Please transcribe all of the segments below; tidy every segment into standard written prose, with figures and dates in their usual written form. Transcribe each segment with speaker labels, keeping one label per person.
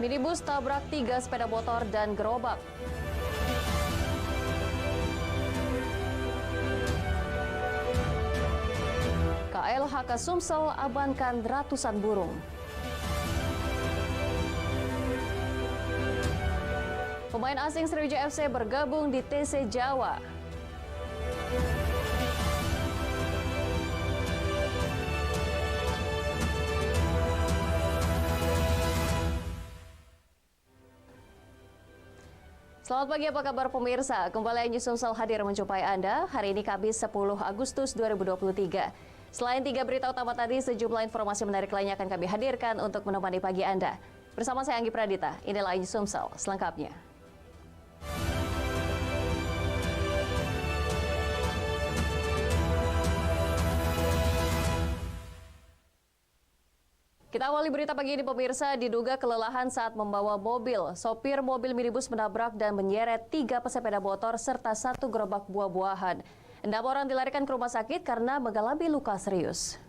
Speaker 1: Minibus tabrak 3 sepeda motor dan gerobak. KLHK Sumsel amankan ratusan burung. Pemain asing Sriwijaya FC bergabung di TC Jawa. Selamat pagi, apa kabar pemirsa? Kembali News Sumsel hadir menjumpai Anda. Hari ini Kamis 10 Agustus 2023. Selain 3 berita utama tadi, sejumlah informasi menarik lainnya akan kami hadirkan untuk menemani pagi Anda. Bersama saya Anggi Pradita, inilah News Sumsel selengkapnya. Kita awali berita pagi ini pemirsa, diduga kelelahan saat membawa mobil. Sopir mobil minibus menabrak dan menyeret 3 pesepeda motor serta 1 gerobak buah-buahan. 6 orang dilarikan ke rumah sakit karena mengalami luka serius.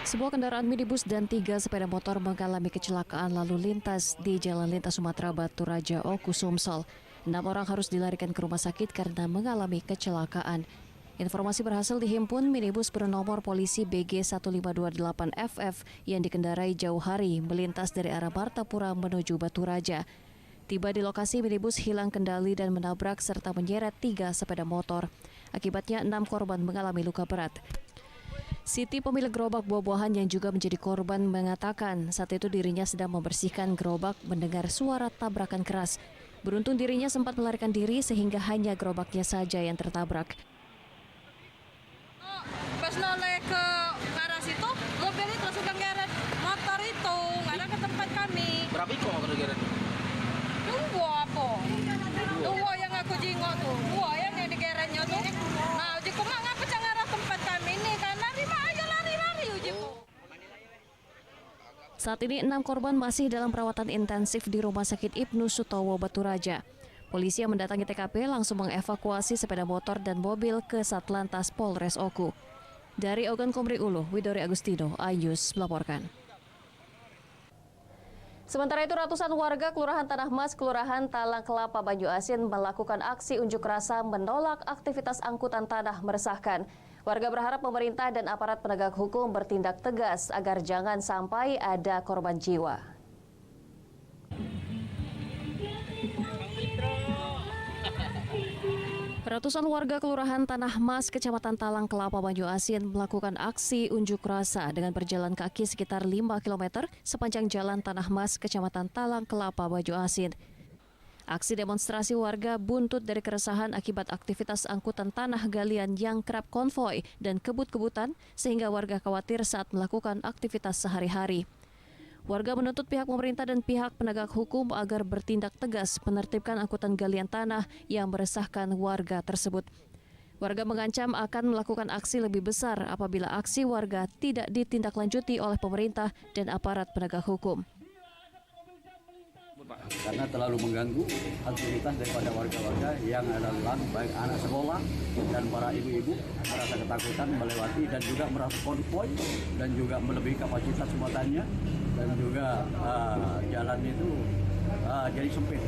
Speaker 1: Sebuah kendaraan minibus dan 3 sepeda motor mengalami kecelakaan lalu lintas di Jalan Lintas Sumatera Batu Raja Oku Sumsel. 6 orang harus dilarikan ke rumah sakit karena mengalami kecelakaan. Informasi berhasil dihimpun minibus bernomor polisi BG 1528FF yang dikendarai jauh hari melintas dari arah Martapura menuju Batu Raja. Tiba di lokasi, minibus hilang kendali dan menabrak serta menyeret 3 sepeda motor. Akibatnya 6 korban mengalami luka berat. Siti, pemilik gerobak buah-buahan yang juga menjadi korban, mengatakan saat itu dirinya sedang membersihkan gerobak mendengar suara tabrakan keras. Beruntung dirinya sempat melarikan diri sehingga hanya gerobaknya saja yang tertabrak.
Speaker 2: Pas noleh ke arah situ, mobil itu langsung menggeret motor itu, nggak ada ke tempat kami.
Speaker 3: Berapa ikut motor digeret?
Speaker 2: 2 apa? 2 yang aku jingok tuh, 2 yang digeretnya tuh. Nah, ujiku mak ngapa jangan arah tempat kami ini kan lari mak aja lari ujiku.
Speaker 1: Saat ini 6 korban masih dalam perawatan intensif di Rumah Sakit Ibnu Sutowo Batu Raja. Polisi yang mendatangi TKP langsung mengevakuasi sepeda motor dan mobil ke Satlantas Polres Oku. Dari Ogan Komri Ulu, Widori Agustino, iNews melaporkan. Sementara itu, ratusan warga Kelurahan Tanah Mas, Kelurahan Talang Kelapa, Banjuasin melakukan aksi unjuk rasa menolak aktivitas angkutan tanah meresahkan. Warga berharap pemerintah dan aparat penegak hukum bertindak tegas agar jangan sampai ada korban jiwa. Ratusan warga Kelurahan Tanah Mas, Kecamatan Talang Kelapa, Banjuasin melakukan aksi unjuk rasa dengan berjalan kaki sekitar 5 km sepanjang Jalan Tanah Mas, Kecamatan Talang Kelapa, Banjuasin. Aksi demonstrasi warga buntut dari keresahan akibat aktivitas angkutan tanah galian yang kerap konvoy dan kebut-kebutan sehingga warga khawatir saat melakukan aktivitas sehari-hari. Warga menuntut pihak pemerintah dan pihak penegak hukum agar bertindak tegas menertibkan angkutan galian tanah yang meresahkan warga tersebut. Warga mengancam akan melakukan aksi lebih besar apabila aksi warga tidak ditindaklanjuti oleh pemerintah dan aparat penegak hukum.
Speaker 4: Karena terlalu mengganggu aktivitas daripada warga-warga yang adalah baik anak sekolah dan para ibu-ibu merasa ketakutan melewati dan juga merasa konvoy dan juga melebihi kapasitas muatannya dan juga jalan itu jadi sempit.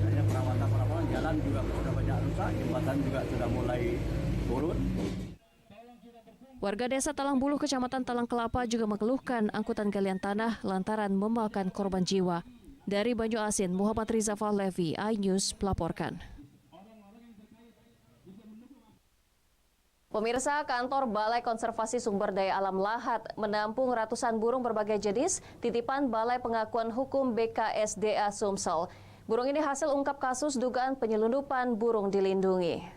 Speaker 4: Hanya perawatan jalan juga sudah banyak rusak, jembatan juga sudah mulai turun.
Speaker 1: Warga desa Talangbuluh, Kecamatan Talang Kelapa juga mengeluhkan angkutan galian tanah lantaran memakan korban jiwa. Dari Banjuasin, Muhammad Riza Fahlevi, iNews melaporkan. Pemirsa, kantor Balai Konservasi Sumber Daya Alam Lahat menampung ratusan burung berbagai jenis titipan Balai Pengakuan Hukum BKSDA Sumsel. Burung ini hasil ungkap kasus dugaan penyelundupan burung dilindungi.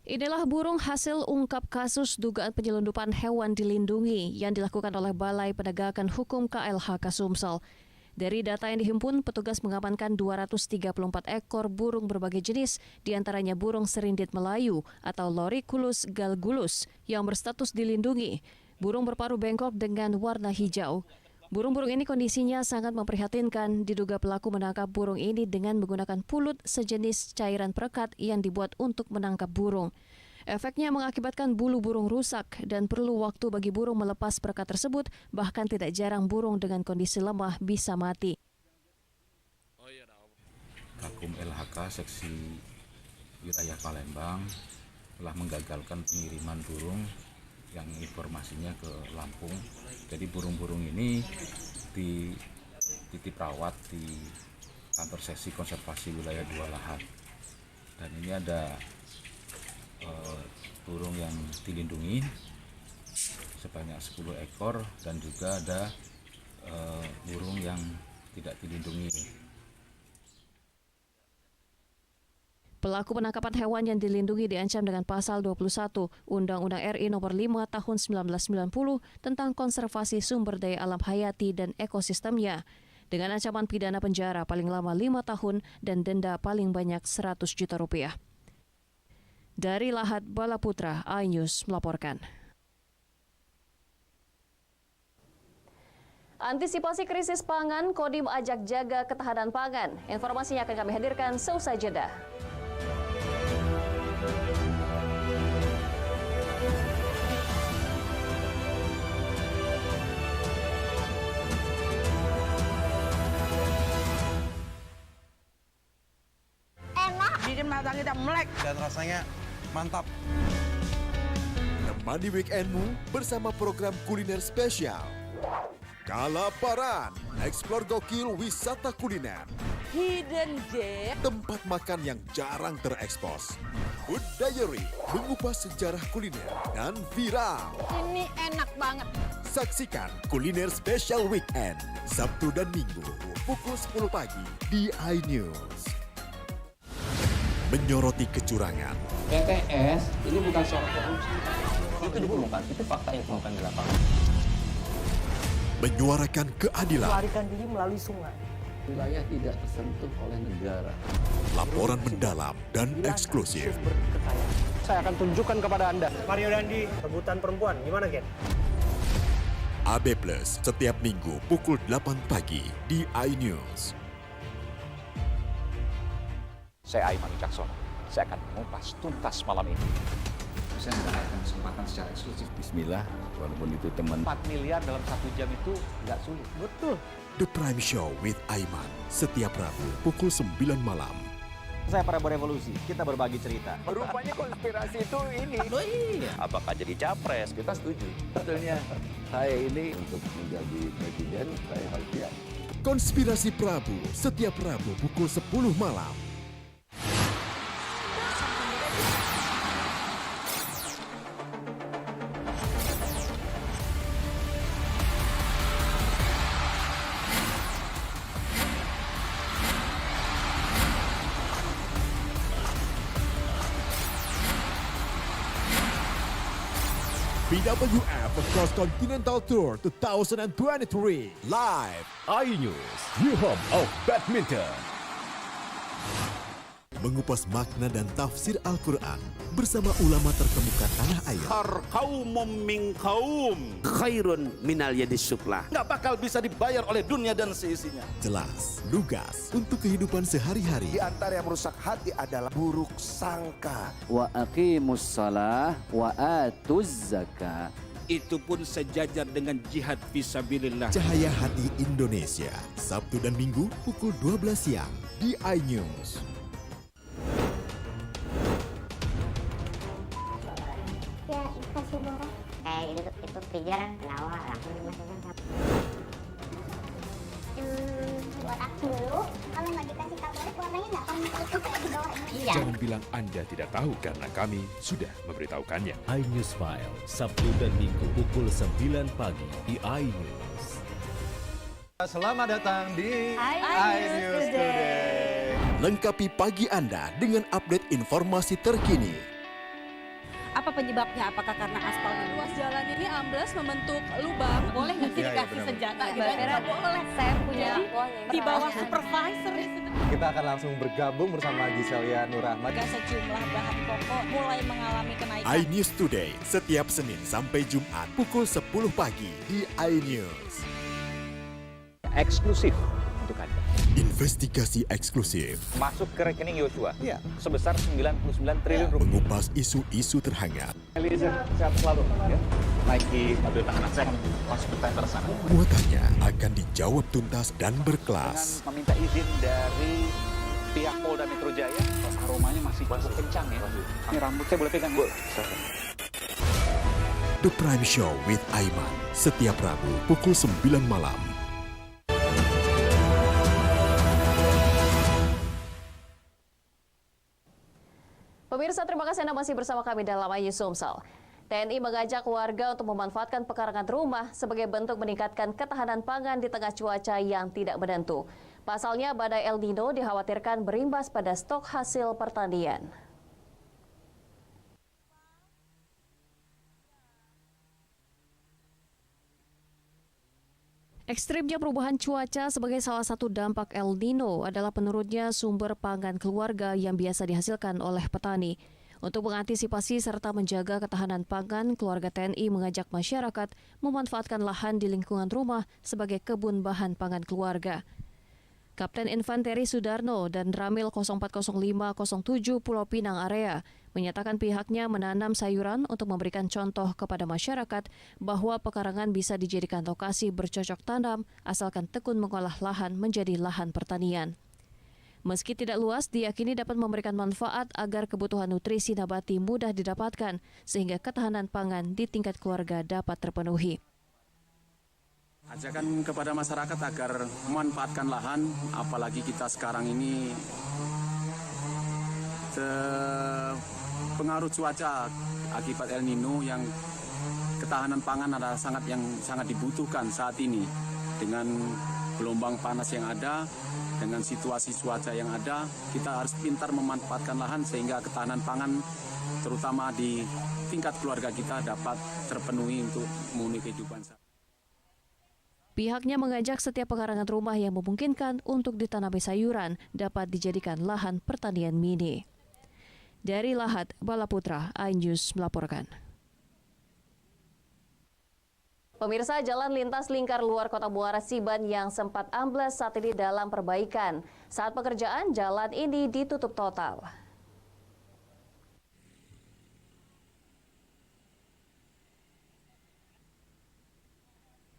Speaker 1: Inilah burung hasil ungkap kasus dugaan penyelundupan hewan dilindungi yang dilakukan oleh Balai Penegakan Hukum KLHK Sumsel. Dari data yang dihimpun, petugas mengamankan 234 ekor burung berbagai jenis, diantaranya burung serindit Melayu atau Loriculus galgulus yang berstatus dilindungi, burung berparuh bengkok dengan warna hijau. Burung-burung ini kondisinya sangat memprihatinkan. Diduga pelaku menangkap burung ini dengan menggunakan pulut sejenis cairan perekat yang dibuat untuk menangkap burung. Efeknya mengakibatkan bulu burung rusak dan perlu waktu bagi burung melepas perekat tersebut, bahkan tidak jarang burung dengan kondisi lemah bisa mati.
Speaker 3: Kakum LHK Seksi Wilayah Palembang telah menggagalkan pengiriman burung yang informasinya ke Lampung. Jadi burung-burung ini dititip rawat di kantor seksi konservasi wilayah 2 Lahat. Dan ini ada burung yang dilindungi sebanyak 10 ekor dan juga ada burung yang tidak dilindungi.
Speaker 1: Pelaku penangkapan hewan yang dilindungi diancam dengan pasal 21 Undang-Undang RI Nomor 5 Tahun 1990 tentang konservasi sumber daya alam hayati dan ekosistemnya, dengan ancaman pidana penjara paling lama 5 tahun dan denda paling banyak 100 juta rupiah. Dari Lahat, Bala Putra, iNews melaporkan. Antisipasi krisis pangan, Kodim ajak jaga ketahanan pangan. Informasinya akan kami hadirkan seusai jeda.
Speaker 2: Bikin mata kita melek.
Speaker 5: Dan rasanya mantap.
Speaker 6: Temani weekendmu bersama program kuliner spesial. Kalaparan, eksplor gokil wisata kuliner.
Speaker 2: Hidden gem.
Speaker 6: Tempat makan yang jarang terekspos. Food Diary, mengupas sejarah kuliner dan viral.
Speaker 2: Ini enak banget.
Speaker 6: Saksikan kuliner spesial weekend, Sabtu dan Minggu, pukul 10 pagi di iNews. Menyoroti kecurangan.
Speaker 7: PTS ini bukan soal korupsi. Itu ditemukan, itu fakta yang ditemukan di lapangan.
Speaker 6: Menyuarakan keadilan.
Speaker 8: Melarikan diri melalui sungai.
Speaker 7: Wilayah tidak tersentuh oleh negara.
Speaker 6: Laporan mendalam dan eksklusif.
Speaker 8: Saya akan tunjukkan kepada Anda. Mario Dandi, rebutan perempuan. Gimana, Ken?
Speaker 6: AB Plus setiap Minggu pukul 8 pagi di iNews.
Speaker 9: Saya Aiman Wicaksono. Saya akan mengupas tuntas malam ini.
Speaker 3: Saya mendapatkan kesempatan secara eksklusif.
Speaker 4: Bismillah, walaupun itu teman.
Speaker 9: 4 miliar dalam 1 jam itu nggak sulit.
Speaker 8: Betul.
Speaker 6: The Prime Show with Aiman setiap Rabu pukul 9 malam.
Speaker 9: Saya Prabowo Revolusi, kita berbagi cerita.
Speaker 5: Rupanya konspirasi itu ini.
Speaker 9: Oh iya. Apakah jadi capres?
Speaker 4: Kita setuju. Sebetulnya saya ini untuk menjadi presiden, saya harus siap.
Speaker 6: Konspirasi Prabu setiap Rabu pukul 10 malam. BWF Cross Continental Tour 2023 live iNews, new home of badminton. Mengupas makna dan tafsir Al-Quran bersama ulama terkemuka tanah air.
Speaker 5: Kaumum min kaum khairun minal yadis sufla. Nggak bakal bisa dibayar oleh dunia dan seisinya.
Speaker 6: Jelas, lugas untuk kehidupan sehari-hari.
Speaker 5: Di antara yang merusak hati adalah buruk sangka.
Speaker 7: Wa aqimus shalah wa atuz zakah.
Speaker 5: Itu pun sejajar dengan jihad fisabilillah.
Speaker 6: Cahaya Hati Indonesia, Sabtu dan Minggu pukul 12 siang di iNews.
Speaker 10: Ya, kasih borong. Itu pijar kenapa? Buat aku dulu, kalau nggak dikasih tablet warnanya nggak akan ikut di bawah ini. Iya.
Speaker 11: Jangan bilang Anda tidak tahu karena kami sudah memberitahukannya. iNews File, Sabtu dan Minggu pukul 9 pagi di iNews.
Speaker 5: Selamat datang di iNews Today.
Speaker 6: Lengkapi pagi Anda dengan update informasi terkini.
Speaker 2: Apa penyebabnya? Apakah karena aspal ruas jalan ini amblas membentuk lubang? Boleh nggak sih dikasih senjata? Nggak boleh. Saya punya di bawah supervisor.
Speaker 5: Kita akan langsung bergabung bersama Giselia Nurrahman.
Speaker 2: Sejumlah bahan pokok mulai mengalami kenaikan.
Speaker 6: iNews Today setiap Senin sampai Jumat pukul 10 pagi di iNews.
Speaker 9: eksklusif untuk Anda.
Speaker 6: Investigasi eksklusif
Speaker 9: Masuk ke rekening Yosua sebesar 99 triliun rupiah.
Speaker 6: mengupas isu-isu terhangat.
Speaker 9: Eliezer, sehat selalu. Ya. Naiki mobil tahanan, saya akan masuk ke tender sana.
Speaker 6: Muatannya akan dijawab tuntas dan berkelas.
Speaker 9: Dengan meminta izin dari pihak Polda Metro Jaya, aromanya masih cukup kencang ya. Ini rambut saya boleh pegang, Bu?
Speaker 6: The Prime Show with Aiman, setiap Rabu pukul 9 malam.
Speaker 1: Pemirsa, terima kasih Anda masih bersama kami dalam Ayu Sumsel. TNI mengajak warga untuk memanfaatkan pekarangan rumah sebagai bentuk meningkatkan ketahanan pangan di tengah cuaca yang tidak menentu. Pasalnya, badai El Nino dikhawatirkan berimbas pada stok hasil pertanian. Ekstrimnya perubahan cuaca sebagai salah satu dampak El Nino adalah penurunnya sumber pangan keluarga yang biasa dihasilkan oleh petani. Untuk mengantisipasi serta menjaga ketahanan pangan, keluarga TNI mengajak masyarakat memanfaatkan lahan di lingkungan rumah sebagai kebun bahan pangan keluarga. Kapten Infanteri Sudarno dan Ramil 040507 Pulau Pinang Area menyatakan pihaknya menanam sayuran untuk memberikan contoh kepada masyarakat bahwa pekarangan bisa dijadikan lokasi bercocok tanam asalkan tekun mengolah lahan menjadi lahan pertanian. Meski tidak luas, diyakini dapat memberikan manfaat agar kebutuhan nutrisi nabati mudah didapatkan sehingga ketahanan pangan di tingkat keluarga dapat terpenuhi.
Speaker 4: Ajakan kepada masyarakat agar memanfaatkan lahan, apalagi kita sekarang ini pengaruh cuaca akibat El Nino yang ketahanan pangan adalah sangat dibutuhkan saat ini. Dengan gelombang panas yang ada, dengan situasi cuaca yang ada, kita harus pintar memanfaatkan lahan sehingga ketahanan pangan terutama di tingkat keluarga kita dapat terpenuhi untuk memenuhi kehidupan.
Speaker 1: Pihaknya mengajak setiap pekarangan rumah yang memungkinkan untuk ditanami sayuran dapat dijadikan lahan pertanian mini. Dari Lahat, Balaputra, iNews melaporkan. Pemirsa, jalan lintas lingkar luar kota Muara Siban yang sempat amblas saat ini dalam perbaikan. Saat pekerjaan, jalan ini ditutup total.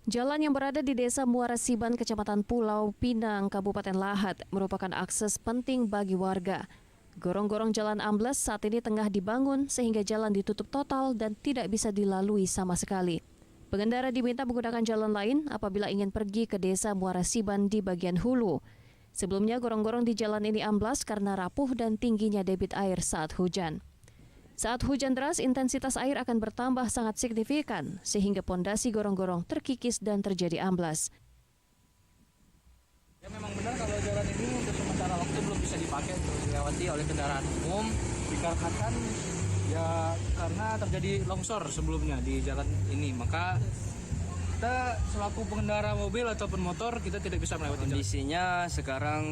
Speaker 1: Jalan yang berada di Desa Muara Siban, Kecamatan Pulau Pinang, Kabupaten Lahat, merupakan akses penting bagi warga. Gorong-gorong jalan amblas saat ini tengah dibangun sehingga jalan ditutup total dan tidak bisa dilalui sama sekali. Pengendara diminta menggunakan jalan lain apabila ingin pergi ke Desa Muara Siban di bagian hulu. Sebelumnya, gorong-gorong di jalan ini amblas karena rapuh dan tingginya debit air saat hujan. Saat hujan deras, intensitas air akan bertambah sangat signifikan, sehingga pondasi gorong-gorong terkikis dan terjadi amblas.
Speaker 12: Ya memang benar kalau jalan ini untuk sementara waktu belum bisa dipakai untuk dilewati oleh kendaraan umum, dikarenakan ya karena terjadi longsor sebelumnya di jalan ini. Maka kita selaku pengendara mobil ataupun motor, kita tidak bisa melewati
Speaker 13: kondisinya sekarang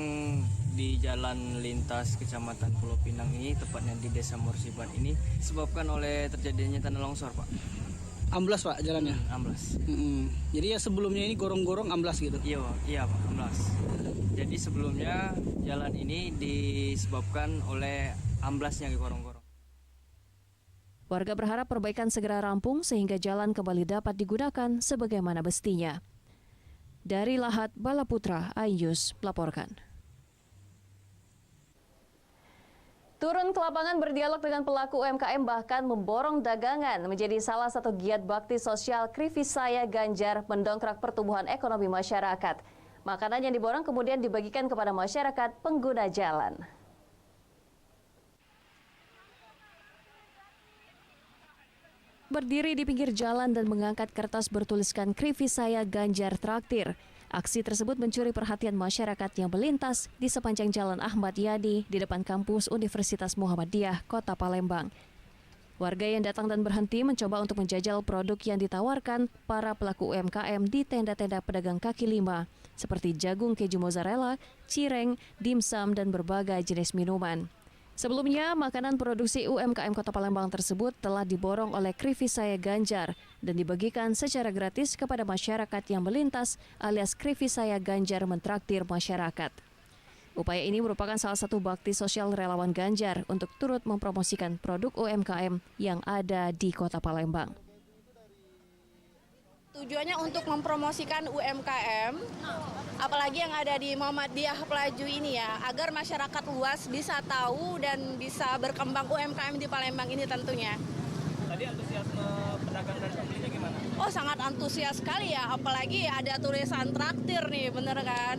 Speaker 13: di jalan lintas Kecamatan Pulau Pinang ini, tepatnya di Desa Muara Siban ini, disebabkan oleh terjadinya tanah longsor, Pak.
Speaker 12: amblas, Pak, jalannya?
Speaker 13: Amblas.
Speaker 12: Jadi ya sebelumnya ini gorong-gorong amblas gitu?
Speaker 13: Iya Pak, amblas. Jadi sebelumnya jalan ini disebabkan oleh amblasnya gorong-gorong.
Speaker 1: Warga berharap perbaikan segera rampung sehingga jalan kembali dapat digunakan sebagaimana mestinya. Dari Lahat, Balaputra, iNews melaporkan. Turun ke lapangan berdialog dengan pelaku UMKM bahkan memborong dagangan menjadi salah satu giat bakti sosial Krivisaya Ganjar mendongkrak pertumbuhan ekonomi masyarakat. Makanan yang diborong kemudian dibagikan kepada masyarakat pengguna jalan. Berdiri di pinggir jalan dan mengangkat kertas bertuliskan Krivisaya Ganjar Traktir. Aksi tersebut mencuri perhatian masyarakat yang melintas di sepanjang Jalan Ahmad Yani di depan kampus Universitas Muhammadiyah, Kota Palembang. Warga yang datang dan berhenti mencoba untuk menjajal produk yang ditawarkan para pelaku UMKM di tenda-tenda pedagang kaki lima, seperti jagung keju mozzarella, cireng, dimsum, dan berbagai jenis minuman. Sebelumnya, makanan produksi UMKM Kota Palembang tersebut telah diborong oleh Krivisaya Ganjar dan dibagikan secara gratis kepada masyarakat yang melintas alias Krivisaya Ganjar mentraktir masyarakat. Upaya ini merupakan salah satu bakti sosial relawan Ganjar untuk turut mempromosikan produk UMKM yang ada di Kota Palembang.
Speaker 2: Tujuannya untuk mempromosikan UMKM, apalagi yang ada di Muhammadiyah Pelaju ini ya, agar masyarakat luas bisa tahu dan bisa berkembang UMKM di Palembang ini tentunya.
Speaker 7: Tadi antusiasme pedagang dan pembelinya gimana?
Speaker 2: Oh, sangat antusias sekali ya, apalagi ada tulisan traktir nih, bener kan?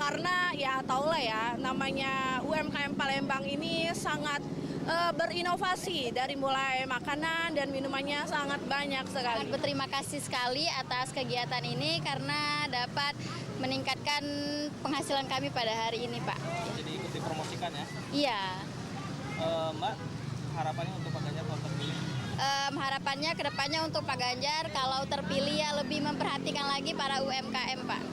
Speaker 2: Karena ya tau lah ya, namanya UMKM Palembang ini sangat berinovasi, dari mulai makanan dan minumannya sangat banyak sekali.
Speaker 10: Sangat berterima kasih sekali atas kegiatan ini karena dapat meningkatkan penghasilan kami pada hari ini, Pak.
Speaker 7: Jadi ikut dipromosikan ya?
Speaker 10: Iya.
Speaker 7: Mbak, harapannya untuk Pak Ganjar kalau terpilih?
Speaker 10: Harapannya kedepannya untuk Pak Ganjar kalau terpilih ya lebih memperhatikan lagi para UMKM, Pak.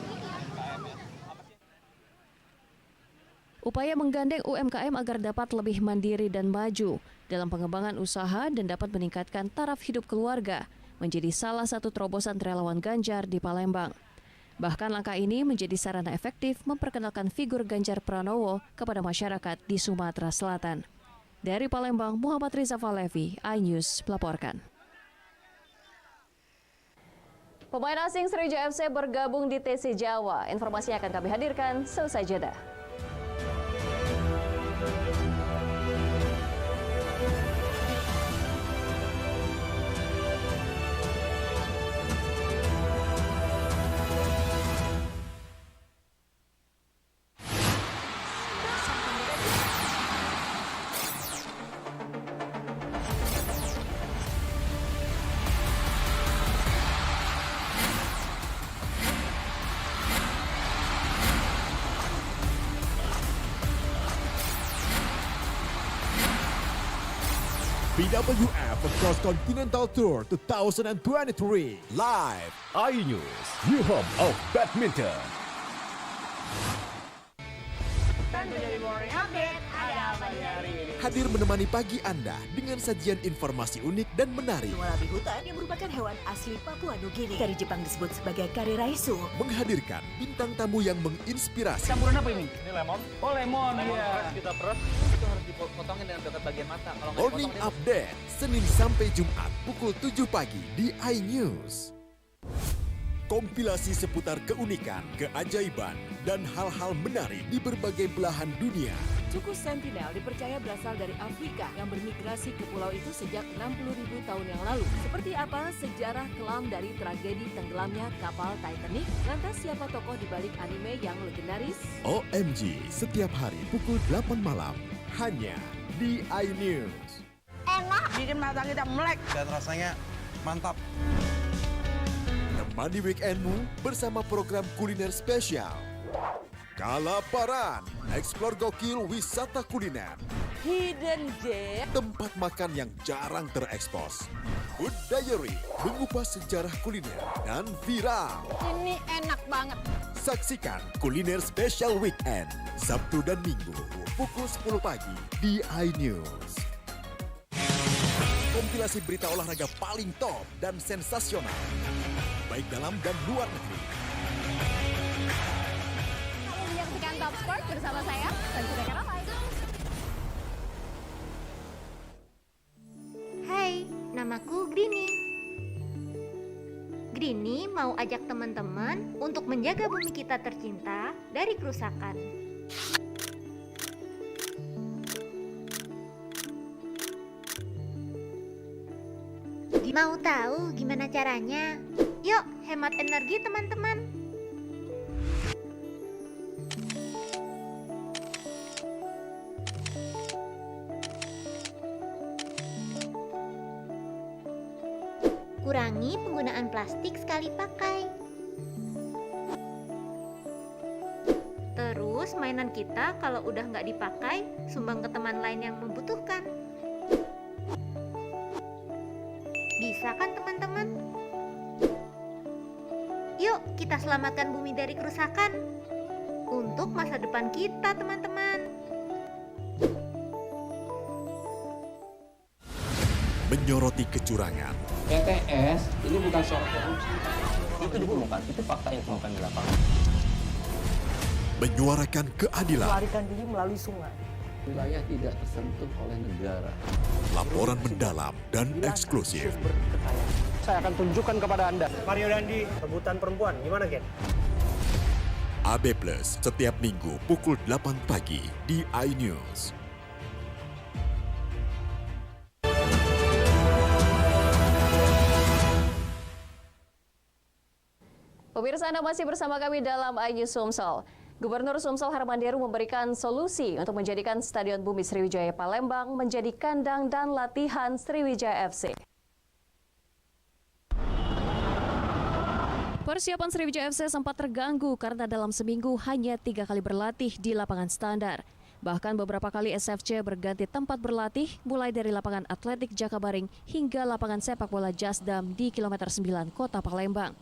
Speaker 1: Upaya menggandeng UMKM agar dapat lebih mandiri dan maju dalam pengembangan usaha dan dapat meningkatkan taraf hidup keluarga menjadi salah satu terobosan relawan Ganjar di Palembang. Bahkan langkah ini menjadi sarana efektif memperkenalkan figur Ganjar Pranowo kepada masyarakat di Sumatera Selatan. Dari Palembang, Muhammad Riza Falevi, iNews melaporkan. Pemain asing Sriwijaya FC bergabung di TC Jawa. Informasinya akan kami hadirkan selesai jeda.
Speaker 6: BWF Cross Continental Tour 2023 live
Speaker 11: iNews, new home of badminton.
Speaker 6: hadir menemani pagi Anda dengan sajian informasi unik dan menarik.
Speaker 14: Warabi hutan yang merupakan hewan asli Papua Nugini. Dari Jepang disebut sebagai kare raisu.
Speaker 6: Menghadirkan bintang tamu yang menginspirasi.
Speaker 9: Campuran apa ini? Ini lemon. Oh lemon, iya. Kita peras, itu harus dipotongin dengan dekat bagian mata. Kalau nggak
Speaker 6: Morning
Speaker 9: dipotong,
Speaker 6: Update, Senin sampai Jumat pukul 7 pagi di iNews. Kompilasi seputar keunikan, keajaiban, dan hal-hal menarik di berbagai belahan dunia.
Speaker 14: Suku Sentinel dipercaya berasal dari Afrika yang bermigrasi ke pulau itu sejak 60.000 tahun yang lalu. Seperti apa sejarah kelam dari tragedi tenggelamnya kapal Titanic? Lantas siapa tokoh di balik anime yang legendaris?
Speaker 6: OMG, setiap hari pukul 8 malam, hanya di iNews.
Speaker 2: Enak, bikin mata kita melek.
Speaker 8: Dan rasanya mantap.
Speaker 6: Temani weekendmu bersama program kuliner spesial. Kalaparan, eksplor gokil wisata kuliner.
Speaker 14: Hidden Gem.
Speaker 6: Tempat makan yang jarang terekspos. Food Diary, mengupas sejarah kuliner dan viral.
Speaker 2: Ini enak banget.
Speaker 6: Saksikan kuliner spesial weekend, Sabtu dan Minggu, pukul 10 pagi di iNews. Kompilasi berita olahraga paling top dan sensasional, baik dalam dan luar negeri.
Speaker 10: Kamu menyaksikan Top Sport bersama saya, Sanjida Karamai.
Speaker 15: Hai, namaku Grini. Grini mau ajak teman-teman untuk menjaga bumi kita tercinta dari kerusakan. Mau tahu gimana caranya? Yuk, hemat energi teman-teman. Kurangi penggunaan plastik sekali pakai. Terus mainan kita kalau udah nggak dipakai, sumbang ke teman lain yang membutuhkan. Bisa kan teman-teman? Yuk kita selamatkan bumi dari kerusakan untuk masa depan kita teman-teman.
Speaker 6: menyoroti kecurangan,
Speaker 7: PTS ini bukan soal korupsi. Itu ditemukan, itu fakta yang ditemukan di lapangan.
Speaker 6: menyuarakan keadilan.
Speaker 8: Melarikan diri melalui sungai.
Speaker 4: Wilayah tidak tersentuh oleh negara.
Speaker 6: Laporan mendalam dan eksklusif.
Speaker 8: Saya akan tunjukkan kepada Anda. Mario Dandi, rebutan perempuan. Gimana, Ken?
Speaker 6: AB Plus setiap minggu pukul 8 pagi di iNews.
Speaker 1: Pemirsa, Anda masih bersama kami dalam iNews Sumsel. Gubernur Sumsel Harmanderu memberikan solusi untuk menjadikan Stadion Bumi Sriwijaya Palembang menjadi kandang dan latihan Sriwijaya FC. Persiapan Sriwijaya FC sempat terganggu karena dalam seminggu hanya 3 kali berlatih di lapangan standar. Bahkan beberapa kali SFC berganti tempat berlatih, mulai dari lapangan atletik Jakabaring hingga lapangan sepak bola Jasdam di kilometer 9 kota Palembang.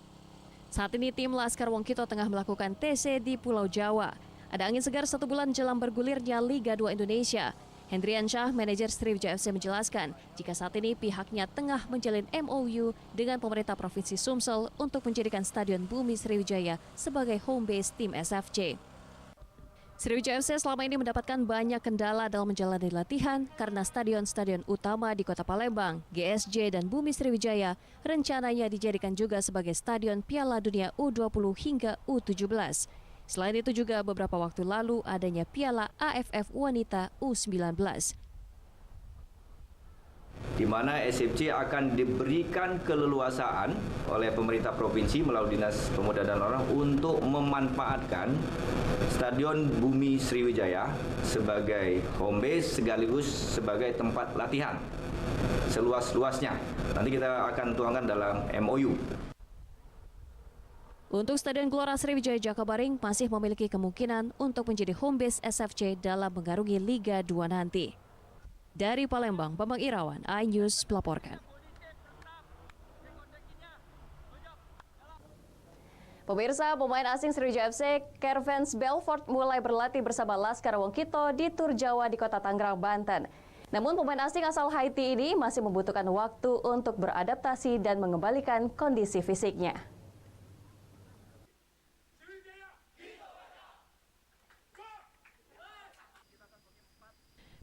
Speaker 1: Saat ini tim Laskar Wongkito tengah melakukan TC di Pulau Jawa. Ada angin segar 1 bulan jelang bergulirnya Liga 2 Indonesia. Hendrian Syah, manajer Sriwijaya FC menjelaskan, jika saat ini pihaknya tengah menjalin MOU dengan pemerintah Provinsi Sumsel untuk menjadikan Stadion Bumi Sriwijaya sebagai home base tim SFC. Sriwijaya FC selama ini mendapatkan banyak kendala dalam menjalani latihan karena stadion-stadion utama di Kota Palembang, GSJ dan Bumi Sriwijaya rencananya dijadikan juga sebagai stadion Piala Dunia U20 hingga U17. Selain itu juga beberapa waktu lalu adanya Piala AFF Wanita U19.
Speaker 16: Di mana SFC akan diberikan keleluasaan oleh pemerintah provinsi melalui Dinas Pemuda dan Olahraga untuk memanfaatkan Stadion Bumi Sriwijaya sebagai home base sekaligus sebagai tempat latihan seluas-luasnya. Nanti kita akan tuangkan dalam MOU.
Speaker 1: Untuk Stadion Gelora Sriwijaya Jakabaring masih memiliki kemungkinan untuk menjadi home base SFC dalam mengarungi Liga 2 nanti. Dari Palembang, Bambang Irawan, iNews melaporkan. Pemirsa, pemain asing Sriwijaya FC, Kervens Belfort mulai berlatih bersama Laskar Wongkito di Tur Jawa di Kota Tangerang, Banten. Namun pemain asing asal Haiti ini masih membutuhkan waktu untuk beradaptasi dan mengembalikan kondisi fisiknya.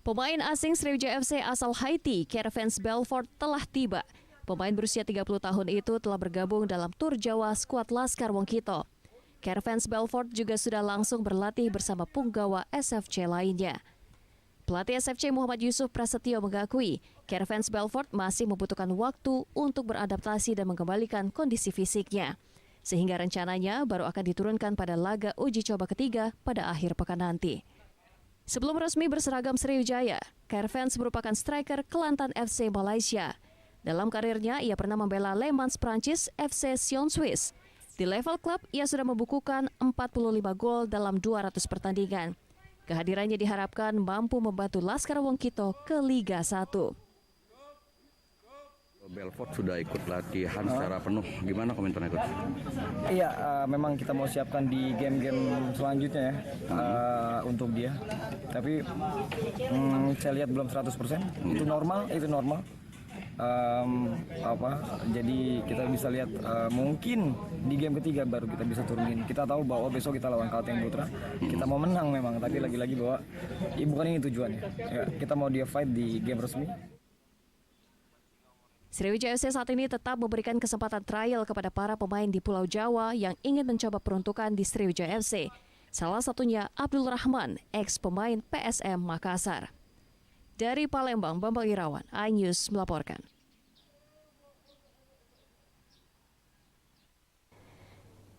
Speaker 1: Pemain asing Sriwijaya FC asal Haiti, Kervens Belfort telah tiba. Pemain berusia 30 tahun itu telah bergabung dalam Tur Jawa skuad Laskar Wongkito. Kervens Belfort juga sudah langsung berlatih bersama punggawa SFC lainnya. Pelatih SFC Muhammad Yusuf Prasetyo mengakui, Kervens Belfort masih membutuhkan waktu untuk beradaptasi dan mengembalikan kondisi fisiknya. Sehingga rencananya baru akan diturunkan pada laga uji coba ketiga pada akhir pekan nanti. Sebelum resmi berseragam Sriwijaya, Kervens merupakan striker Kelantan FC Malaysia. Dalam karirnya, ia pernah membela Le Mans Prancis FC Sion Swiss. Di level klub, ia sudah membukukan 45 gol dalam 200 pertandingan. Kehadirannya diharapkan mampu membantu Laskar Wongkito ke Liga 1.
Speaker 4: Belfort sudah ikut latihan secara penuh. Gimana komentarnya, Coach?
Speaker 17: Iya, memang kita mau siapkan di game-game selanjutnya ya untuk dia. Tapi saya lihat belum 100%. Itu normal. Jadi kita bisa lihat mungkin di game ketiga baru kita bisa turunin. Kita tahu bahwa besok kita lawan Kalteng Putra. Kita mau menang memang, tapi lagi-lagi bahwa bukan ini tujuannya. Ya, kita mau dia fight di game resmi.
Speaker 1: Sriwijaya FC saat ini tetap memberikan kesempatan trial kepada para pemain di Pulau Jawa yang ingin mencoba peruntukan di Sriwijaya FC. Salah satunya Abdul Rahman, ex-pemain PSM Makassar. Dari Palembang, Bambang Irawan, iNews melaporkan.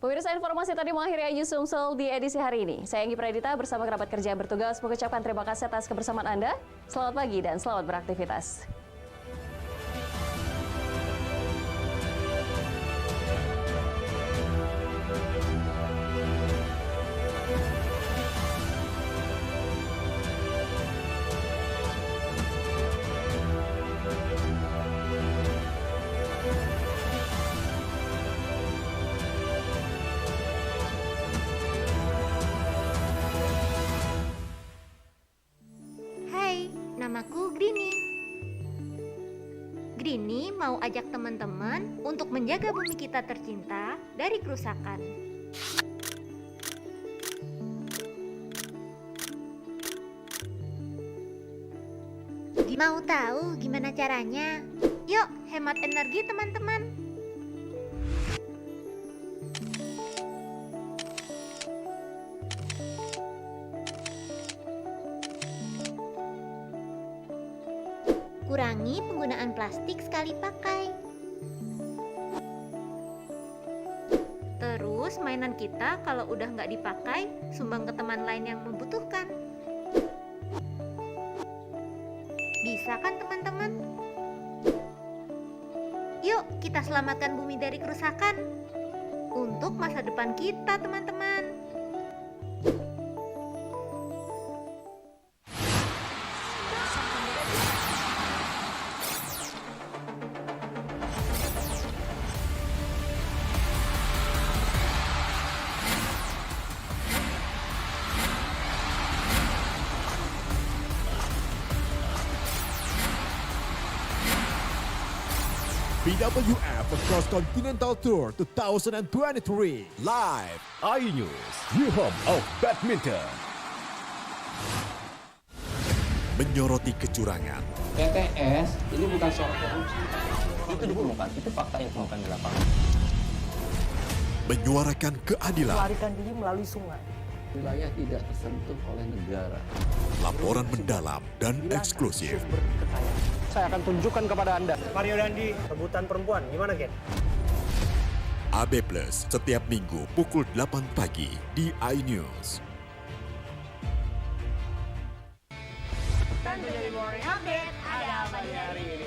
Speaker 1: Pemirsa, informasi tadi mengakhiri iNews Sumsel di edisi hari ini. Saya Enggi Pradita bersama kerabat kerja yang bertugas mengucapkan terima kasih atas kebersamaan Anda. Selamat pagi dan selamat beraktivitas.
Speaker 15: Namaku Grini. Grini mau ajak teman-teman untuk menjaga bumi kita tercinta dari kerusakan. Mau tahu gimana caranya? Yuk, hemat energi teman-teman. Kurangi penggunaan plastik sekali pakai. Terus mainan kita kalau udah nggak dipakai, sumbang ke teman lain yang membutuhkan. Bisa kan teman-teman? Yuk kita selamatkan bumi dari kerusakan untuk masa depan kita teman-teman.
Speaker 6: BWF Cross Continental Tour 2023 live
Speaker 11: iNews, new home of badminton.
Speaker 6: Menyoroti kecurangan,
Speaker 7: TTS ini bukan soal korupsi. Itu ditemukan, itu fakta yang ditemukan di lapangan.
Speaker 6: menyuarakan keadilan.
Speaker 18: Melarikan diri melalui sungai.
Speaker 4: Wilayah tidak tersentuh oleh negara.
Speaker 6: Laporan mendalam dan eksklusif.
Speaker 8: Saya akan tunjukkan kepada Anda. Mario Dandi, rebutan perempuan. Gimana, Gen?
Speaker 6: AB Plus setiap minggu pukul 8 pagi di iNews.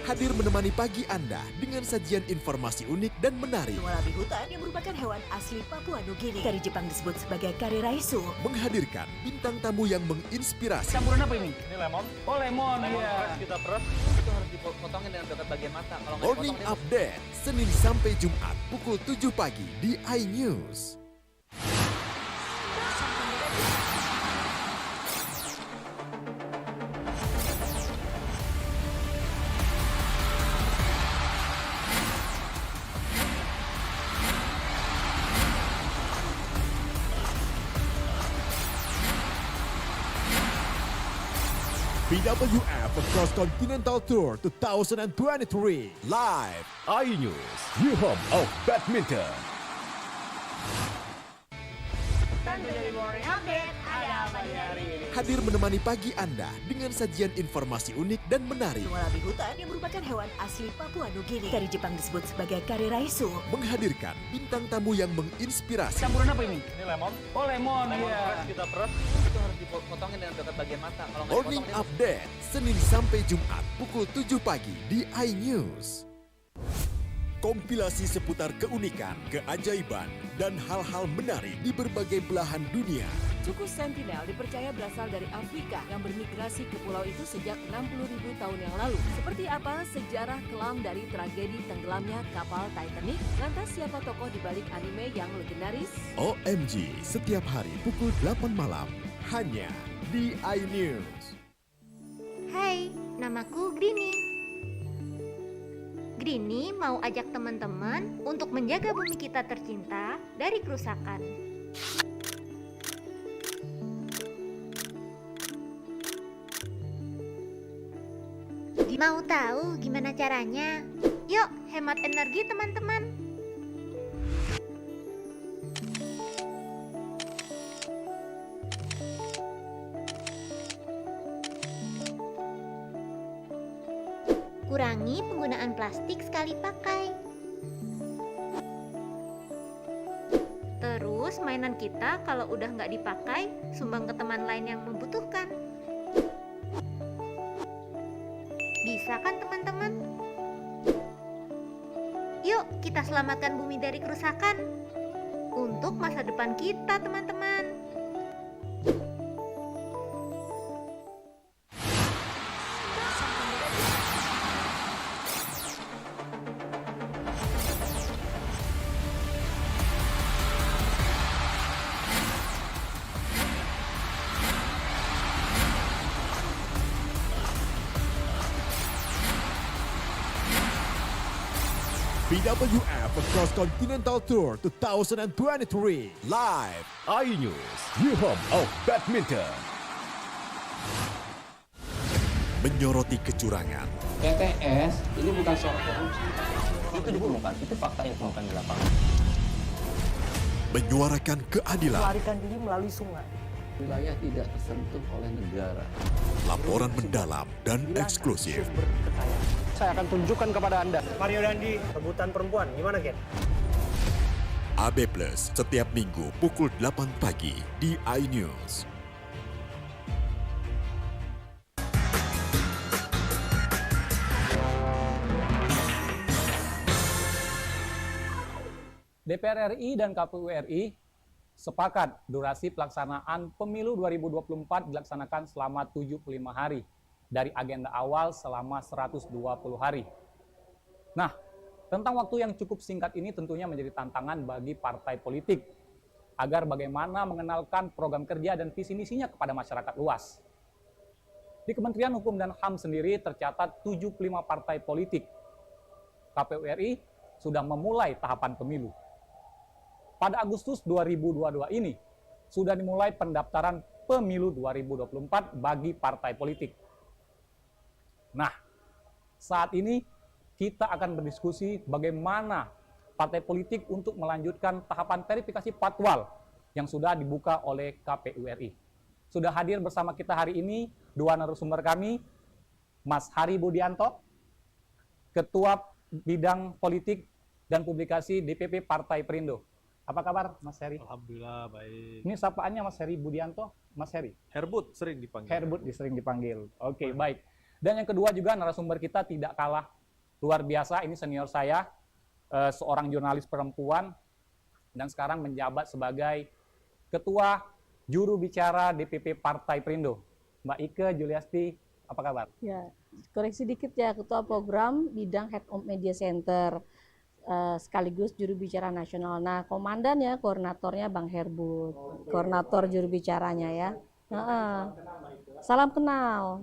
Speaker 6: Hadir menemani pagi Anda dengan sajian informasi unik dan menarik.
Speaker 18: Wallaby hutan yang merupakan hewan asli Papua Nugini. Dari Jepang disebut sebagai kare raisu.
Speaker 6: Menghadirkan bintang tamu yang menginspirasi.
Speaker 12: Campuran apa ini? Ini lemon. Oh lemon,
Speaker 9: Peras kita peras. Itu harus dipotongin dengan dekat bagian mata. Kalau nggak
Speaker 6: Morning Update, Senin sampai Jumat pukul 7 pagi di iNews. BWF Cross Continental Tour 2023 live
Speaker 11: iNews, new home of badminton.
Speaker 6: Hadir menemani pagi Anda dengan sajian informasi unik dan menarik.
Speaker 18: Wallaby hutan yang merupakan hewan asli Papua Nugini. Dari Jepang disebut sebagai kare raisu.
Speaker 6: Menghadirkan bintang tamu yang menginspirasi.
Speaker 12: Campuran apa ini?
Speaker 9: Ini lemon.
Speaker 12: Oh lemon,
Speaker 9: Peras kita peras. Itu harus dipotongin dengan dekat bagian mata. Kalau nggak
Speaker 6: Morning Update, Senin sampai Jumat pukul 7 pagi di iNews. Kompilasi seputar keunikan, keajaiban, dan hal-hal menarik di berbagai belahan dunia.
Speaker 14: Suku Sentinel dipercaya berasal dari Afrika yang bermigrasi ke pulau itu sejak 60.000 tahun yang lalu. Seperti apa sejarah kelam dari tragedi tenggelamnya kapal Titanic? Lantas siapa tokoh di balik anime yang legendaris?
Speaker 6: OMG, setiap hari pukul 8 malam, hanya di iNews.
Speaker 15: Hai, namaku Grini. Grini mau ajak teman-teman untuk menjaga bumi kita tercinta dari kerusakan. Mau tahu gimana caranya? Yuk, hemat energi teman-teman. Kurangi penggunaan plastik sekali pakai. Terus mainan kita kalau udah nggak dipakai, sumbang ke teman lain yang membutuhkan. Bisa kan teman-teman? Yuk kita selamatkan bumi dari kerusakan untuk masa depan kita teman-teman.
Speaker 6: BWF Cross Continental Tour 2023 live
Speaker 11: iNews, New Home of Badminton.
Speaker 6: Menyoroti kecurangan,
Speaker 7: PTS ini bukan soal korupsi. Itu ditemukan, itu fakta yang ditemukan di lapangan.
Speaker 6: menyuarakan keadilan.
Speaker 18: Melarikan diri melalui sungai.
Speaker 4: Wilayah tidak tersentuh oleh negara.
Speaker 6: Laporan mendalam dan eksklusif.
Speaker 8: Saya akan tunjukkan kepada Anda. Mario Dandi, rebutan perempuan. Gimana, Ken?
Speaker 6: AB Plus setiap minggu pukul 8 pagi di iNews.
Speaker 9: DPR RI dan KPU RI sepakat durasi pelaksanaan pemilu 2024 dilaksanakan selama 75 hari dari agenda awal selama 120 hari. Nah, tentang waktu yang cukup singkat ini tentunya menjadi tantangan bagi partai politik agar bagaimana mengenalkan program kerja dan visi misinya kepada masyarakat luas. Di Kementerian Hukum dan HAM sendiri tercatat 75 partai politik. KPU RI sudah memulai tahapan pemilu. Pada Agustus 2022 ini, sudah dimulai pendaftaran pemilu 2024 bagi partai politik. Nah, saat ini kita akan berdiskusi bagaimana partai politik untuk melanjutkan tahapan verifikasi patwal yang sudah dibuka oleh KPU RI. Sudah hadir bersama kita hari ini dua narasumber kami, Mas Hari Budianto, Ketua Bidang Politik dan Publikasi DPP Partai Perindo. Apa kabar, Mas Heri?
Speaker 19: Alhamdulillah, baik.
Speaker 9: Ini sapaannya Mas Heri Budianto, Mas Heri?
Speaker 19: Herbut sering dipanggil.
Speaker 9: Herbut sering dipanggil. Oke, baik. Dan yang kedua juga narasumber kita tidak kalah luar biasa. Ini senior saya, seorang jurnalis perempuan, dan sekarang menjabat sebagai Ketua Juru Bicara DPP Partai Perindo. Mbak Ike Juliasti, apa kabar?
Speaker 20: Ya, koreksi dikit ya, Ketua Program Bidang Head of Media Center. Sekaligus juru bicara nasional. Nah, komandan ya, koordinatornya Bang Herbut, koordinator juru bicaranya ya. Salam kenal.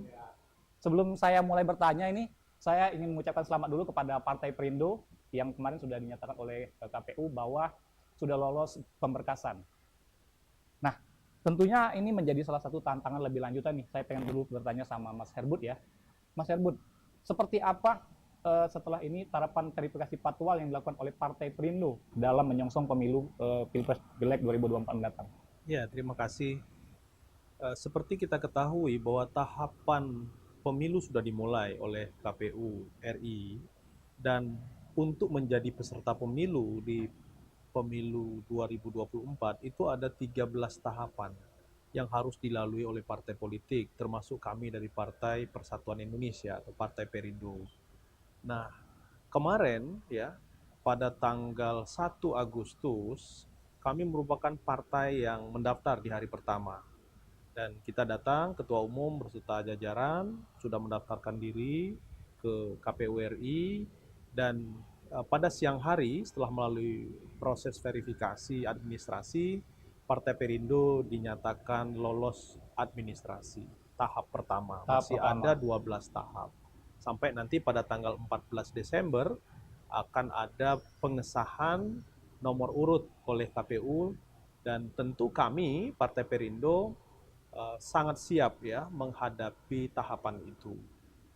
Speaker 9: Sebelum saya mulai bertanya ini, saya ingin mengucapkan selamat dulu kepada Partai Perindo yang kemarin sudah dinyatakan oleh KPU bahwa sudah lolos pemberkasan. Nah, tentunya ini menjadi salah satu tantangan lebih lanjutan nih. Saya pengen dulu bertanya sama Mas Herbut ya. Mas Herbut, seperti apa setelah ini tahapan verifikasi patwal yang dilakukan oleh Partai Perindo dalam menyongsong pemilu Pilpres Pileg 2024 mendatang?
Speaker 19: Ya, terima kasih. Seperti kita ketahui bahwa tahapan pemilu sudah dimulai oleh KPU RI, dan untuk menjadi peserta pemilu di pemilu 2024 itu ada 13 tahapan yang harus dilalui oleh partai politik, termasuk kami dari Partai Persatuan Indonesia atau Partai Perindo. Nah, kemarin ya, pada tanggal 1 Agustus, kami merupakan partai yang mendaftar di hari pertama. Dan kita datang, Ketua Umum berserta jajaran, sudah mendaftarkan diri ke KPU RI, dan pada siang hari setelah melalui proses verifikasi administrasi, Partai Perindo dinyatakan lolos administrasi tahap pertama. Masih ada 12 tahap. Sampai nanti pada tanggal 14 Desember akan ada pengesahan nomor urut oleh KPU, dan tentu kami Partai Perindo sangat siap ya menghadapi tahapan itu.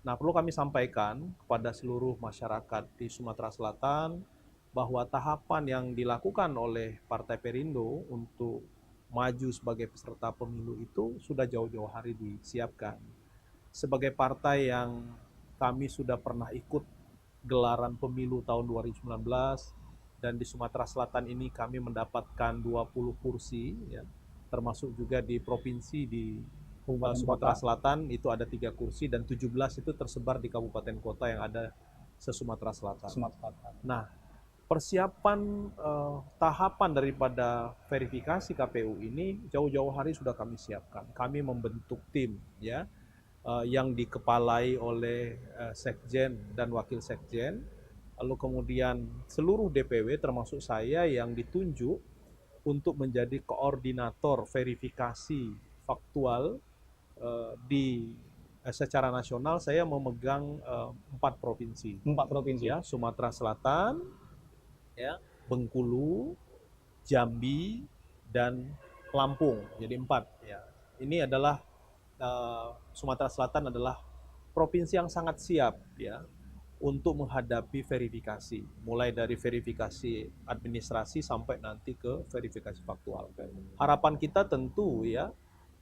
Speaker 19: Nah, perlu kami sampaikan kepada seluruh masyarakat di Sumatera Selatan bahwa tahapan yang dilakukan oleh Partai Perindo untuk maju sebagai peserta pemilu itu sudah jauh-jauh hari disiapkan. Sebagai partai yang kami sudah pernah ikut gelaran pemilu tahun 2019, dan di Sumatera Selatan ini kami mendapatkan 20 kursi, ya, termasuk juga di provinsi di Sumatera Selatan itu ada 3 kursi, dan 17 itu tersebar di kabupaten kota yang ada se-Sumatera Selatan. Nah, persiapan tahapan daripada verifikasi KPU ini jauh-jauh hari sudah kami siapkan. Kami membentuk tim ya, yang dikepalai oleh Sekjen dan Wakil Sekjen, lalu kemudian seluruh DPW termasuk saya yang ditunjuk untuk menjadi koordinator verifikasi faktual secara nasional. Saya memegang 4 provinsi.
Speaker 9: 4 provinsi
Speaker 19: ya, Sumatera Selatan, ya, Bengkulu, Jambi, dan Lampung. Jadi 4 ya. Ini adalah Sumatera Selatan adalah provinsi yang sangat siap ya untuk menghadapi verifikasi, mulai dari verifikasi administrasi sampai nanti ke verifikasi faktual. Harapan kita tentu ya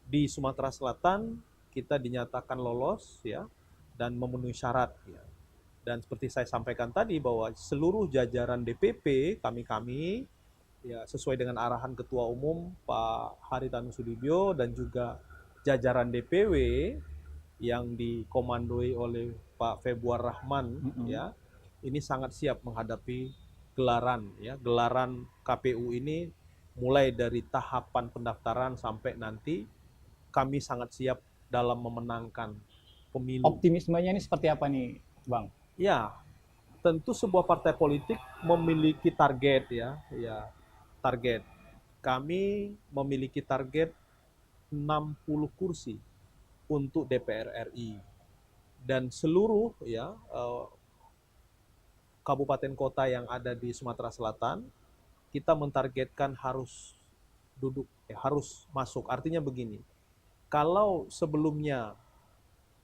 Speaker 19: di Sumatera Selatan kita dinyatakan lolos ya dan memenuhi syarat ya. Dan seperti saya sampaikan tadi bahwa seluruh jajaran DPP kami ya sesuai dengan arahan Ketua Umum Pak Haritanu Sudibyo dan juga jajaran DPW yang dikomandoi oleh Pak Februar Rahman ya ini sangat siap menghadapi gelaran KPU ini mulai dari tahapan pendaftaran sampai nanti kami sangat siap dalam memenangkan pemilu.
Speaker 9: Optimismenya ini seperti apa nih, Bang?
Speaker 19: Ya, tentu sebuah partai politik memiliki target ya target. Kami memiliki target 60 kursi untuk DPR RI dan seluruh kabupaten kota yang ada di Sumatera Selatan kita mentargetkan harus harus masuk. Artinya begini, kalau sebelumnya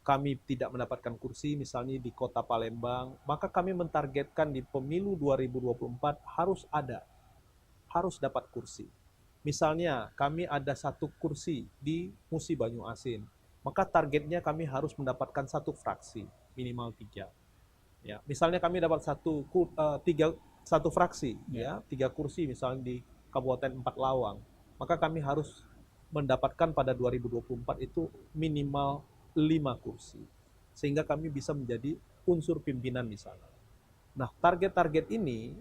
Speaker 19: kami tidak mendapatkan kursi misalnya di kota Palembang, maka kami mentargetkan di pemilu 2024 harus dapat kursi. Misalnya kami ada 1 kursi di Musi Banyu Asin, maka targetnya kami harus mendapatkan 1 fraksi, minimal 3. Ya, misalnya kami dapat 1 fraksi, ya 3 kursi misalnya di Kabupaten 4 Lawang, maka kami harus mendapatkan pada 2024 itu minimal 5 kursi, sehingga kami bisa menjadi unsur pimpinan di sana. Nah, target-target ini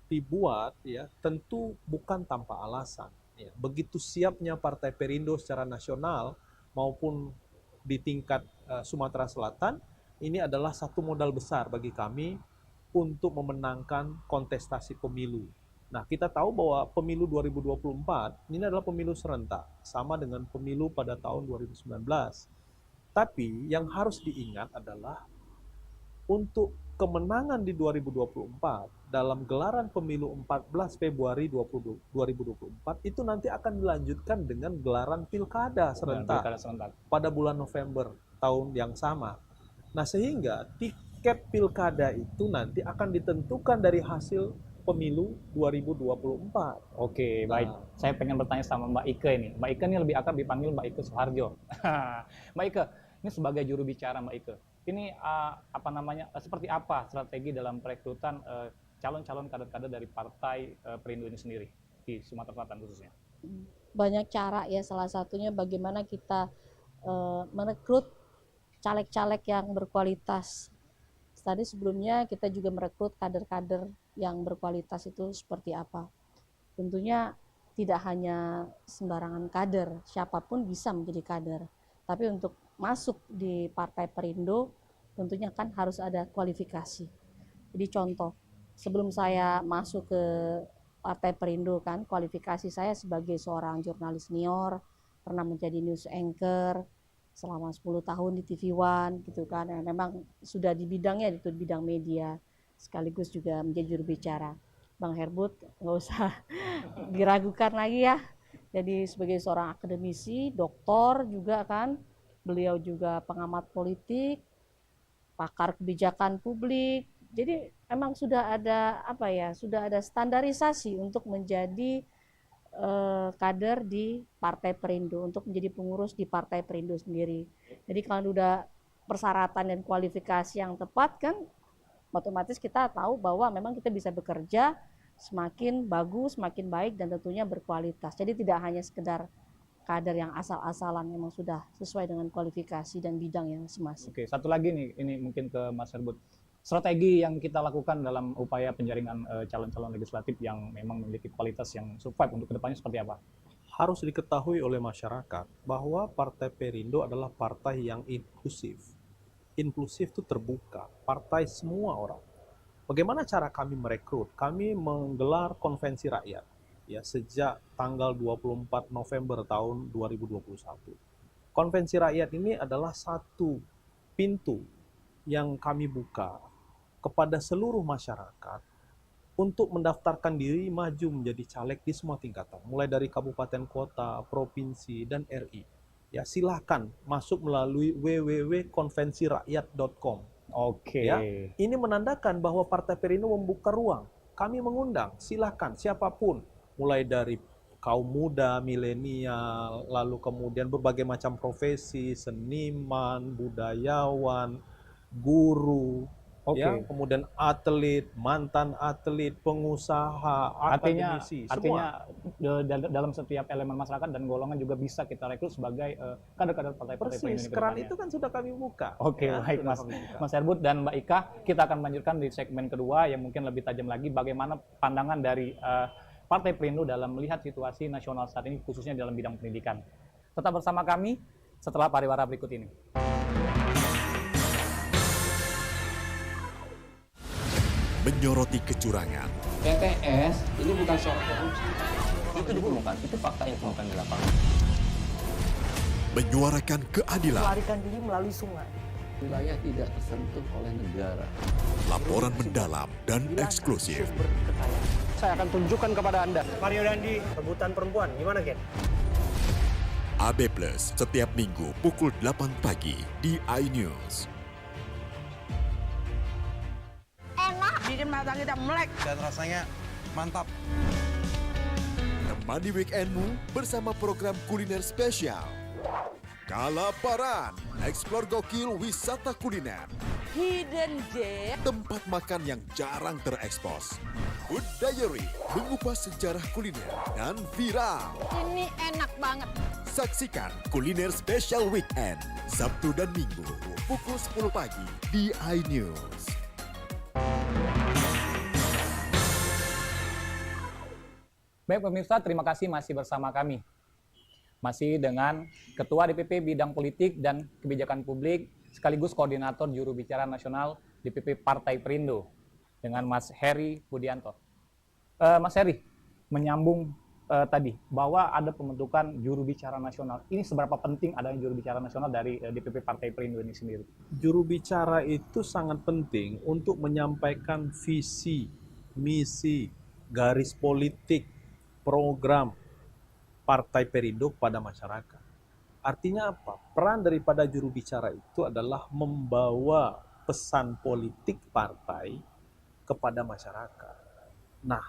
Speaker 19: dibuat ya tentu bukan tanpa alasan. Ya, begitu siapnya Partai Perindo secara nasional maupun di tingkat Sumatera Selatan, ini adalah satu modal besar bagi kami untuk memenangkan kontestasi pemilu. Nah, kita tahu bahwa pemilu 2024 ini adalah pemilu serentak, sama dengan pemilu pada tahun 2019. Tapi yang harus diingat adalah untuk kemenangan di 2024 dalam gelaran pemilu 14 Februari 2024 itu nanti akan dilanjutkan dengan gelaran pilkada serentak pada bulan November tahun yang sama. Nah, sehingga tiket pilkada itu nanti akan ditentukan dari hasil pemilu 2024.
Speaker 9: Oke, baik. Saya pengen bertanya sama Mbak Ike ini. Mbak Ike ini lebih akrab dipanggil Mbak Ike Soeharjo. Mbak Ike, ini sebagai juru bicara Mbak Ike, ini seperti apa strategi dalam perekrutan calon-calon kader-kader dari Partai Perindo ini sendiri di Sumatera Selatan khususnya?
Speaker 20: Banyak cara ya, salah satunya bagaimana kita merekrut caleg-caleg yang berkualitas. Tadi sebelumnya kita juga merekrut kader-kader yang berkualitas itu seperti apa. Tentunya tidak hanya sembarangan kader, siapapun bisa menjadi kader. Tapi untuk masuk di Partai Perindo tentunya kan harus ada kualifikasi. Jadi contoh, sebelum saya masuk ke Partai Perindo kan kualifikasi saya sebagai seorang jurnalis senior, pernah menjadi news anchor selama 10 tahun di TV One gitu kan. Ya, memang sudah di bidangnya itu bidang media, sekaligus juga menjadi juru bicara. Bang Herbut nggak usah diragukan lagi ya. Jadi sebagai seorang akademisi, doktor juga kan, beliau juga pengamat politik, pakar kebijakan publik. Jadi memang sudah ada sudah ada standarisasi untuk menjadi kader di Partai Perindo, untuk menjadi pengurus di Partai Perindo sendiri. Jadi kalau udah persyaratan dan kualifikasi yang tepat kan, otomatis kita tahu bahwa memang kita bisa bekerja semakin bagus, semakin baik dan tentunya berkualitas. Jadi tidak hanya sekedar kader yang asal-asalan, memang sudah sesuai dengan kualifikasi dan bidang yang semasif.
Speaker 9: Oke, satu lagi nih, ini mungkin ke Mas Herbut. Strategi yang kita lakukan dalam upaya penjaringan calon-calon legislatif yang memang memiliki kualitas yang survive untuk kedepannya seperti apa?
Speaker 19: Harus diketahui oleh masyarakat bahwa Partai Perindo adalah partai yang inklusif. Inklusif itu terbuka, partai semua orang. Bagaimana cara kami merekrut? Kami menggelar konvensi rakyat ya sejak tanggal 24 November tahun 2021. Konvensi rakyat ini adalah satu pintu yang kami buka kepada seluruh masyarakat untuk mendaftarkan diri maju menjadi caleg di semua tingkatan, mulai dari kabupaten kota, provinsi, dan RI. Ya, silakan masuk melalui www.konvensirakyat.com.
Speaker 9: Oke.
Speaker 19: Ya, ini menandakan bahwa Partai Perindo membuka ruang. Kami mengundang, silakan siapapun, mulai dari kaum muda, milenial, lalu kemudian berbagai macam profesi, seniman, budayawan, guru, ya, kemudian atlet, mantan atlet, pengusaha, akademisi,
Speaker 9: artinya
Speaker 19: semua.
Speaker 9: dalam setiap elemen masyarakat dan golongan juga bisa kita rekrut sebagai kader-kader partai-partai Perindo ini ke
Speaker 19: Keran
Speaker 9: depannya.
Speaker 19: itu kan sudah kami buka.
Speaker 9: Oke,
Speaker 19: ya,
Speaker 9: baik
Speaker 19: sudah
Speaker 9: Mas Herbut dan Mbak Ika, kita akan melanjutkan di segmen kedua yang mungkin lebih tajam lagi bagaimana pandangan dari Partai Perindo dalam melihat situasi nasional saat ini khususnya dalam bidang pendidikan. Tetap bersama kami setelah pariwara berikut ini.
Speaker 6: Menyoroti kecurangan,
Speaker 7: TTS ini bukan soal korupsi. Itu ditemukan, itu fakta yang ditemukan di lapangan.
Speaker 6: menyuarakan keadilan,
Speaker 18: Melarikan diri melalui sungai.
Speaker 4: Wilayah tidak tersentuh oleh negara.
Speaker 6: laporan mendalam dan eksklusif.
Speaker 8: Saya akan tunjukkan kepada Anda. Mario Dandi, rebutan perempuan. Gimana, Ken?
Speaker 6: AB Plus setiap minggu pukul 8 pagi di iNews.
Speaker 2: Enak, bikin mata kita melek.
Speaker 8: Dan rasanya mantap.
Speaker 6: Temani weekendmu bersama program kuliner spesial. Kalaparan, eksplor gokil wisata kuliner.
Speaker 2: Hidden gem.
Speaker 6: Tempat makan yang jarang terekspos. Food Diary, mengupas sejarah kuliner dan viral.
Speaker 2: Ini enak banget.
Speaker 6: Saksikan kuliner spesial weekend, Sabtu dan Minggu, pukul 10 pagi di iNews.
Speaker 9: Baik pemirsa, terima kasih masih bersama kami. Masih dengan Ketua DPP Bidang Politik dan Kebijakan Publik, sekaligus Koordinator Juru Bicara Nasional DPP Partai Perindo, dengan Mas Heri Budianto. Mas Heri, menyambung tadi, bahwa ada pembentukan Juru Bicara Nasional. Ini seberapa penting adanya Juru Bicara Nasional dari DPP Partai Perindo ini sendiri?
Speaker 19: Juru bicara itu sangat penting untuk menyampaikan visi, misi, garis politik, program Partai Perindo kepada masyarakat. Artinya apa? Peran daripada juru bicara itu adalah membawa pesan politik partai kepada masyarakat. Nah,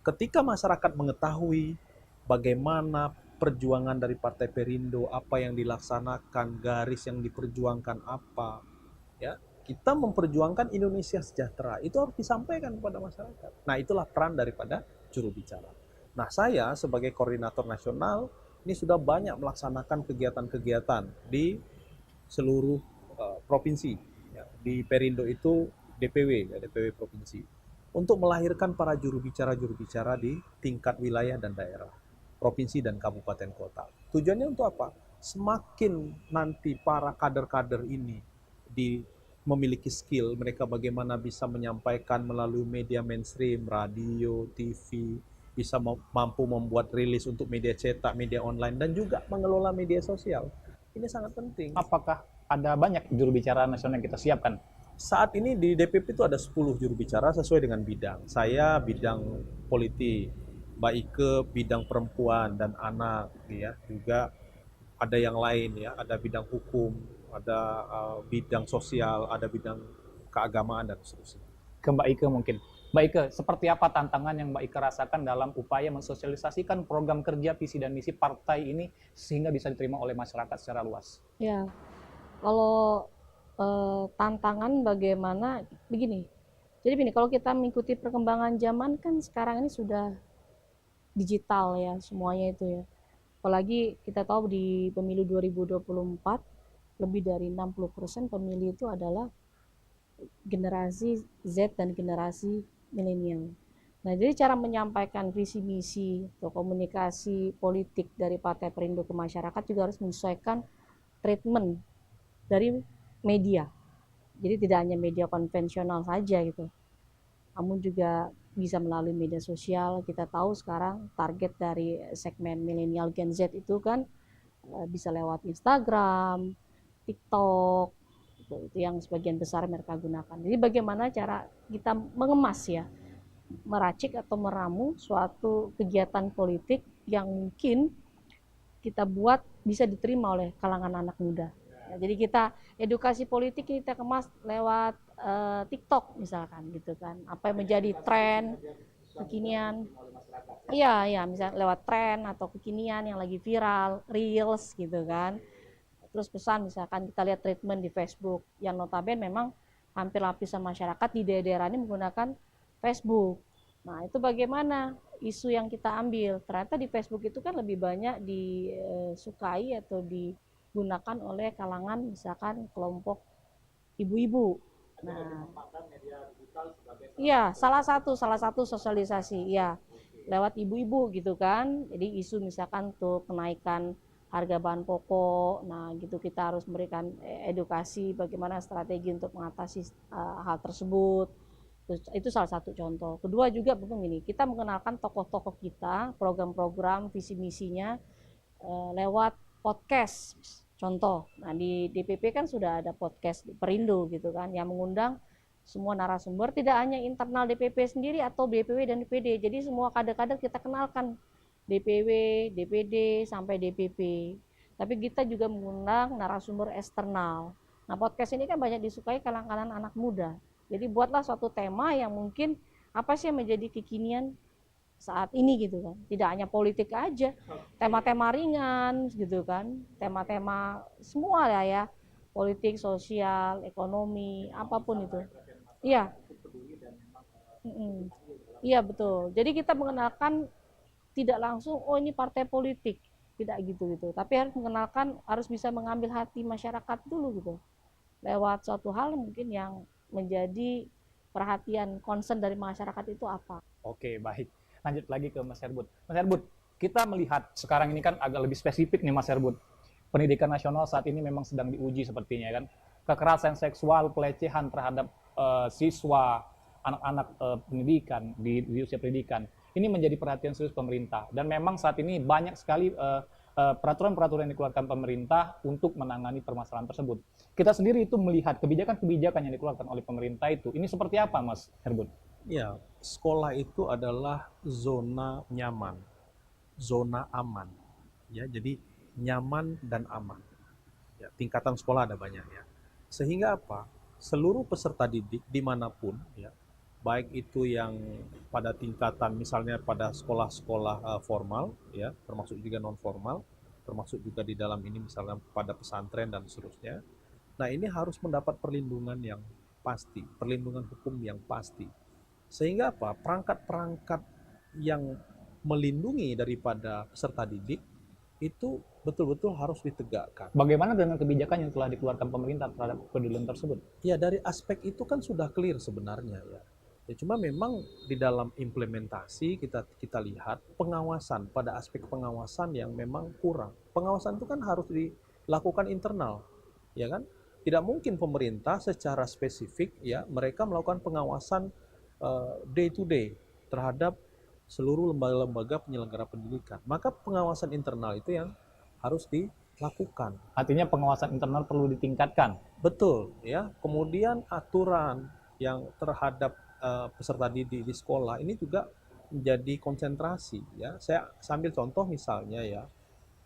Speaker 19: ketika masyarakat mengetahui bagaimana perjuangan dari Partai Perindo, apa yang dilaksanakan, garis yang diperjuangkan apa, ya, kita memperjuangkan Indonesia sejahtera, itu harus disampaikan kepada masyarakat. Nah, itulah peran daripada juru bicara. Nah, saya sebagai koordinator nasional ini sudah banyak melaksanakan kegiatan-kegiatan di seluruh provinsi. Ya, di Perindo itu DPW, ya, DPW provinsi, untuk melahirkan para juru bicara di tingkat wilayah dan daerah, provinsi dan kabupaten kota. Tujuannya untuk apa? Semakin nanti para kader-kader ini memiliki skill, mereka bagaimana bisa menyampaikan melalui media mainstream, radio, TV, bisa mampu membuat rilis untuk media cetak, media online, dan juga mengelola media sosial. Ini sangat penting.
Speaker 9: Apakah ada banyak juru bicara nasional yang kita siapkan?
Speaker 19: Saat ini di DPP itu ada 10 juru bicara sesuai dengan bidang. Saya bidang politik, Mbak Ike bidang perempuan dan anak, ya. Juga ada yang lain, ya. Ada bidang hukum, ada bidang sosial, ada bidang keagamaan dan seterusnya.
Speaker 9: Ke Mbak Ike mungkin. Mbak Ike, seperti apa tantangan yang Mbak Ike rasakan dalam upaya mensosialisasikan program kerja, visi dan misi partai ini sehingga bisa diterima oleh masyarakat secara luas?
Speaker 20: Ya, kalau tantangan bagaimana begini. Jadi begini, kalau kita mengikuti perkembangan zaman kan sekarang ini sudah digital ya semuanya itu ya. Apalagi kita tahu di pemilu 2024 lebih dari 60% pemilih itu adalah generasi Z dan generasi milenial. Nah, jadi cara menyampaikan visi misi atau komunikasi politik dari Partai Perindo ke masyarakat juga harus menyesuaikan treatment dari media. Jadi tidak hanya media konvensional saja gitu, namun juga bisa melalui media sosial. Kita tahu sekarang target dari segmen milenial Gen Z itu kan bisa lewat Instagram, TikTok, itu yang sebagian besar mereka gunakan. Jadi bagaimana cara kita mengemas ya meracik atau meramu suatu kegiatan politik yang mungkin kita buat bisa diterima oleh kalangan anak muda. Ya, jadi kita edukasi politik kita kemas lewat TikTok misalkan gitu kan. Apa yang menjadi tren kekinian. Iya, misalnya lewat tren atau kekinian yang lagi viral, reels gitu kan. Terus pesan misalkan kita lihat treatment di Facebook yang notabene memang hampir lapisan masyarakat di daerah ini menggunakan Facebook. Nah, itu bagaimana isu yang kita ambil? Ternyata di Facebook itu kan lebih banyak disukai atau digunakan oleh kalangan misalkan kelompok ibu-ibu. Nah, iya, salah satu sosialisasi, ya lewat ibu-ibu gitu kan. Jadi isu misalkan tuh kenaikan harga bahan pokok, nah gitu kita harus memberikan edukasi bagaimana strategi untuk mengatasi hal tersebut. Itu salah satu contoh. Kedua juga begini, kita mengenalkan tokoh-tokoh kita, program-program, visi misinya lewat podcast. Contoh, nah di DPP kan sudah ada podcast di Perindo gitu kan, yang mengundang semua narasumber, tidak hanya internal DPP sendiri atau DPW dan DPD. Jadi semua kader-kader kita kenalkan. DPW, DPD, sampai DPP. Tapi kita juga mengundang narasumber eksternal. Nah, podcast ini kan banyak disukai kalangan anak muda. Jadi buatlah suatu tema yang mungkin apa sih yang menjadi kekinian saat ini gitu kan. Tidak hanya politik aja, tema-tema ringan gitu kan. Tema-tema semua ya. Politik, sosial, ekonomi, apapun itu. Iya. Iya betul. Jadi kita mengenalkan tidak langsung, oh ini partai politik, tidak gitu. Tapi harus mengenalkan, harus bisa mengambil hati masyarakat dulu gitu, lewat suatu hal mungkin yang menjadi perhatian, concern dari masyarakat itu apa.
Speaker 9: Oke, baik. Lanjut lagi ke Mas Herbut. Mas Herbut, kita melihat sekarang ini kan agak lebih spesifik nih Mas Herbut. Pendidikan nasional saat ini memang sedang diuji sepertinya kan. Kekerasan seksual, pelecehan terhadap siswa, anak-anak pendidikan di usia pendidikan. Ini menjadi perhatian serius pemerintah, dan memang saat ini banyak sekali peraturan-peraturan yang dikeluarkan pemerintah untuk menangani permasalahan tersebut. Kita sendiri itu melihat kebijakan-kebijakan yang dikeluarkan oleh pemerintah itu, ini seperti apa Mas Herbut?
Speaker 19: Ya, sekolah itu adalah zona nyaman, zona aman. Ya, jadi nyaman dan aman. Ya, tingkatan sekolah ada banyak ya. Sehingga apa? Seluruh peserta didik dimanapun ya, baik itu yang pada tingkatan misalnya pada sekolah-sekolah formal ya, termasuk juga non formal, termasuk juga di dalam ini misalnya pada pesantren dan seterusnya. Nah, ini harus mendapat perlindungan yang pasti, perlindungan hukum yang pasti. Sehingga apa? Perangkat-perangkat yang melindungi daripada peserta didik itu betul-betul harus ditegakkan.
Speaker 9: Bagaimana dengan kebijakan yang telah dikeluarkan pemerintah terhadap kedudukan tersebut?
Speaker 19: Ya, dari aspek itu kan sudah clear sebenarnya ya. Ya, cuma memang di dalam implementasi kita lihat pengawasan, pada aspek pengawasan yang memang kurang. Pengawasan itu kan harus dilakukan internal, ya kan? Tidak mungkin pemerintah secara spesifik ya mereka melakukan pengawasan day to day terhadap seluruh lembaga-lembaga penyelenggara pendidikan. Maka pengawasan internal itu yang harus dilakukan.
Speaker 9: Artinya pengawasan internal perlu ditingkatkan.
Speaker 19: Betul, ya. Kemudian aturan yang terhadap peserta didik di sekolah ini juga menjadi konsentrasi ya. Saya sambil contoh misalnya ya,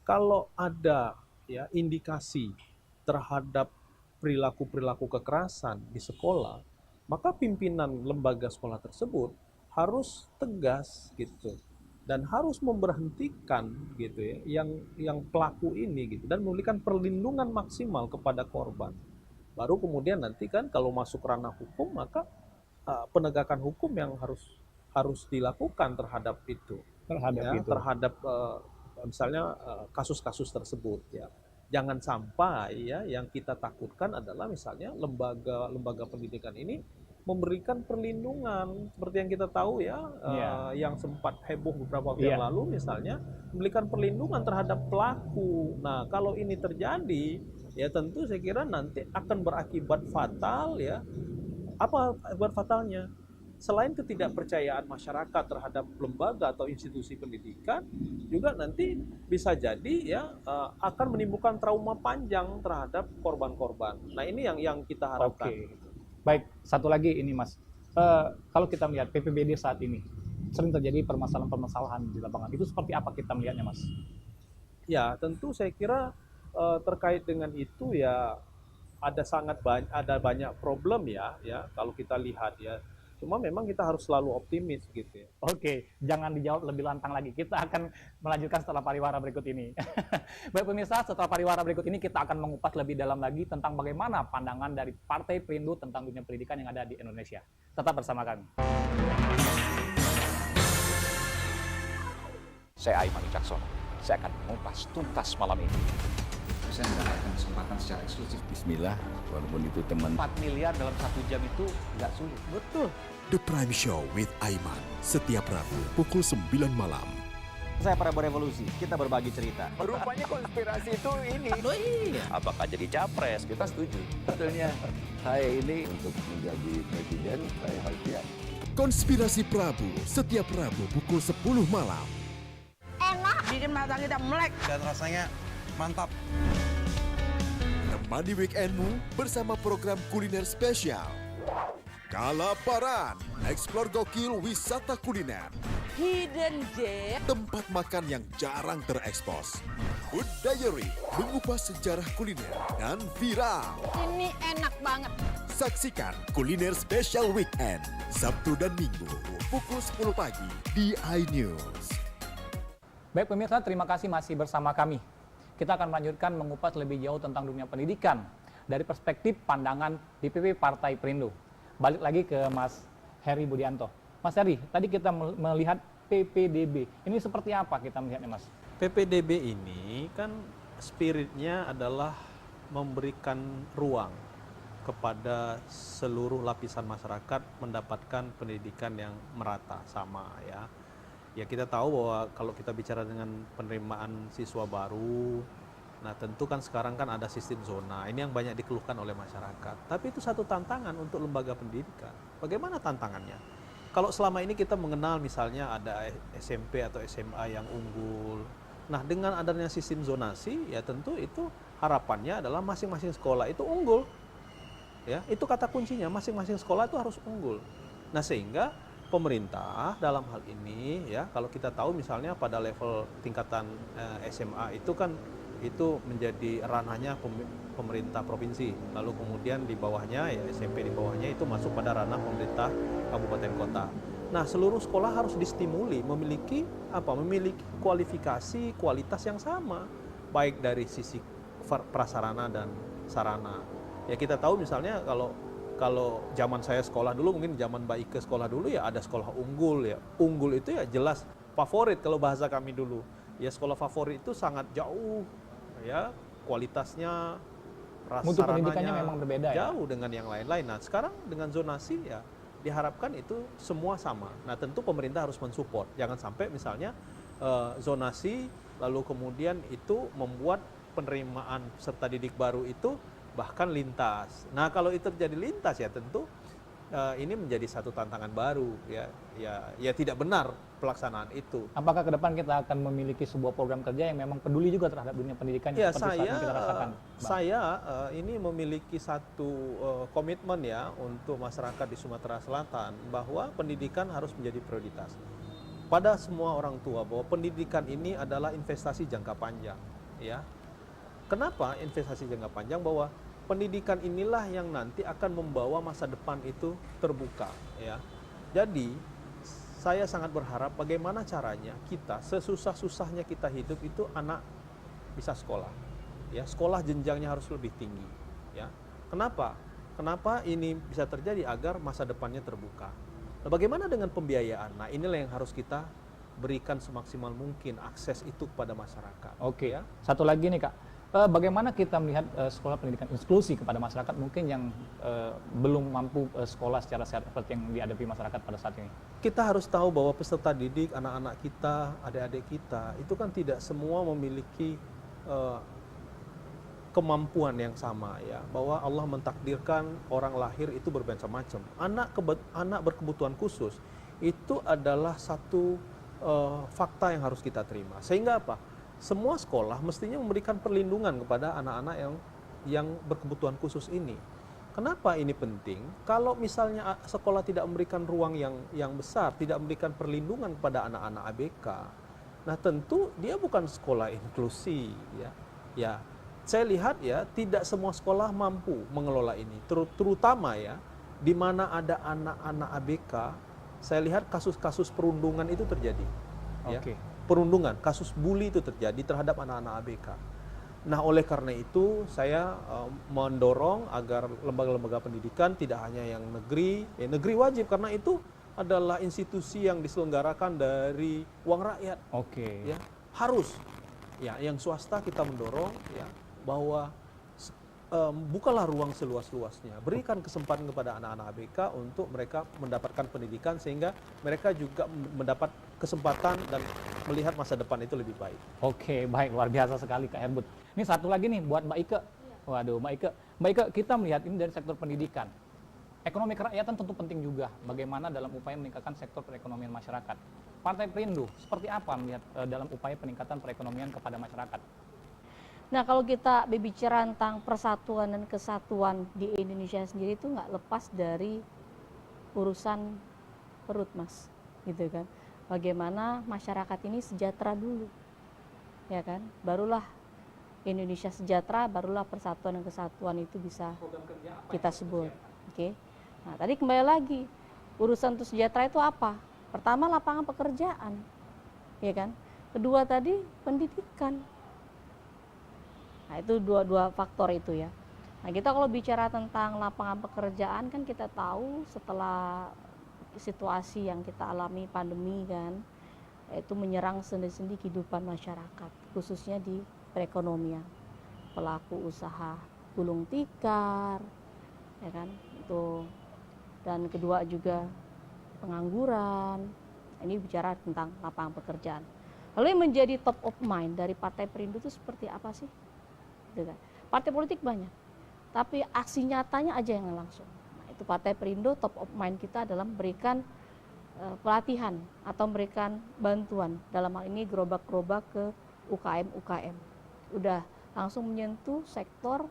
Speaker 19: kalau ada ya indikasi terhadap perilaku kekerasan di sekolah, maka pimpinan lembaga sekolah tersebut harus tegas gitu dan harus memberhentikan gitu ya yang pelaku ini gitu dan memberikan perlindungan maksimal kepada korban. Baru kemudian nanti kan kalau masuk ranah hukum maka penegakan hukum yang harus dilakukan terhadap itu, terhadap misalnya kasus-kasus tersebut ya. Jangan sampai ya yang kita takutkan adalah misalnya lembaga pendidikan ini memberikan perlindungan seperti yang kita tahu ya, yang sempat heboh beberapa waktu yang lalu misalnya memberikan perlindungan terhadap pelaku. Nah, kalau ini terjadi ya tentu saya kira nanti akan berakibat fatal ya. Apa akibat fatalnya? Selain ketidakpercayaan masyarakat terhadap lembaga atau institusi pendidikan, juga nanti bisa jadi ya akan menimbulkan trauma panjang terhadap korban-korban. Nah, ini yang kita harapkan.
Speaker 9: Oke. Baik, satu lagi ini Mas. Kalau kita melihat PPBD saat ini sering terjadi permasalahan-permasalahan di lapangan, itu seperti apa kita melihatnya, Mas?
Speaker 19: Ya, tentu saya kira terkait dengan itu ya ada banyak problem ya kalau kita lihat ya. Cuma memang kita harus selalu optimis gitu ya.
Speaker 9: Oke, jangan dijawab lebih lantang lagi. Kita akan melanjutkan setelah pariwara berikut ini. Baik pemirsa, setelah pariwara berikut ini kita akan mengupas lebih dalam lagi tentang bagaimana pandangan dari Partai Perindo tentang dunia pendidikan yang ada di Indonesia. Tetap bersama kami.
Speaker 21: Saya Aiman Wicaksono. Saya akan mengupas tuntas malam ini.
Speaker 3: Saya mendapatkan kesempatan secara eksklusif. Bismillah, walaupun itu teman.
Speaker 21: 4 miliar dalam 1 jam itu nggak sulit.
Speaker 19: Betul.
Speaker 6: The Prime Show with Aiman, setiap Rabu pukul 9 malam.
Speaker 7: Saya Prabowo Revolusi, kita berbagi cerita.
Speaker 21: Rupanya konspirasi itu ini. Oh iya. Apakah jadi capres? Kita setuju.
Speaker 22: Sebetulnya saya ini untuk menjadi presiden, saya harus siap.
Speaker 6: Konspirasi Prabu, setiap Rabu pukul 10 malam.
Speaker 2: Enak, bikin mata kita melek.
Speaker 22: Dan rasanya mantap.
Speaker 6: Temani weekendmu bersama program kuliner spesial. Kalaparan, eksplor gokil wisata kuliner.
Speaker 2: Hidden gem.
Speaker 6: Tempat makan yang jarang terekspos. Food Diary, mengupas sejarah kuliner dan viral.
Speaker 2: Ini enak banget.
Speaker 6: Saksikan kuliner spesial weekend, Sabtu dan Minggu, pukul 10 pagi di iNews.
Speaker 9: Baik pemirsa, terima kasih masih bersama kami. Kita akan melanjutkan mengupas lebih jauh tentang dunia pendidikan dari perspektif pandangan DPP Partai Perindo. Balik lagi ke Mas Heri Budianto. Mas Heri, tadi kita melihat PPDB. Ini seperti apa kita melihatnya, Mas?
Speaker 19: PPDB ini kan spiritnya adalah memberikan ruang kepada seluruh lapisan masyarakat mendapatkan pendidikan yang merata, sama ya. Ya kita tahu bahwa kalau kita bicara dengan penerimaan siswa baru, nah tentu kan sekarang kan ada sistem zona, ini yang banyak dikeluhkan oleh masyarakat. Tapi itu satu tantangan untuk lembaga pendidikan. Bagaimana tantangannya? Kalau selama ini kita mengenal misalnya ada SMP atau SMA yang unggul. Nah dengan adanya sistem zonasi, ya tentu itu harapannya adalah masing-masing sekolah itu unggul. Ya, itu kata kuncinya, masing-masing sekolah itu harus unggul. Nah sehingga pemerintah dalam hal ini ya, kalau kita tahu misalnya pada level tingkatan SMA itu kan itu menjadi ranahnya pemerintah provinsi, lalu kemudian di bawahnya ya SMP di bawahnya itu masuk pada ranah pemerintah kabupaten kota. Nah seluruh sekolah harus distimuli memiliki kualifikasi kualitas yang sama, baik dari sisi prasarana dan sarana. Ya kita tahu misalnya kalau zaman saya sekolah dulu, mungkin zaman Mbak Ike sekolah dulu ya ada sekolah unggul ya. Unggul itu ya jelas favorit kalau bahasa kami dulu. Ya sekolah favorit itu sangat jauh ya kualitasnya,
Speaker 9: mutu pendidikannya memang berbeda ya.
Speaker 19: Jauh dengan yang lain-lain. Nah, sekarang dengan zonasi ya diharapkan itu semua sama. Nah, tentu pemerintah harus mensupport. Jangan sampai misalnya zonasi lalu kemudian itu membuat penerimaan peserta didik baru itu bahkan lintas. Nah kalau itu terjadi lintas ya tentu ini menjadi satu tantangan baru ya tidak benar pelaksanaan itu.
Speaker 9: Apakah ke depan kita akan memiliki sebuah program kerja yang memang peduli juga terhadap dunia pendidikan
Speaker 19: ya,
Speaker 9: seperti saat ini kita rasakan?
Speaker 19: Saya ini memiliki satu komitmen ya untuk masyarakat di Sumatera Selatan bahwa pendidikan harus menjadi prioritas pada semua orang tua, bahwa pendidikan ini adalah investasi jangka panjang ya. Kenapa investasi jangka panjang? Bahwa pendidikan inilah yang nanti akan membawa masa depan itu terbuka ya. Jadi saya sangat berharap bagaimana caranya kita sesusah-susahnya kita hidup itu anak bisa sekolah ya, sekolah jenjangnya harus lebih tinggi ya. Kenapa ini bisa terjadi? Agar masa depannya terbuka. Nah, bagaimana dengan pembiayaan? Nah inilah yang harus kita berikan semaksimal mungkin akses itu kepada masyarakat.
Speaker 9: Oke ya. Satu lagi nih Kak, bagaimana kita melihat sekolah pendidikan inklusi kepada masyarakat mungkin yang belum mampu sekolah secara sehat seperti yang dihadapi masyarakat pada saat ini?
Speaker 19: Kita harus tahu bahwa peserta didik, anak-anak kita, adik-adik kita, itu kan tidak semua memiliki kemampuan yang sama ya. Bahwa Allah mentakdirkan orang lahir itu bermacam-macam. Anak berkebutuhan khusus itu adalah satu fakta yang harus kita terima. Sehingga apa? Semua sekolah mestinya memberikan perlindungan kepada anak-anak yang berkebutuhan khusus ini. Kenapa ini penting? Kalau misalnya sekolah tidak memberikan ruang yang besar, tidak memberikan perlindungan kepada anak-anak ABK, nah tentu dia bukan sekolah inklusi, ya. Ya, saya lihat ya tidak semua sekolah mampu mengelola ini, terutama ya di mana ada anak-anak ABK. Saya lihat kasus-kasus perundungan itu terjadi. Ya. Perundungan, kasus bully itu terjadi terhadap anak-anak ABK. Nah, oleh karena itu saya mendorong agar lembaga-lembaga pendidikan tidak hanya yang negeri, negeri wajib karena itu adalah institusi yang diselenggarakan dari uang rakyat. Ya, harus. Ya, yang swasta kita mendorong ya bahwa bukalah ruang seluas-luasnya, berikan kesempatan kepada anak-anak ABK untuk mereka mendapatkan pendidikan sehingga mereka juga mendapat kesempatan dan melihat masa depan itu lebih baik.
Speaker 9: Oke, baik, luar biasa sekali Kak Herbut. Ini satu lagi nih buat Mbak Ike. Waduh, Mbak Ike, kita melihat ini dari sektor pendidikan. Ekonomi kerakyatan tentu penting juga. Bagaimana dalam upaya meningkatkan sektor perekonomian masyarakat. Partai Perindo seperti apa melihat dalam upaya peningkatan perekonomian kepada masyarakat?
Speaker 20: Nah, kalau kita berbicara tentang persatuan dan kesatuan di Indonesia sendiri itu nggak lepas dari urusan perut, Mas, gitu kan. Bagaimana masyarakat ini sejahtera dulu, ya kan. Barulah Indonesia sejahtera, barulah persatuan dan kesatuan itu bisa kita sebut. Oke. Nah, tadi kembali lagi urusan untuk sejahtera itu apa? Pertama lapangan pekerjaan, ya kan. Kedua tadi pendidikan. Nah, itu dua faktor itu ya. Nah, kita kalau bicara tentang lapangan pekerjaan kan kita tahu setelah situasi yang kita alami pandemi kan, itu menyerang sendi-sendi kehidupan masyarakat, khususnya di perekonomian. Pelaku usaha gulung tikar, ya kan, itu. Dan kedua juga pengangguran. Ini bicara tentang lapangan pekerjaan. Lalu yang menjadi top of mind dari Partai Perindo itu seperti apa sih? Partai politik banyak, tapi aksi nyatanya aja yang langsung. Nah, itu Partai Perindo top of mind kita adalah memberikan pelatihan atau memberikan bantuan, dalam hal ini gerobak-gerobak ke UKM. Udah langsung menyentuh sektor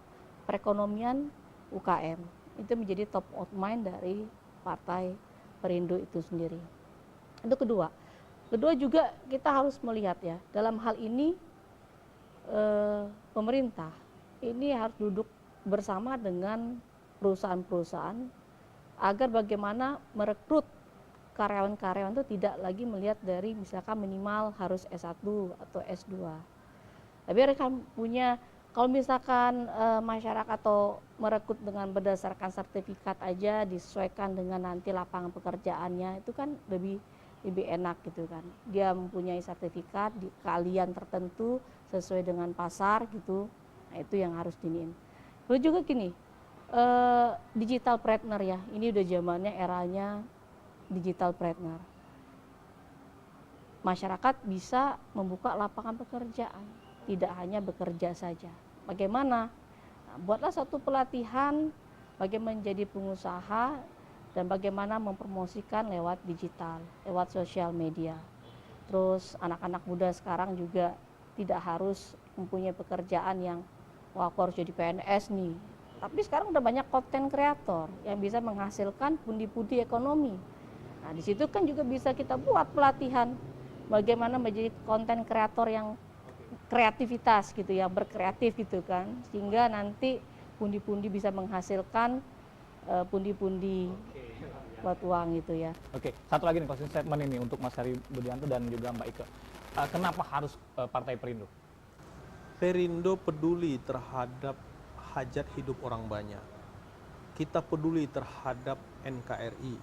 Speaker 20: perekonomian UKM. Itu menjadi top of mind dari Partai Perindo itu sendiri. Itu kedua. Kedua juga kita harus melihat ya, dalam hal ini pemerintah ini harus duduk bersama dengan perusahaan-perusahaan agar bagaimana merekrut karyawan-karyawan itu tidak lagi melihat dari misalkan minimal harus S1 atau S2. Tapi mereka punya, kalau misalkan masyarakat atau merekrut dengan berdasarkan sertifikat aja disesuaikan dengan nanti lapangan pekerjaannya, itu kan lebih enak gitu kan. Dia mempunyai sertifikat di keahlian tertentu sesuai dengan pasar gitu. Nah, itu yang harus diniin. Lalu juga gini, digital partner ya. Ini udah zamannya eranya digital partner. Masyarakat bisa membuka lapangan pekerjaan, tidak hanya bekerja saja. Bagaimana? Nah, buatlah satu pelatihan bagaimana menjadi pengusaha dan bagaimana mempromosikan lewat digital, lewat sosial media. Terus anak-anak muda sekarang juga tidak harus mempunyai pekerjaan yang wah aku harus jadi PNS nih. Tapi sekarang udah banyak konten kreator yang bisa menghasilkan pundi-pundi ekonomi. Nah, di situ kan juga bisa kita buat pelatihan bagaimana menjadi konten kreator yang kreativitas gitu ya, berkreatif gitu kan, sehingga nanti pundi-pundi bisa menghasilkan pundi-pundi buat uang gitu ya.
Speaker 9: Oke, satu lagi nih closing statement ini untuk Mas Heri Budianto dan juga Mbak Ike. Kenapa harus Partai Perindo?
Speaker 19: Perindo peduli terhadap hajat hidup orang banyak. Kita peduli terhadap NKRI.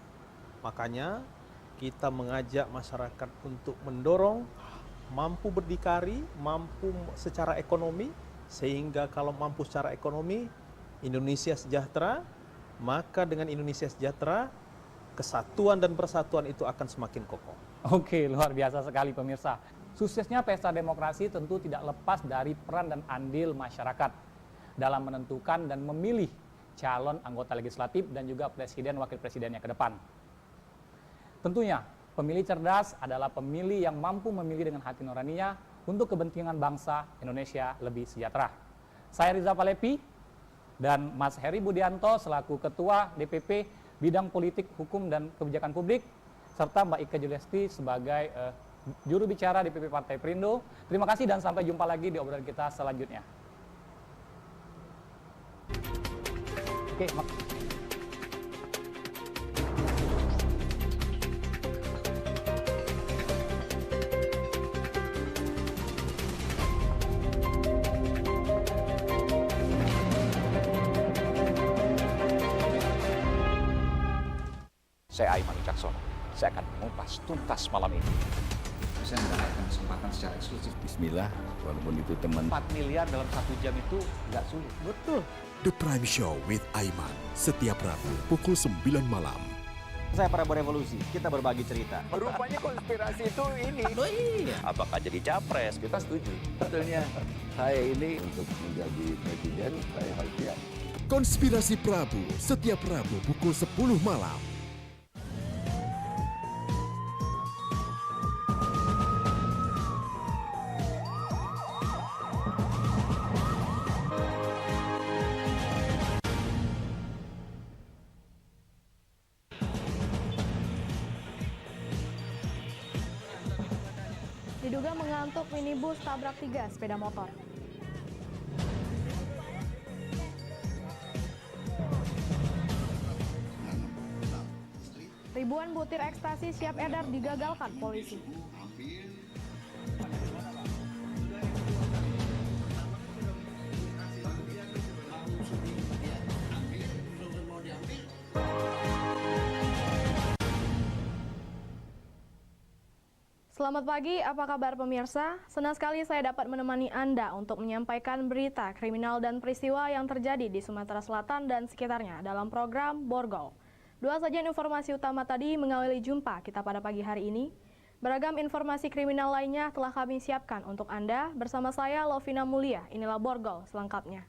Speaker 19: Makanya kita mengajak masyarakat untuk mendorong mampu berdikari, mampu secara ekonomi, sehingga kalau mampu secara ekonomi, Indonesia sejahtera, maka dengan Indonesia sejahtera, kesatuan dan persatuan itu akan semakin kokoh.
Speaker 9: Oke, luar biasa sekali pemirsa. Suksesnya pesta demokrasi tentu tidak lepas dari peran dan andil masyarakat dalam menentukan dan memilih calon anggota legislatif dan juga presiden wakil presidennya ke depan. Tentunya, pemilih cerdas adalah pemilih yang mampu memilih dengan hati nuraninya untuk kepentingan bangsa Indonesia lebih sejahtera. Saya Riza Palepi, Dan Mas Heri Budianto selaku Ketua DPP Bidang Politik, Hukum, dan Kebijakan Publik, serta Mbak Ika Juliasti sebagai juru bicara DPP Partai Perindo. Terima kasih dan sampai jumpa lagi di obrolan kita selanjutnya. Oke,
Speaker 5: Saya Aiman Wicaksono. Saya akan mengupas tuntas malam ini.
Speaker 3: Saya mendapatkan kesempatan secara eksklusif.
Speaker 22: Bismillah, walaupun itu teman.
Speaker 5: 4 miliar dalam 1 jam itu nggak sulit.
Speaker 6: Betul. The Prime Show with Aiman, setiap Rabu pukul 9 malam.
Speaker 7: Saya Prabowo Revolusi, kita berbagi cerita.
Speaker 21: Rupanya konspirasi itu ini.
Speaker 7: Oh iya.
Speaker 21: Apakah jadi capres? Kita setuju.
Speaker 22: Betulnya, saya ini untuk menjadi presiden, saya harus siap.
Speaker 6: Konspirasi Prabu, setiap Rabu pukul 10 malam.
Speaker 13: Diduga mengantuk, minibus tabrak 3 sepeda motor. Ribuan butir ekstasi siap edar digagalkan polisi. Selamat pagi, apa kabar pemirsa? Senang sekali saya dapat menemani Anda untuk menyampaikan berita kriminal dan peristiwa yang terjadi di Sumatera Selatan dan sekitarnya dalam program Borgol. Dua saja informasi utama tadi mengawali jumpa kita pada pagi hari ini. Beragam informasi kriminal lainnya telah kami siapkan untuk Anda bersama saya Lovina Mulia. Inilah Borgol selengkapnya.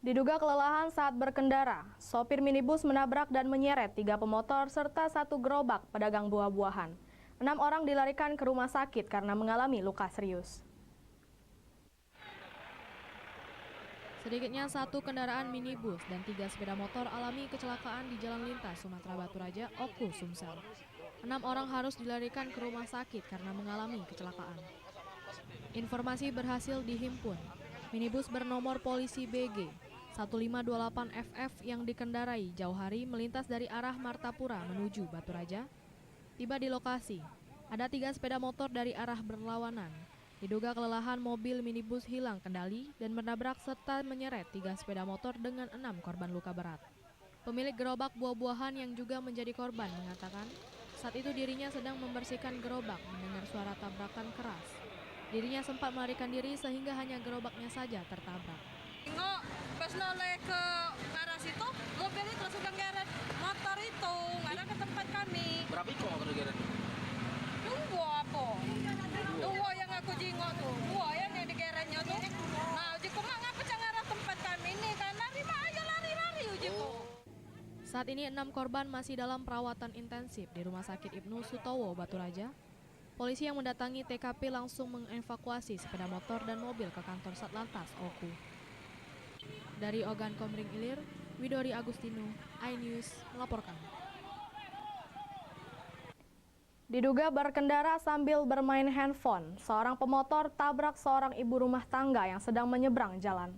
Speaker 13: Diduga kelelahan saat berkendara, sopir minibus menabrak dan menyeret 3 pemotor serta 1 gerobak pedagang buah-buahan. 6 orang dilarikan ke rumah sakit karena mengalami luka serius.
Speaker 1: Sedikitnya 1 kendaraan minibus dan 3 sepeda motor alami kecelakaan di Jalan Lintas Sumatera Baturaja, Oku, Sumsel. 6 orang harus dilarikan ke rumah sakit karena mengalami kecelakaan. Informasi berhasil dihimpun. Minibus bernomor polisi BG 1528FF yang dikendarai jauh hari melintas dari arah Martapura menuju Baturaja. Tiba di lokasi, ada 3 sepeda motor dari arah berlawanan. Diduga kelelahan mobil minibus hilang kendali dan menabrak serta menyeret 3 sepeda motor dengan 6 korban luka berat. Pemilik gerobak buah-buahan yang juga menjadi korban mengatakan, saat itu dirinya sedang membersihkan gerobak mendengar suara tabrakan keras. Dirinya sempat melarikan diri sehingga hanya gerobaknya saja tertabrak.
Speaker 2: Pas noleh ke arah situ, mobil itu langsung geret motor itu, nggak ke tempat kami.
Speaker 7: Berapa itu motor digeret?
Speaker 2: 2 apa? 2 yang aku jingok tuh, 2 yang digeretnya tuh. Nah, uji kumak ngapa arah tempat kami ini, kan lari mah aja lari ujiku.
Speaker 1: Saat ini 6 korban masih dalam perawatan intensif di Rumah Sakit Ibnu Sutowo, Baturaja. Polisi yang mendatangi TKP langsung mengevakuasi sepeda motor dan mobil ke kantor Satlantas Oku. Dari Ogan Komering Ilir, Widori Agustino, iNews melaporkan.
Speaker 13: Diduga berkendara sambil bermain handphone, seorang pemotor tabrak seorang ibu rumah tangga yang sedang menyeberang jalan.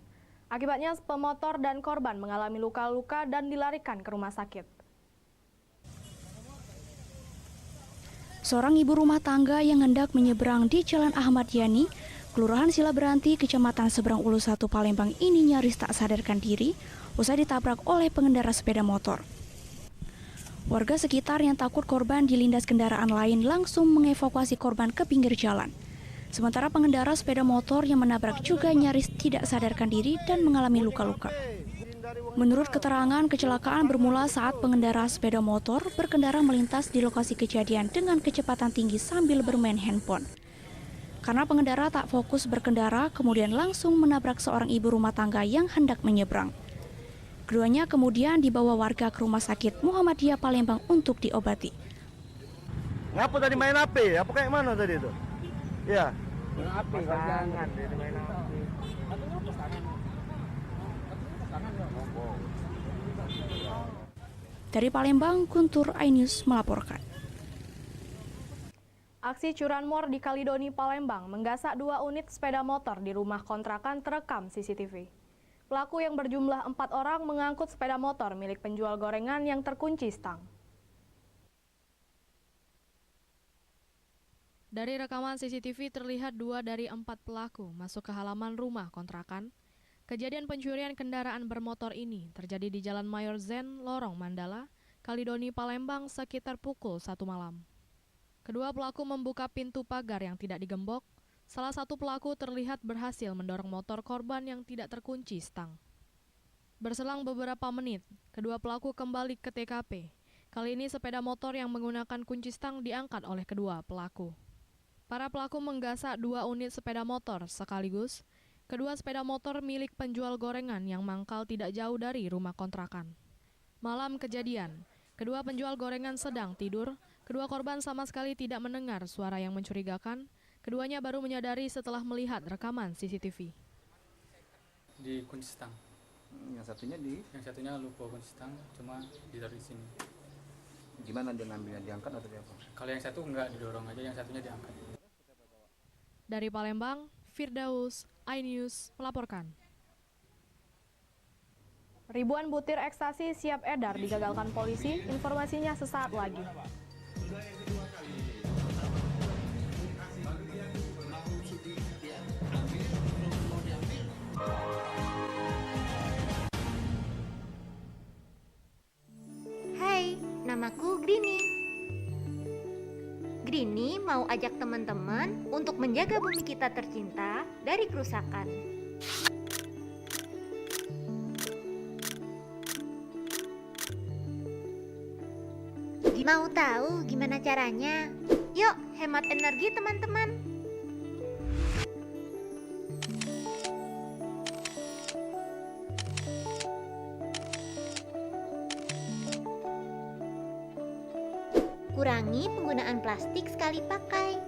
Speaker 13: Akibatnya pemotor dan korban mengalami luka-luka dan dilarikan ke rumah sakit.
Speaker 23: Seorang ibu rumah tangga yang hendak menyeberang di Jalan Ahmad Yani, Kelurahan Silaberanti, Kecamatan Seberang Ulu 1, Palembang ini nyaris tak sadarkan diri usai ditabrak oleh pengendara sepeda motor. Warga sekitar yang takut korban dilindas kendaraan lain langsung mengevakuasi korban ke pinggir jalan. Sementara pengendara sepeda motor yang menabrak juga nyaris tidak sadarkan diri dan mengalami luka-luka. Menurut keterangan, kecelakaan bermula saat pengendara sepeda motor berkendara melintas di lokasi kejadian dengan kecepatan tinggi sambil bermain handphone. Karena pengendara tak fokus berkendara, kemudian langsung menabrak seorang ibu rumah tangga yang hendak menyeberang. Keduanya kemudian dibawa warga ke Rumah Sakit Muhammadiyah Palembang untuk diobati.
Speaker 8: Ngapa tadi main HP? Apa kayak mana tadi itu? Ya.
Speaker 12: Api jangan main api.
Speaker 23: Dari Palembang, Guntur iNews melaporkan.
Speaker 13: Aksi curanmor di Kalidoni, Palembang menggasak 2 unit sepeda motor di rumah kontrakan terekam CCTV. Pelaku yang berjumlah 4 orang mengangkut sepeda motor milik penjual gorengan yang terkunci stang.
Speaker 10: Dari rekaman CCTV terlihat 2 dari 4 pelaku masuk ke halaman rumah kontrakan. Kejadian pencurian kendaraan bermotor ini terjadi di Jalan Mayor Zen, Lorong Mandala, Kalidoni, Palembang sekitar pukul 1 malam. Kedua pelaku membuka pintu pagar yang tidak digembok. Salah satu pelaku terlihat berhasil mendorong motor korban yang tidak terkunci stang. Berselang beberapa menit, kedua pelaku kembali ke TKP. Kali ini sepeda motor yang menggunakan kunci stang diangkat oleh kedua pelaku. Para pelaku menggasak 2 unit sepeda motor sekaligus. Kedua sepeda motor milik penjual gorengan yang mangkal tidak jauh dari rumah kontrakan. Malam kejadian, kedua penjual gorengan sedang tidur. Kedua korban sama sekali tidak mendengar suara yang mencurigakan. Keduanya baru menyadari setelah melihat rekaman CCTV.
Speaker 12: Di kunci stang.
Speaker 7: Yang satunya
Speaker 12: lupa kunci stang, cuma ditaruh di sini.
Speaker 7: Gimana dia ngambilnya, diangkat atau apa?
Speaker 12: Kalau yang satu enggak didorong aja, yang satunya diangkat.
Speaker 10: Dari Palembang, Firdaus iNews melaporkan.
Speaker 13: Ribuan butir ekstasi siap edar digagalkan polisi, informasinya sesaat lagi.
Speaker 15: Hai, namaku Grini. Grini mau ajak teman-teman untuk menjaga bumi kita tercinta dari kerusakan. Mau tahu gimana caranya? Yuk, hemat energi teman-teman. Kurangi penggunaan plastik sekali pakai.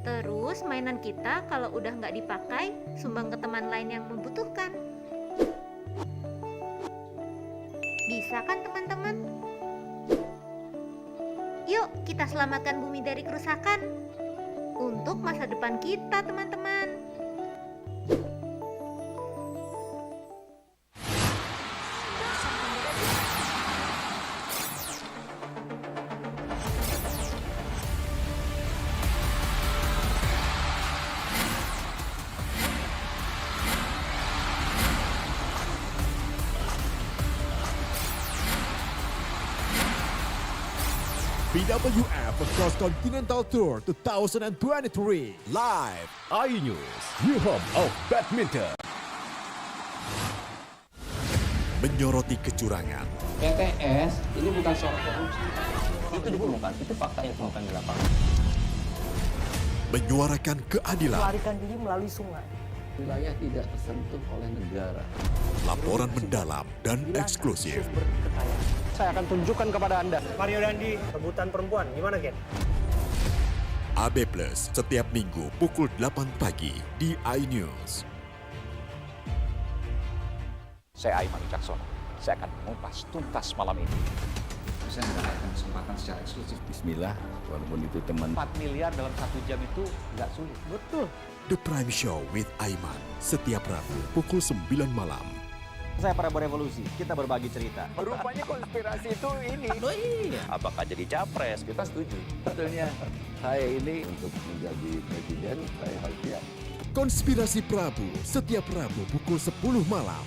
Speaker 15: Terus mainan kita kalau udah nggak dipakai, sumbang ke teman lain yang membutuhkan. Bisa kan teman-teman? Yuk kita selamatkan bumi dari kerusakan. Untuk masa depan kita teman-teman.
Speaker 6: BWF Cross Continental Tour 2023 live
Speaker 11: iNews, New Home of Badminton.
Speaker 6: Menyoroti kecurangan,
Speaker 7: PTS ini bukan soal korupsi. Itu ditemukan, itu fakta yang ditemukan di lapangan.
Speaker 6: menyuarakan keadilan.
Speaker 16: Melarikan diri melalui sungai.
Speaker 22: Wilayah tidak tersentuh oleh negara.
Speaker 6: Laporan mendalam dan eksklusif.
Speaker 8: Saya akan tunjukkan kepada Anda. Mario Dandi, rebutan perempuan. Gimana, Ken?
Speaker 6: AB Plus setiap minggu pukul 8 pagi di iNews.
Speaker 5: Saya Aiman Wicaksono. Saya akan mengupas tuntas malam ini.
Speaker 3: Saya mendapatkan kesempatan secara eksklusif.
Speaker 22: Bismillah, walaupun itu teman.
Speaker 5: 4 miliar dalam 1 jam itu nggak sulit.
Speaker 8: Betul.
Speaker 6: The Prime Show with Aiman setiap Rabu pukul 9 malam.
Speaker 17: Saya para berevolusi, kita berbagi cerita.
Speaker 21: Rupanya konspirasi itu ini. Oh iya. Apakah jadi capres? Kita setuju.
Speaker 22: Sebetulnya saya ini untuk menjadi presiden, saya harus siap.
Speaker 6: Konspirasi Prabu setiap Rabu pukul 10 malam.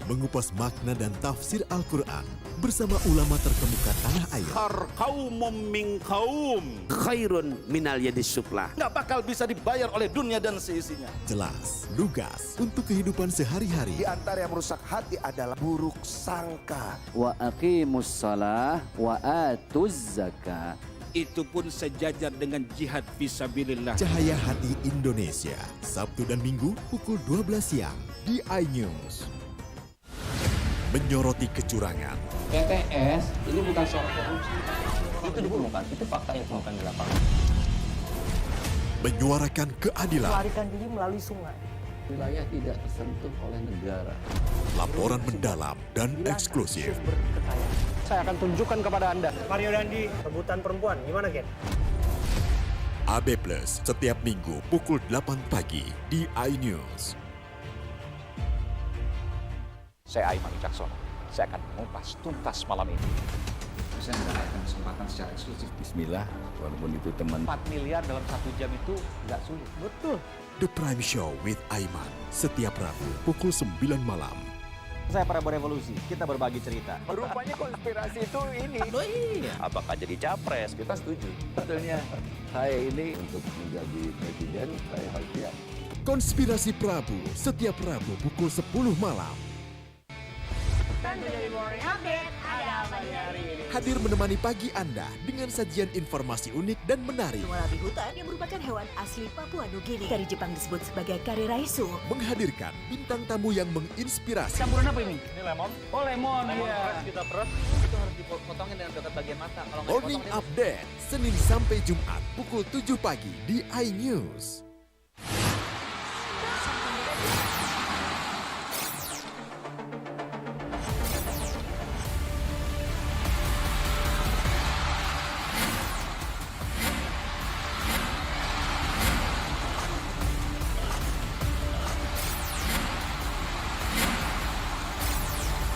Speaker 6: Mengupas makna dan tafsir Al-Quran bersama ulama terkemuka tanah air.
Speaker 24: Kaumum min kaum khairun minal yadis sufla. Nggak bakal bisa dibayar oleh dunia dan seisinya.
Speaker 6: Jelas, lugas untuk kehidupan sehari-hari.
Speaker 25: Di antara yang merusak hati adalah buruk sangka.
Speaker 26: Wa aqimus shalah wa atuz zakah.
Speaker 24: Itu pun sejajar dengan jihad fisabilillah.
Speaker 6: Cahaya Hati Indonesia, Sabtu dan Minggu pukul 12 siang di iNews. Menyoroti kecurangan.
Speaker 7: PTS ini bukan soal korupsi. Itu ditemukan, itu fakta yang ditemukan di lapangan.
Speaker 6: Menyuarakan keadilan.
Speaker 4: Melarikan diri melalui sungai.
Speaker 22: Wilayah tidak tersentuh oleh negara.
Speaker 6: Laporan mendalam dan eksklusif.
Speaker 8: Saya akan tunjukkan kepada Anda. Mario Dandi, rebutan perempuan. Gimana, Ken?
Speaker 6: AB Plus setiap minggu pukul 8 pagi di iNews.
Speaker 5: Saya Aiman Wicaksono. Saya akan mengupas tuntas malam ini.
Speaker 3: Saya mendapatkan kesempatan secara eksklusif.
Speaker 22: Bismillah, walaupun itu teman.
Speaker 5: 4 miliar dalam 1 jam itu nggak sulit.
Speaker 8: Betul.
Speaker 6: The Prime Show with Aiman setiap Rabu pukul 9 malam.
Speaker 17: Saya Prabowo Revolusi, kita berbagi cerita.
Speaker 21: Rupanya konspirasi itu ini. Oh iya. Apakah jadi capres? Kita setuju.
Speaker 22: Sebetulnya saya ini untuk menjadi presiden, saya harus siap.
Speaker 6: Konspirasi Prabu setiap Rabu pukul 10 malam. Hadir menemani pagi Anda dengan sajian informasi unik dan menarik.
Speaker 14: Walabi hutan yang merupakan hewan asli Papua Nugini. Dari Jepang disebut sebagai kare raisu.
Speaker 6: Menghadirkan bintang tamu yang menginspirasi.
Speaker 12: Campuran apa ini?
Speaker 7: Ini lemon.
Speaker 12: Oh, lemon.
Speaker 7: Fresh kita peras. Itu harus dipotongin dengan dekat bagian mata. Kalau nggak
Speaker 6: Morning
Speaker 7: dipotong,
Speaker 6: Update Senin sampai Jumat pukul 7 pagi di iNews.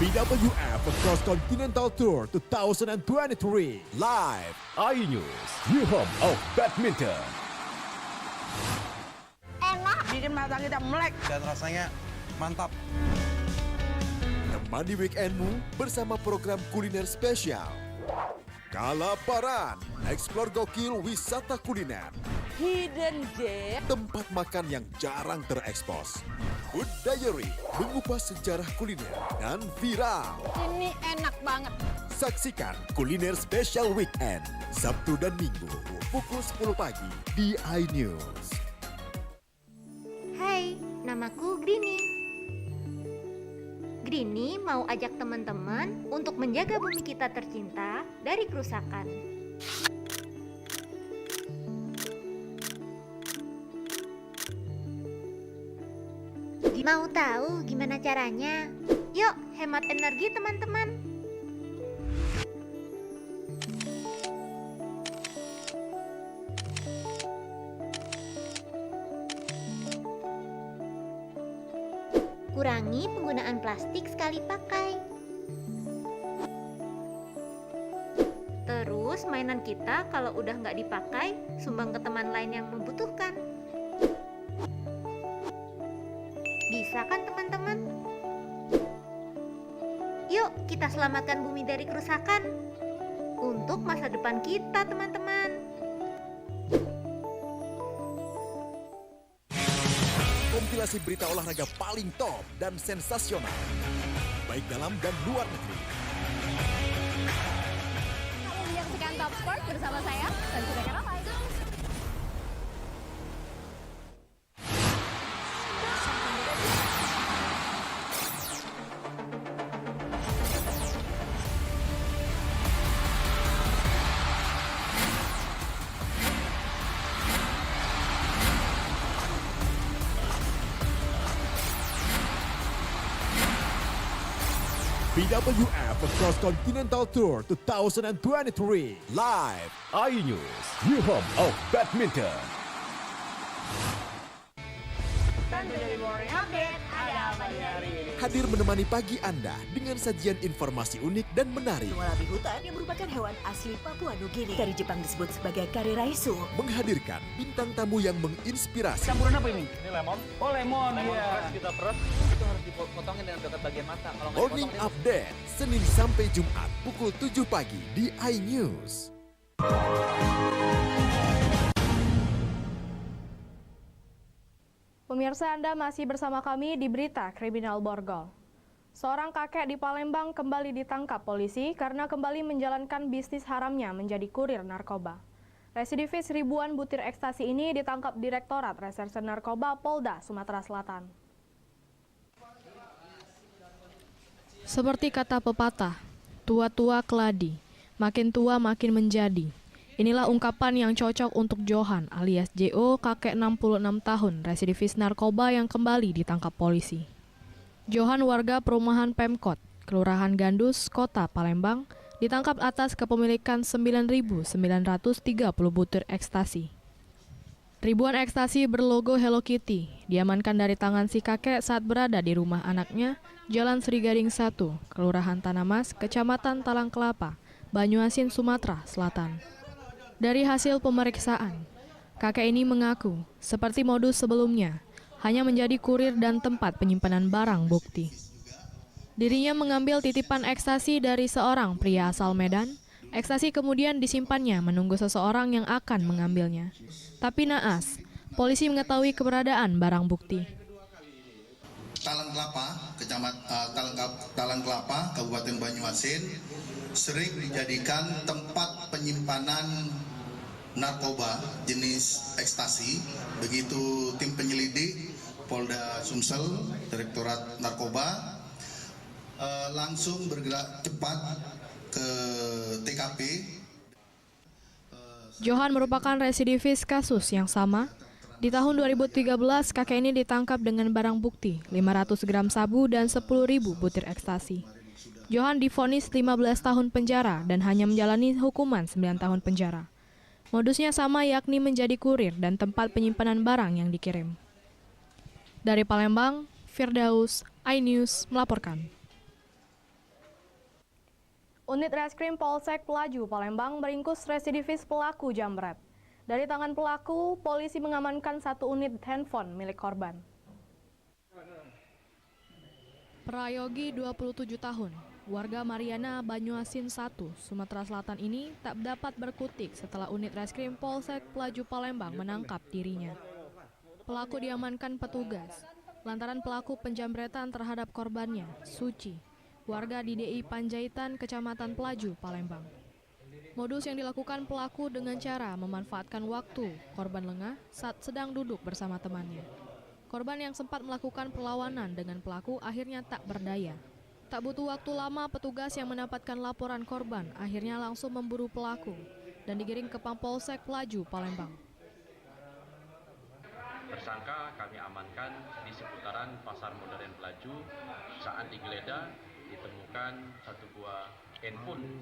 Speaker 6: BWF Cross Continental Tour 2023 live
Speaker 11: iNews, new home of badminton.
Speaker 4: Enak, bikin mata kita melek.
Speaker 8: Dan rasanya mantap.
Speaker 6: Temani weekendmu bersama program kuliner spesial. Kalaparan, eksplor gokil wisata kuliner.
Speaker 4: Hidden gem.
Speaker 6: Tempat makan yang jarang terekspos. Food Diary, mengupas sejarah kuliner dan viral.
Speaker 4: Ini enak banget.
Speaker 6: Saksikan kuliner spesial weekend, Sabtu dan Minggu, pukul 10 pagi di iNews.
Speaker 15: Hai, namaku Grini. Grini mau ajak teman-teman untuk menjaga bumi kita tercinta dari kerusakan. Mau tahu gimana caranya? Yuk, hemat energi teman-teman. Kurangi penggunaan plastik sekali pakai. Terus mainan kita kalau udah nggak dipakai, sumbang ke teman lain yang membutuhkan. Bisa kan teman-teman? Yuk kita selamatkan bumi dari kerusakan untuk masa depan kita teman-teman.
Speaker 6: Kompilasi berita olahraga paling top dan sensasional, baik dalam dan luar negeri.
Speaker 14: Kamu menyaksikan Top Sport bersama saya, Sanjita Karawai.
Speaker 6: BWF Cross Continental Tour 2023 live
Speaker 11: iNews, new home of badminton.
Speaker 6: hadir menemani pagi Anda dengan sajian informasi unik dan menarik.
Speaker 14: Walabi hutan yang merupakan hewan asli Papua Nugini. Dari Jepang disebut sebagai kare raisu.
Speaker 6: Menghadirkan bintang tamu yang menginspirasi.
Speaker 12: Campuran apa ini?
Speaker 7: Ini lemon.
Speaker 12: Oh, lemon.
Speaker 7: Lemon
Speaker 12: Iya.
Speaker 7: fresh kita peras. Itu harus dipotongin dengan dekat bagian mata. Kalau nggak
Speaker 6: Morning
Speaker 7: dipotong,
Speaker 6: Update Senin sampai Jumat pukul 7 pagi di iNews.
Speaker 13: Pemirsa, Anda masih bersama kami di Berita Kriminal Borgol. Seorang kakek di Palembang kembali ditangkap polisi karena kembali menjalankan bisnis haramnya menjadi kurir narkoba. Residivis ribuan butir ekstasi ini ditangkap Direktorat Reserse Narkoba Polda Sumatera Selatan.
Speaker 10: Seperti kata pepatah, tua-tua keladi, Makin tua makin menjadi. Inilah ungkapan yang cocok untuk Johan alias JO, kakek 66 tahun, residivis narkoba yang kembali ditangkap polisi. Johan warga perumahan Pemkot, Kelurahan Gandus, Kota Palembang, ditangkap atas kepemilikan 9.930 butir ekstasi. Ribuan ekstasi berlogo Hello Kitty diamankan dari tangan si kakek saat berada di rumah anaknya, Jalan Sri Gading 1, Kelurahan Tanamas, Kecamatan Talang Kelapa, Banyuasin, Sumatera Selatan. Dari hasil pemeriksaan, kakek ini mengaku, seperti modus sebelumnya, hanya menjadi kurir dan tempat penyimpanan barang bukti. Dirinya mengambil titipan ekstasi dari seorang pria asal Medan. Ekstasi kemudian disimpannya menunggu seseorang yang akan mengambilnya. Tapi naas, polisi mengetahui keberadaan barang bukti.
Speaker 2: Talang Kelapa, Kabupaten Banyuasin, sering dijadikan tempat penyimpanan narkoba jenis ekstasi. Begitu tim penyelidik Polda Sumsel, Direktorat Narkoba, langsung bergerak cepat ke TKP.
Speaker 10: Johan merupakan residivis kasus yang sama. Di tahun 2013, kakek ini ditangkap dengan barang bukti 500 gram sabu dan 10.000 butir ekstasi. Johan divonis 15 tahun penjara dan hanya menjalani hukuman 9 tahun penjara. Modusnya sama, yakni menjadi kurir dan tempat penyimpanan barang yang dikirim. Dari Palembang, Firdaus, iNews melaporkan.
Speaker 13: Unit Reskrim Polsek Pelaju Palembang meringkus residivis pelaku jambret. Dari tangan pelaku, polisi mengamankan 1 unit handphone milik korban.
Speaker 10: Prayogi 27 tahun, warga Mariana Banyuasin 1, Sumatera Selatan ini tak dapat berkutik setelah unit Reskrim Polsek Pelaju Palembang menangkap dirinya. Pelaku diamankan petugas lantaran pelaku penjambretan terhadap korbannya, Suci, warga di DI Panjaitan, Kecamatan Pelaju, Palembang. Modus yang dilakukan pelaku dengan cara memanfaatkan waktu korban lengah saat sedang duduk bersama temannya. Korban yang sempat melakukan perlawanan dengan pelaku akhirnya tak berdaya. Tak butuh waktu lama, petugas yang mendapatkan laporan korban akhirnya langsung memburu pelaku dan digiring ke Polsek Pelaju, Palembang.
Speaker 9: Tersangka kami amankan di seputaran Pasar Modern Pelaju. Saat digeledah ditemukan 1 buah handphone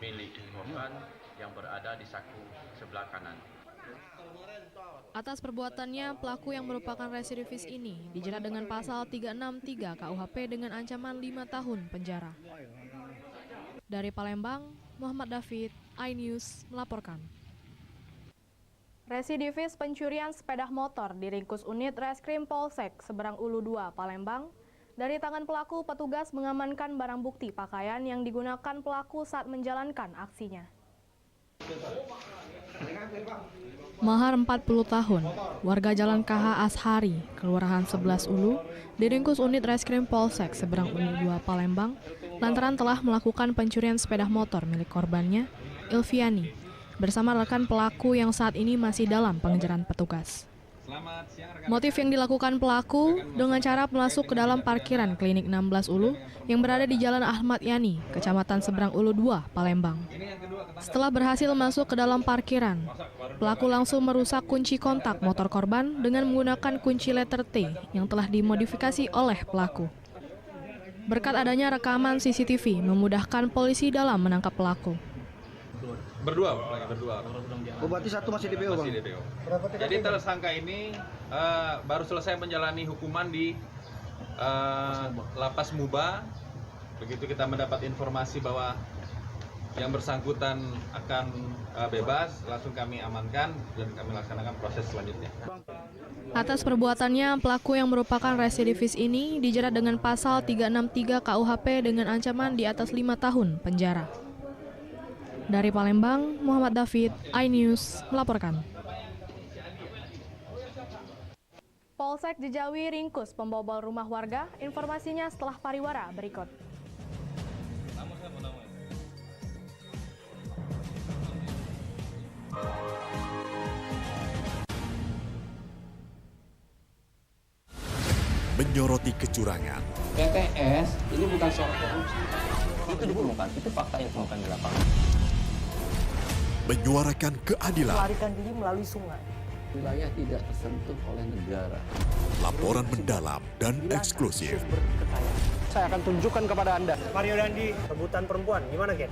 Speaker 9: milik korban yang berada di saku sebelah kanan.
Speaker 10: Atas perbuatannya, pelaku yang merupakan residivis ini dijerat dengan pasal 363 KUHP dengan ancaman 5 tahun penjara. Dari Palembang, Muhammad David, iNews melaporkan.
Speaker 13: Residivis pencurian sepeda motor diringkus unit Reskrim Polsek Seberang Ulu 2, Palembang. Dari tangan pelaku, petugas mengamankan barang bukti pakaian yang digunakan pelaku saat menjalankan aksinya.
Speaker 10: Mahar 40 tahun, warga Jalan KH Ashari, Kelurahan 11 Ulu, diringkus unit Reskrim Polsek Seberang Ulu 2, Palembang, lantaran telah melakukan pencurian sepeda motor milik korbannya, Ilviani, bersama rekan pelaku yang saat ini masih dalam pengejaran petugas. Motif yang dilakukan pelaku dengan cara masuk ke dalam parkiran klinik 16 Ulu yang berada di Jalan Ahmad Yani, Kecamatan Seberang Ulu 2, Palembang. Setelah berhasil masuk ke dalam parkiran, pelaku langsung merusak kunci kontak motor korban dengan menggunakan kunci letter T yang telah dimodifikasi oleh pelaku. Berkat adanya rekaman CCTV memudahkan polisi dalam menangkap pelaku.
Speaker 16: Berdua.
Speaker 8: Oh, berarti satu masih DPO, Bang?
Speaker 16: Masih DPO. Jadi tersangka ini baru selesai menjalani hukuman di Lapas Muba. Begitu kita mendapat informasi bahwa yang bersangkutan akan bebas, langsung kami amankan dan kami laksanakan proses selanjutnya.
Speaker 10: Atas perbuatannya, pelaku yang merupakan residivis ini dijerat dengan pasal 363 KUHP dengan ancaman di atas 5 tahun penjara. Dari Palembang, Muhammad David, iNews melaporkan.
Speaker 13: Polsek Jejawi ringkus pembobol rumah warga. Informasinya setelah pariwara berikut.
Speaker 6: Menyoroti kecurangan,
Speaker 7: PTS ini bukan soal korupsi. Itu ditemukan, itu fakta yang ditemukan di lapangan.
Speaker 6: menyuarakan keadilan.
Speaker 4: Melarikan diri melalui sungai.
Speaker 22: Wilayah tidak tersentuh oleh negara.
Speaker 6: Laporan mendalam dan eksklusif.
Speaker 8: Saya akan tunjukkan kepada Anda. Mario Dandi, rebutan perempuan. Gimana, Ken?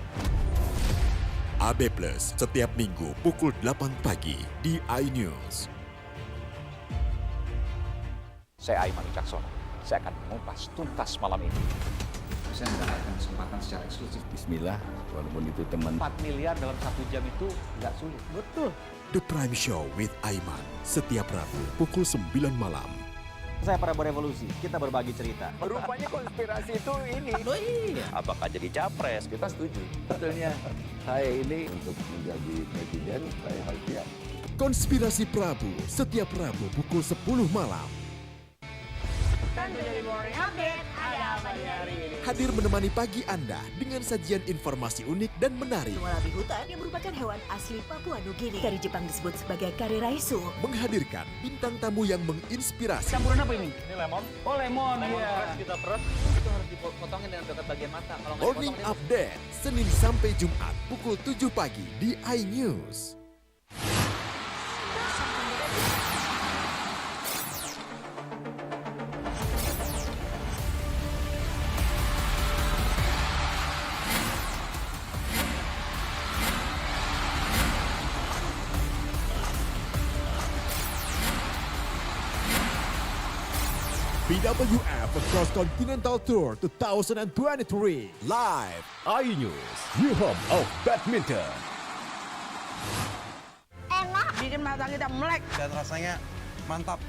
Speaker 6: AB Plus setiap minggu pukul 8 pagi di iNews.
Speaker 5: Saya Aiman Wicaksono. Saya akan mengupas tuntas malam ini.
Speaker 3: Saya mendapatkan kesempatan secara eksklusif.
Speaker 22: Bismillah, walaupun itu teman.
Speaker 5: 4 miliar dalam 1 jam itu nggak sulit.
Speaker 8: Betul.
Speaker 6: The Prime Show with Aiman setiap Rabu pukul 9 malam.
Speaker 17: Saya Prabowo Revolusi, kita berbagi cerita.
Speaker 21: Rupanya konspirasi itu ini. Apakah jadi capres? Kita setuju.
Speaker 22: Sebetulnya saya ini untuk menjadi presiden, saya harus siap.
Speaker 6: Konspirasi Prabu setiap Rabu pukul 10 malam. Hadir menemani pagi Anda dengan sajian informasi unik dan menarik.
Speaker 14: Wallaby hutan yang merupakan hewan asli Papua Nugini. Dari Jepang disebut sebagai kare raisu.
Speaker 6: Menghadirkan bintang tamu yang menginspirasi.
Speaker 12: Campuran apa ini? Ini lemon. Oh, lemon.
Speaker 16: Fresh kita peras.
Speaker 12: Itu harus dipotongin dengan dekat bagian mata. Kalau nggak
Speaker 6: Morning
Speaker 12: dipotong,
Speaker 6: Update, Senin sampai Jumat pukul 7 pagi di iNews. BWF Cross Continental Tour 2023 live iNews, new home of badminton.
Speaker 4: Enak, bikin mata kita melek.
Speaker 8: Dan rasanya mantap.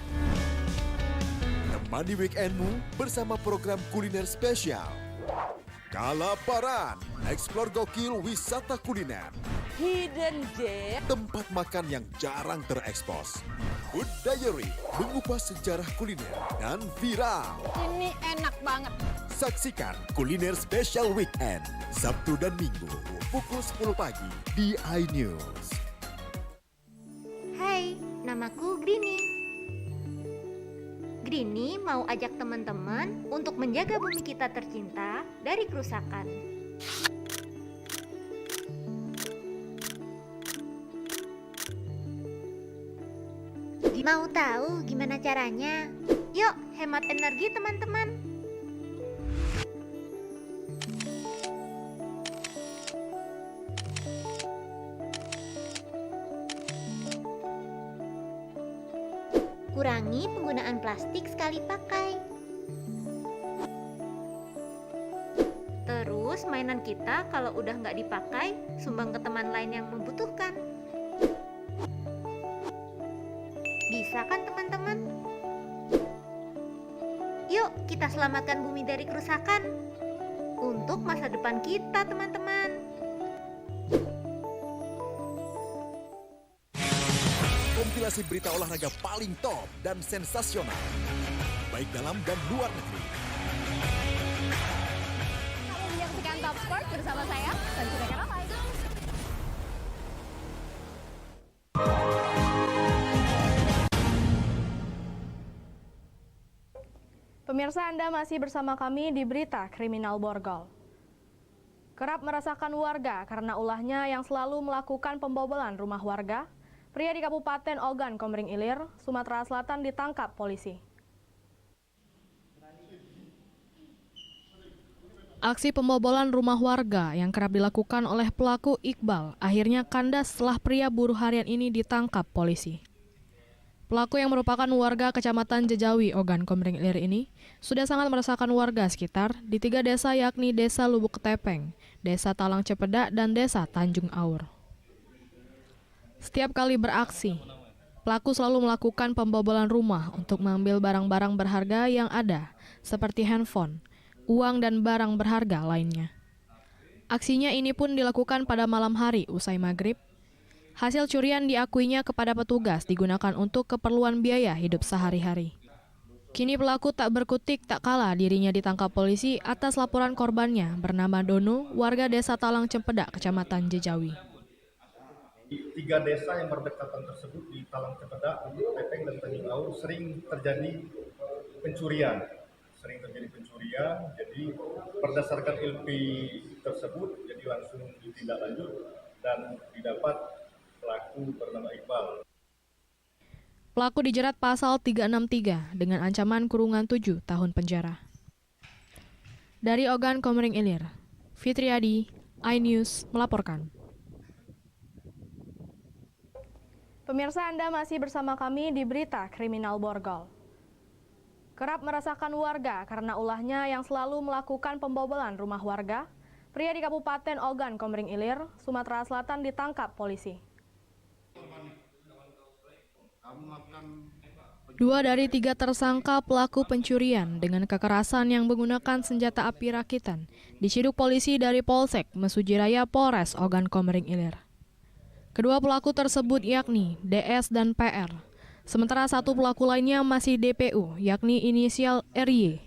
Speaker 6: Temani weekendmu bersama program kuliner spesial. Kalaparan, eksplor gokil wisata kuliner.
Speaker 4: Hidden Gem.
Speaker 6: Tempat makan yang jarang terekspos. Food Diary, mengupas sejarah kuliner dan viral.
Speaker 4: Ini enak banget.
Speaker 6: Saksikan kuliner spesial weekend, Sabtu dan Minggu, pukul 10 pagi di iNews.
Speaker 15: Hai, namaku Grini. Grini mau ajak teman-teman untuk menjaga bumi kita tercinta dari kerusakan. Mau tahu gimana caranya? Yuk, hemat energi teman-teman. Kurangi penggunaan plastik sekali pakai. Terus mainan kita kalau udah nggak dipakai, sumbang ke teman lain yang membutuhkan. Bisa kan teman-teman? Yuk kita selamatkan bumi dari kerusakan untuk masa depan kita teman-teman.
Speaker 6: Kompilasi berita olahraga paling top dan sensasional, baik dalam dan luar negeri.
Speaker 1: Kamu menyaksikan Top Sport bersama saya, Sanjira Karamai.
Speaker 13: Pemirsa, Anda masih bersama kami di Berita Kriminal Borgol. Kerap merasakan warga karena ulahnya yang selalu melakukan pembobolan rumah warga, pria di Kabupaten Ogan Komering Ilir, Sumatera Selatan ditangkap polisi.
Speaker 10: Aksi pembobolan rumah warga yang kerap dilakukan oleh pelaku Iqbal akhirnya kandas setelah pria buruh harian ini ditangkap polisi. Pelaku yang merupakan warga Kecamatan Jejawi, Ogan Komering Ilir ini sudah sangat meresahkan warga sekitar di 3 desa yakni Desa Lubuk Ketepeng, Desa Talang Cepedak, dan Desa Tanjung Aur. Setiap kali beraksi, pelaku selalu melakukan pembobolan rumah untuk mengambil barang-barang berharga yang ada, seperti handphone, uang, dan barang berharga lainnya. Aksinya ini pun dilakukan pada malam hari usai maghrib. Hasil curian diakuinya kepada petugas digunakan untuk keperluan biaya hidup sehari-hari. Kini pelaku tak berkutik tak kalah dirinya ditangkap polisi atas laporan korbannya bernama Dono, warga Desa Talang Cempedak, Kecamatan Jejawi.
Speaker 18: 3 desa yang berdekatan tersebut di Talang Cepedak, Lubuk Ketepeng, dan Tanjung Aur sering terjadi pencurian. Jadi berdasarkan LP tersebut, jadi langsung ditindaklanjut dan didapat pelaku bernama Iqbal.
Speaker 10: Pelaku dijerat pasal 363 dengan ancaman kurungan 7 tahun penjara. Dari Ogan Komering Ilir, Fitriadi, iNews melaporkan.
Speaker 13: Pemirsa, Anda masih bersama kami di Berita Kriminal Borgol. Kerap merasakan warga karena ulahnya yang selalu melakukan pembobolan rumah warga, pria di Kabupaten Ogan Komering Ilir, Sumatera Selatan ditangkap polisi. 2 dari 3 tersangka pelaku pencurian dengan kekerasan yang menggunakan senjata api rakitan diciduk polisi dari Polsek Mesujiraya Polres Ogan Komering Ilir. Kedua pelaku tersebut yakni DS dan PR, sementara satu pelaku lainnya masih DPU, yakni inisial RY,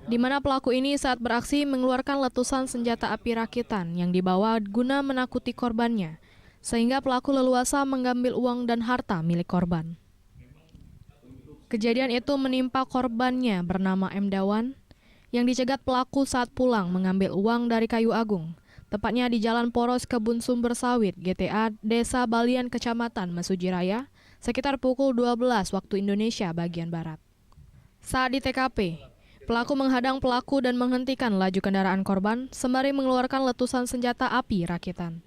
Speaker 13: di mana pelaku ini saat beraksi mengeluarkan letusan senjata api rakitan yang dibawa guna menakuti korbannya, sehingga pelaku leluasa mengambil uang dan harta milik korban. Kejadian itu menimpa korbannya bernama M. Dawan, yang dicegat pelaku saat pulang mengambil uang dari Kayu Agung, tepatnya di Jalan Poros Kebun Sumber Sawit, GTA, Desa Balian, Kecamatan Mesujiraya, sekitar pukul 12 waktu Indonesia bagian Barat. Saat di TKP, pelaku menghadang pelaku dan menghentikan laju kendaraan korban sembari mengeluarkan letusan senjata api rakitan.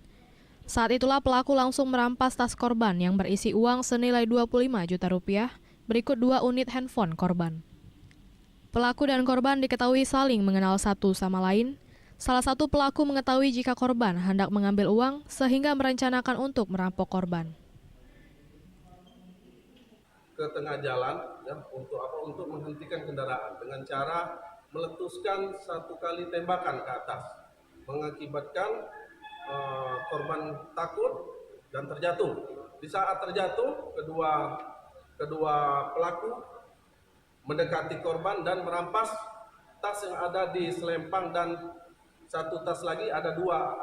Speaker 13: Saat itulah pelaku langsung merampas tas korban yang berisi uang senilai 25 juta rupiah, berikut 2 unit handphone korban. Pelaku dan korban diketahui saling mengenal satu sama lain. Salah satu pelaku mengetahui jika korban hendak mengambil uang sehingga merencanakan untuk merampok korban.
Speaker 19: Ke tengah jalan ya, untuk menghentikan kendaraan dengan cara meletuskan 1 kali tembakan ke atas, mengakibatkan korban takut dan terjatuh. Di saat terjatuh, kedua pelaku mendekati korban dan merampas tas yang ada di selempang, dan satu tas lagi ada dua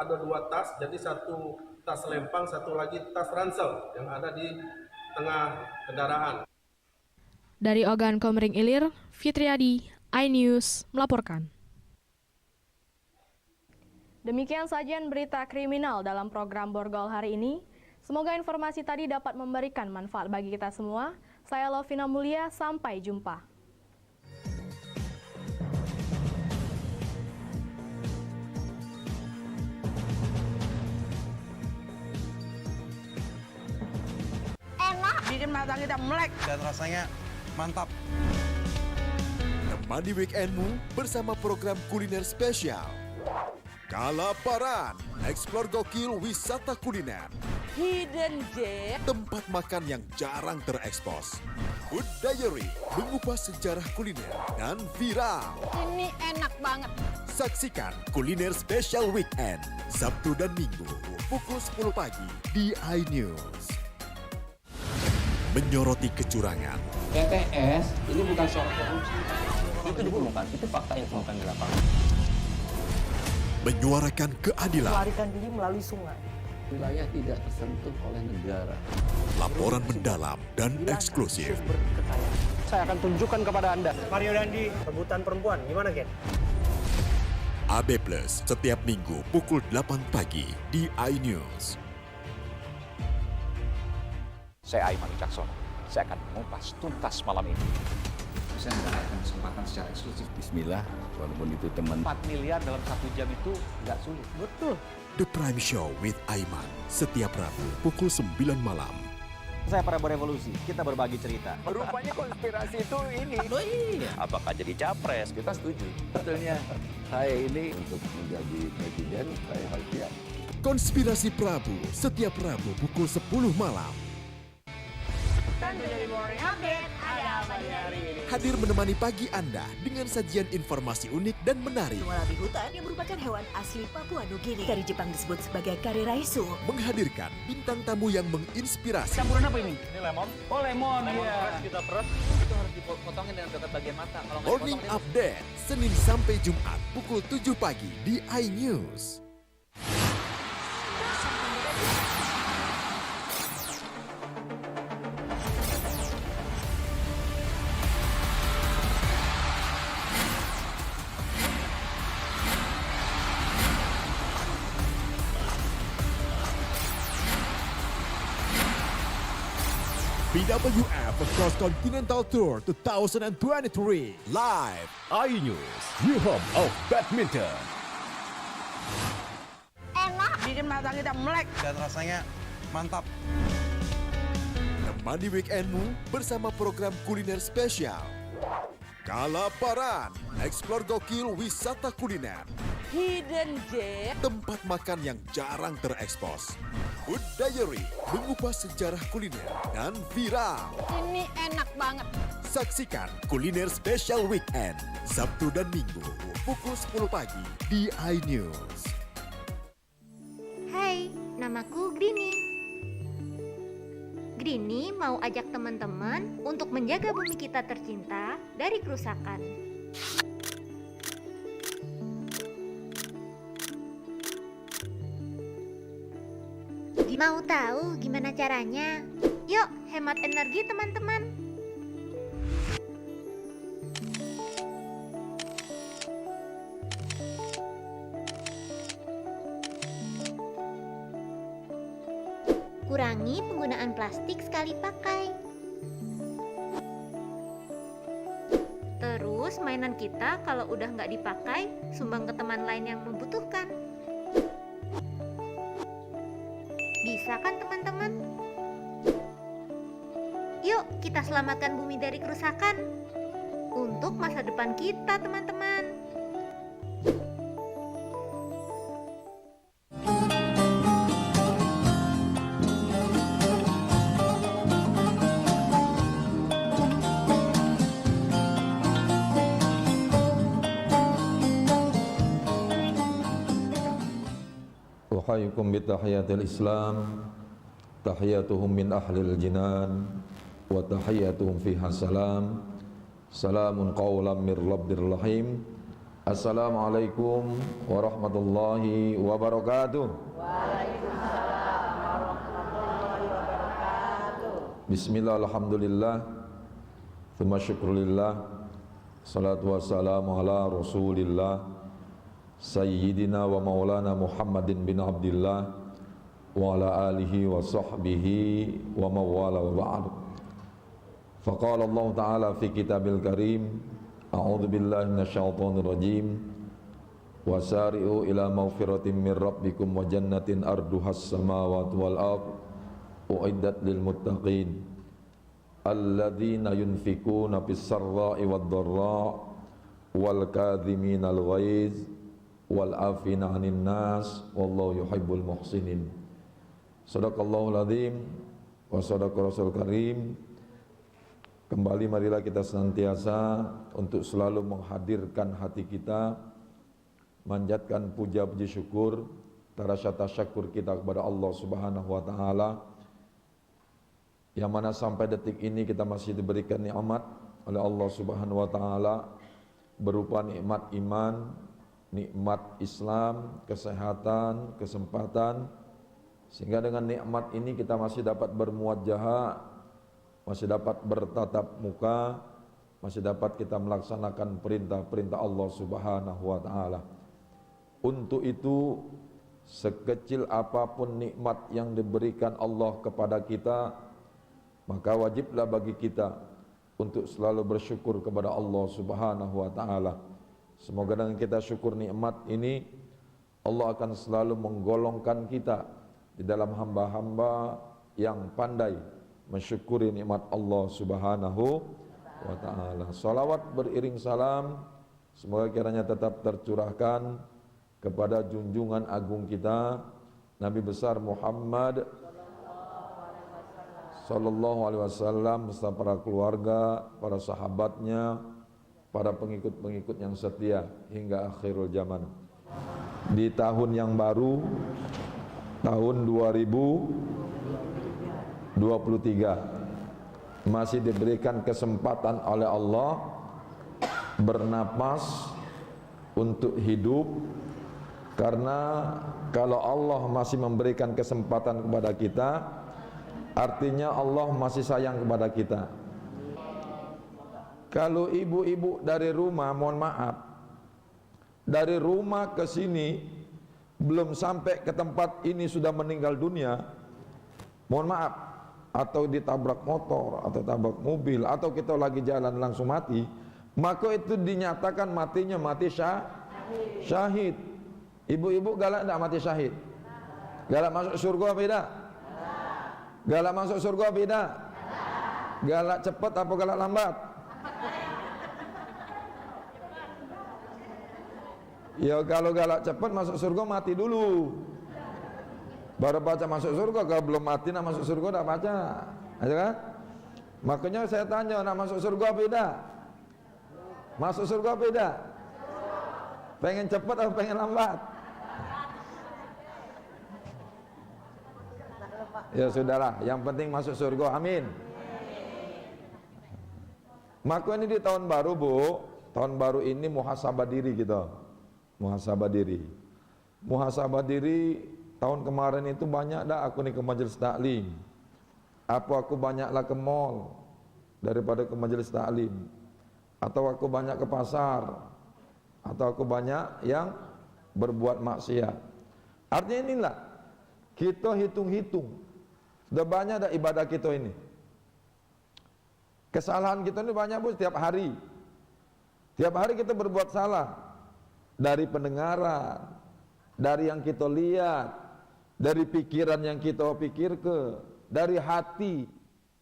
Speaker 19: tas, jadi 1 tas selempang, 1 lagi tas ransel yang ada di tengah kendaraan.
Speaker 10: Dari Ogan Komering Ilir, Fitriadi, iNews melaporkan.
Speaker 13: Demikian sajian berita kriminal dalam program Borgol hari ini. Semoga informasi tadi dapat memberikan manfaat bagi kita semua. Saya Lovina Mulia, sampai jumpa.
Speaker 4: Enak, bikin mata kita melek.
Speaker 20: Dan rasanya mantap.
Speaker 6: Temani weekendmu bersama program kuliner spesial. Kalaparan, eksplor gokil wisata kuliner.
Speaker 4: Hidden Gem.
Speaker 6: Tempat makan yang jarang terekspos. Food Diary, mengupas sejarah kuliner dan viral.
Speaker 4: Ini enak banget.
Speaker 6: Saksikan kuliner spesial weekend, Sabtu dan Minggu, pukul 10 pagi di iNews. Menyoroti kecurangan.
Speaker 7: TTS ini bukan soal korupsi. Itu ditemukan, itu fakta yang ditemukan di lapangan.
Speaker 6: Menyuarakan keadilan.
Speaker 4: Melarikan diri melalui sungai.
Speaker 22: Wilayah tidak tersentuh oleh negara.
Speaker 6: Laporan mendalam dan eksklusif.
Speaker 8: Saya akan tunjukkan kepada Anda. Mario Dandi, rebutan perempuan. Gimana, Ken?
Speaker 6: AB Plus setiap Minggu pukul 8 pagi di iNews.
Speaker 5: Saya Aiman Wicaksono. Saya akan mengupas tuntas malam ini.
Speaker 3: Saya mendapatkan kesempatan secara eksklusif. Bismillah, walaupun itu teman.
Speaker 5: 4 miliar dalam 1 jam itu nggak sulit.
Speaker 4: Betul.
Speaker 6: The Prime Show with Aiman setiap Rabu pukul 9 malam.
Speaker 17: Saya Prabowo Revolusi, kita berbagi cerita.
Speaker 21: Rupanya konspirasi itu ini. Apakah jadi capres? Kita setuju.
Speaker 22: Sebetulnya saya ini untuk menjadi presiden, saya harus siap.
Speaker 6: Konspirasi Prabu setiap Rabu pukul 10 malam.
Speaker 15: Tentu dari Morning Update, ada apa di hari ini?
Speaker 6: Hadir menemani pagi Anda dengan sajian informasi unik dan menarik.
Speaker 14: Walabi hutan yang merupakan hewan asli Papua Nugini. Dari Jepang disebut sebagai kare raisu.
Speaker 6: Menghadirkan bintang tamu yang menginspirasi.
Speaker 12: Campuran apa ini?
Speaker 19: Ini lemon.
Speaker 12: Oh, lemon.
Speaker 19: Lemon
Speaker 12: Iya.
Speaker 19: fresh kita peres.
Speaker 12: Itu harus dipotongin dengan dekat bagian mata. Kalau nggak
Speaker 6: Morning
Speaker 12: dipotong,
Speaker 6: Update, Senin sampai Jumat pukul 7 pagi di iNews. BWF Cross Continental Tour 2023 live iNews, your home of badminton.
Speaker 4: Enak, bikin mata kita melek.
Speaker 20: Dan rasanya mantap.
Speaker 6: Temani weekendmu bersama program kuliner spesial. Kalaparan, eksplor gokil wisata kuliner.
Speaker 4: Hidden Gem,
Speaker 6: tempat makan yang jarang terekspos. Food Diary, mengupas sejarah kuliner dan viral.
Speaker 4: ini enak banget.
Speaker 6: Saksikan kuliner spesial weekend, Sabtu dan Minggu, pukul 10 pagi di iNews.
Speaker 15: Hai, namaku Grini. Grini mau ajak teman-teman untuk menjaga bumi kita tercinta dari kerusakan. Mau tahu gimana caranya? Yuk, hemat energi teman-teman. Kurangi penggunaan plastik sekali pakai. Terus mainan kita kalau udah nggak dipakai, sumbang ke teman lain yang membutuhkan. Bisa kan teman-teman? Yuk kita selamatkan bumi dari kerusakan untuk masa depan kita teman-teman.
Speaker 2: Uhayyikum bitahiyatil Islam, tahiyatuhum min ahlil jinan, wa tahiyatuhum fiha salam. Salamun qawlan mir rabbir rahim. Assalamualaikum warahmatullahi wabarakatuh.
Speaker 4: Waalaikumsalam warahmatullahi wabarakatuh.
Speaker 2: Bismillah, alhamdulillah, thumma syukrulillah, salatu wassalamu ala rasulillah Sayyidina wa maulana Muhammadin bin Abdillah wa ala alihi wa sahbihi wa mawala wa ba'd. Faqala Allah Ta'ala fi kitabil karim, a'udhu billahi minasyaitonir rajim, wasari'u ila maghfiratin min rabbikum wa jannatin arduhas samawati wal ard uiddat lil muttaqin alladzina yunfikuna fis sarra'i wad dharra wal kadhiminal ghaiz wal afina 'anil nas wallahu yuhibbul muhsinin. Shadaqallahul azim wa shadaqa rasul karim. Kembali marilah kita senantiasa untuk selalu menghadirkan hati kita, manjatkan puja puji syukur, rasa tasyukur kita kepada Allah Subhanahu wa taala, yang mana sampai detik ini kita masih diberikan nikmat oleh Allah Subhanahu wa taala berupa nikmat iman, nikmat Islam, kesehatan, kesempatan, sehingga dengan nikmat ini kita masih dapat bermuajahah, masih dapat bertatap muka, masih dapat kita melaksanakan perintah-perintah Allah Subhanahu wa taala. Untuk itu, sekecil apapun nikmat yang diberikan Allah kepada kita, maka wajiblah bagi kita untuk selalu bersyukur kepada Allah Subhanahu wa taala. Semoga dengan kita syukur nikmat ini, Allah akan selalu menggolongkan kita di dalam hamba-hamba yang pandai mensyukuri nikmat Allah Subhanahu wa ta'ala. Salawat beriring salam, semoga kiranya tetap tercurahkan kepada junjungan agung kita, Nabi besar Muhammad sallallahu alaihi wasallam beserta para keluarga, para sahabatnya, para pengikut-pengikut yang setia hingga akhirul zaman. Di tahun yang baru, tahun 2023, masih diberikan kesempatan oleh Allah bernapas untuk hidup, karena kalau Allah masih memberikan kesempatan kepada kita, artinya Allah masih sayang kepada kita. Kalau ibu-ibu dari rumah, mohon maaf, dari rumah ke sini belum sampai ke tempat ini sudah meninggal dunia, mohon maaf, atau ditabrak motor, atau tabrak mobil, atau kita lagi jalan langsung mati, maka itu dinyatakan matinya mati syahid. Ibu-ibu galak tidak mati syahid? Galak masuk surga beda? Galak masuk surga beda? Galak cepat apa galak lambat? Ya kalau galak cepat masuk surga mati dulu, baru baca masuk surga. Kalau belum mati nak masuk surga tak baca, ada kan? Makanya saya tanya, nak masuk surga beda? Masuk surga beda? Pengen cepat atau pengen lambat? Ya sudahlah, yang penting masuk surga, amin. Maka ini di tahun baru Bu, tahun baru ini muhasabah diri kita. Muhasabah diri. Muhasabah diri tahun kemarin itu banyak dah aku nih ke majelis taklim. Apa aku banyaklah ke mall daripada ke majelis taklim? Atau aku banyak ke pasar? Atau aku banyak yang berbuat maksiat? Artinya inilah, kita hitung-hitung. Sudah banyak dah ibadah kita ini. Kesalahan kita ini banyak Bu, setiap hari. Tiap hari kita berbuat salah. Dari pendengaran, dari yang kita lihat, dari pikiran yang kita pikir dari hati.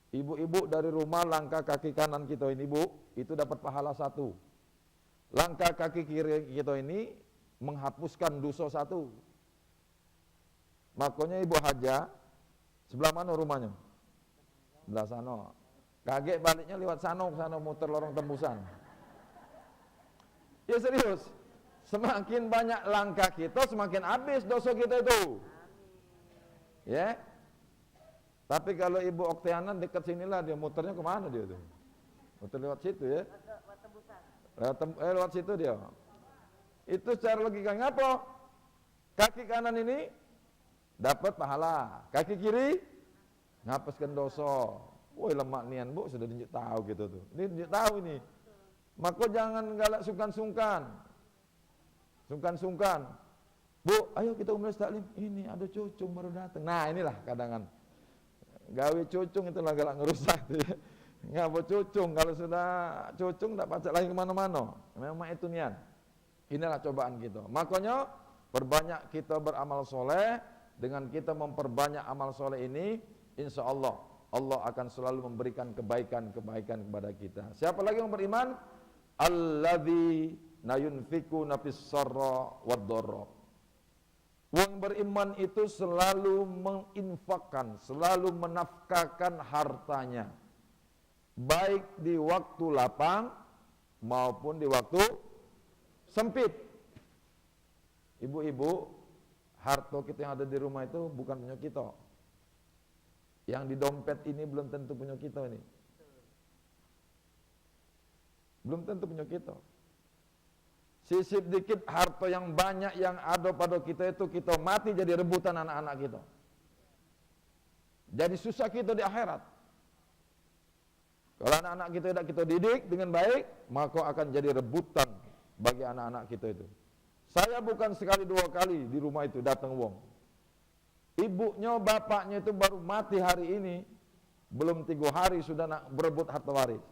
Speaker 2: Ibu-ibu dari rumah langkah kaki kanan kita ini Bu, itu dapat pahala 1. Langkah kaki kiri kita ini menghapuskan dosa 1. Makanya Ibu Haja, sebelah mana rumahnya? Sebelah sana. Kaget baliknya lewat sana muter lorong tembusan. Ya serius. Semakin banyak langkah kita, semakin habis dosa kita itu. Ya. Tapi kalau Ibu Oktiana dekat sinilah, dia muternya kemana dia tuh? Muter lewat situ ya. Lewat situ dia. Itu secara logika ngapa? Kaki kanan ini dapat pahala, kaki kiri ngapaskan dosa. Woi lemak nian Bu, sudah tunjuk tahu gitu tuh. Ini tunjuk tahu ini. Maka jangan galak sungkan-sungkan. Sungkan-sungkan. Bu, ayo kita umrah taklim. Ini ada cucung baru datang. Nah, inilah kadang-kadang gawe cucung itu lah galak ngerusak tuh ya. Ngapa cucung? Kalau sudah cucung tak pacak lagi kemana-mana. Memang itu nian. Inilah cobaan kita. Makanya perbanyak kita beramal soleh. Dengan kita memperbanyak amal soleh ini, insya Allah akan selalu memberikan kebaikan-kebaikan kepada kita. Siapa lagi yang beriman? Alladzi nayunfiku nafis sarra wad dharra. Wong beriman itu selalu menginfakkan, selalu menafkahkan hartanya, baik di waktu lapang maupun di waktu sempit. Ibu-ibu, harta kita yang ada di rumah itu bukan punya kita. Yang di dompet ini belum tentu punya kita ini. Belum tentu punya kita. Sisip dikit harta yang banyak yang ada pada kita itu kita mati jadi rebutan anak-anak kita. Jadi susah kita di akhirat. Kalau anak-anak kita tidak kita didik dengan baik, maka akan jadi rebutan bagi anak-anak kita itu. Saya bukan sekali 2 kali di rumah itu datang wong. Ibunya, bapaknya itu baru mati hari ini, belum 3 hari sudah nak berebut harta waris.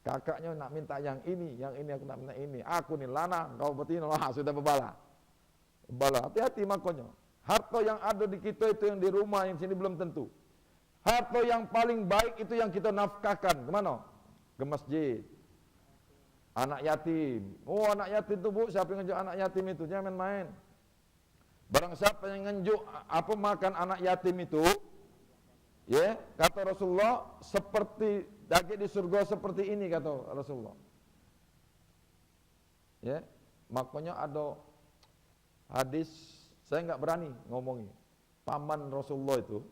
Speaker 2: Kakaknya nak minta yang ini aku nak minta ini. Aku nih lana, kau betina, sudah bebala. Hati-hati makanya. Harta yang ada di kita itu yang di rumah, yang sini belum tentu. Harta yang paling baik itu yang kita nafkahkan. Kemana? Ke masjid. Anak yatim. Oh anak yatim itu Bu, siapa yang ngejuk anak yatim itu? Jangan main-main. Barang siapa yang ngejuk makan anak yatim itu, ya, kata Rasulullah, seperti daging di surga seperti ini, kata Rasulullah. Ya, makanya ada hadis, saya nggak berani ngomongin. Paman Rasulullah itu,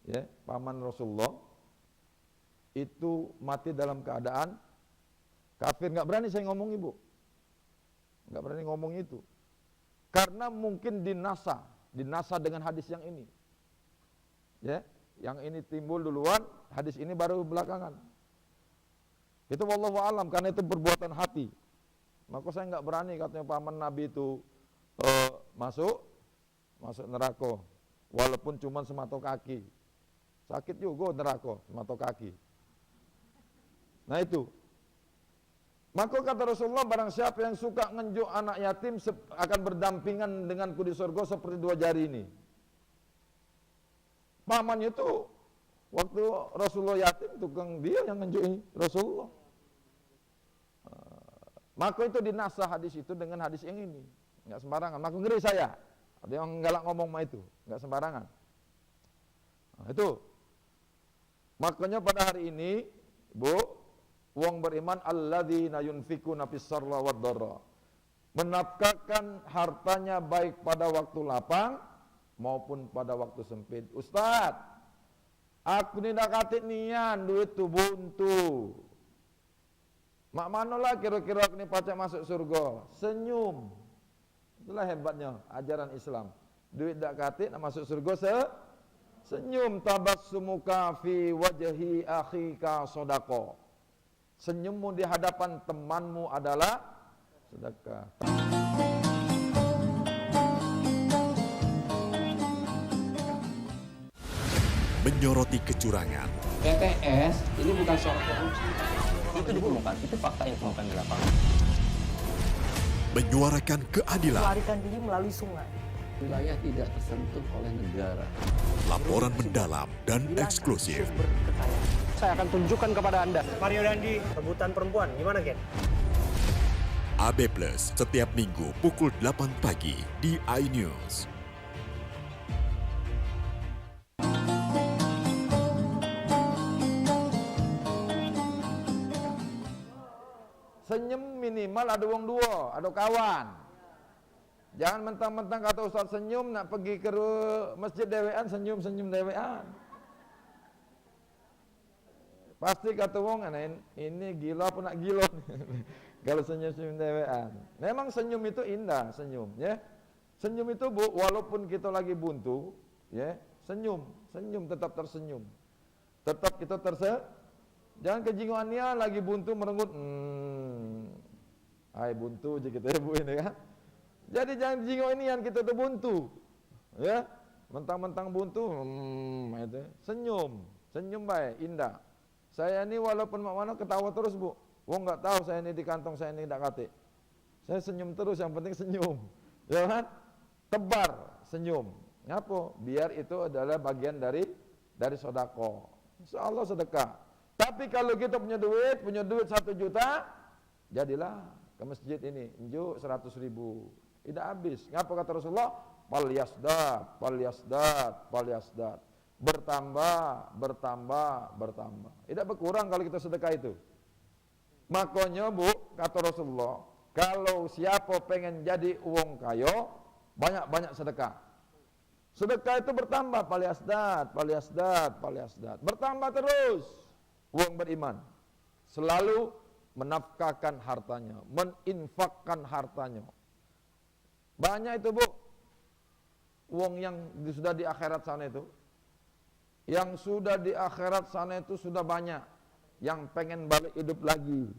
Speaker 2: ya, paman Rasulullah itu mati dalam keadaan kafir. Nggak berani saya ngomong Ibu, nggak berani ngomong itu, karena mungkin dinasa dengan hadis yang ini, ya. Yang ini timbul duluan, hadis ini baru belakangan. Itu wallahu alam, karena itu perbuatan hati. Maka saya nggak berani katanya paman Nabi itu masuk neraka, walaupun cuma semata kaki. Sakit juga neraka, mata kaki. Nah itu. Maka kata Rasulullah, barang siapa yang suka ngenjuk anak yatim akan berdampingan denganku di surga seperti 2 jari ini. Pamannya itu waktu Rasulullah yatim, tukang dia yang ngenjuki Rasulullah. Maka itu dinasah hadis itu dengan hadis yang ini. Enggak sembarangan. Maka ngeri saya. Ada yang galak ngomong mah itu, enggak sembarangan. Nah, itu. Makanya pada hari ini, Bu, wong beriman alladzina yunfikuna fis-sarra wad-dharra. Menafkahkan hartanya baik pada waktu lapang maupun pada waktu sempit. Ustaz, aku ni dak katik nian duit tu buntu. Mak manolah kira-kira aku ni pacak masuk surga? Senyum. Itulah hebatnya ajaran Islam. Duit dak katik nak masuk surga senyum. Tabassumuka fi wajhi akhika sodako. Senyummu di hadapan temanmu adalah sedekah.
Speaker 6: Menyoroti kecurangan.
Speaker 7: TTS ini bukan soal korupsi. Itu ditemukan, itu fakta yang ditemukan di lapangan.
Speaker 6: Menyuarakan keadilan.
Speaker 4: Melarikan diri melalui sungai.
Speaker 22: Wilayah tidak tersentuh oleh negara.
Speaker 6: Laporan mendalam dan eksklusif.
Speaker 8: Saya akan tunjukkan kepada Anda. Mario Dandi, rebutan perempuan. Gimana, Gen?
Speaker 6: AB Plus setiap minggu pukul 8 pagi di iNews.
Speaker 2: Senyum minimal ada wong 2, ada kawan. Jangan mentang-mentang kata Ustaz senyum nak pergi ke masjid dewean, senyum-senyum dewean. Pasti kata wong, ini gila apa nak gila. Kalau senyum-senyum dewean. Memang senyum itu indah, senyum, ya. Senyum itu, Bu, walaupun kita lagi buntu, ya, senyum tetap tersenyum. Tetap kita jangan kejinguannya lagi buntu merenggut. Hai buntu je kita, Bu, ini kan. Jadi jangan jingok ini yang kita tuh buntu. Ya. Mentang-mentang buntu, itu. Senyum baik, indah. Saya ini walaupun mak mana ketawa terus, Bu. Wong enggak tahu saya ini di kantong saya ini ndak katik. Saya senyum terus, yang penting senyum. Ya kan? Tebar senyum. Ngapa? Biar itu adalah bagian dari sedekah. Insyaallah sedekah. Tapi kalau kita punya duit 1 juta, jadilah ke masjid ini, injuk 100.000. Tidak habis. Ngapa kata Rasulullah? Palyasdat. Bertambah. Tidak berkurang kalau kita sedekah itu. Makanya, Bu, kata Rasulullah, kalau siapa pengen jadi uang kayo, banyak-banyak sedekah. Sedekah itu bertambah, palyasdat. Bertambah terus. Uang beriman selalu menafkahkan hartanya, meninfakkan hartanya. Banyak itu, Bu, uang yang sudah di akhirat sana itu. Yang sudah di akhirat sana itu sudah banyak. Yang pengen balik hidup lagi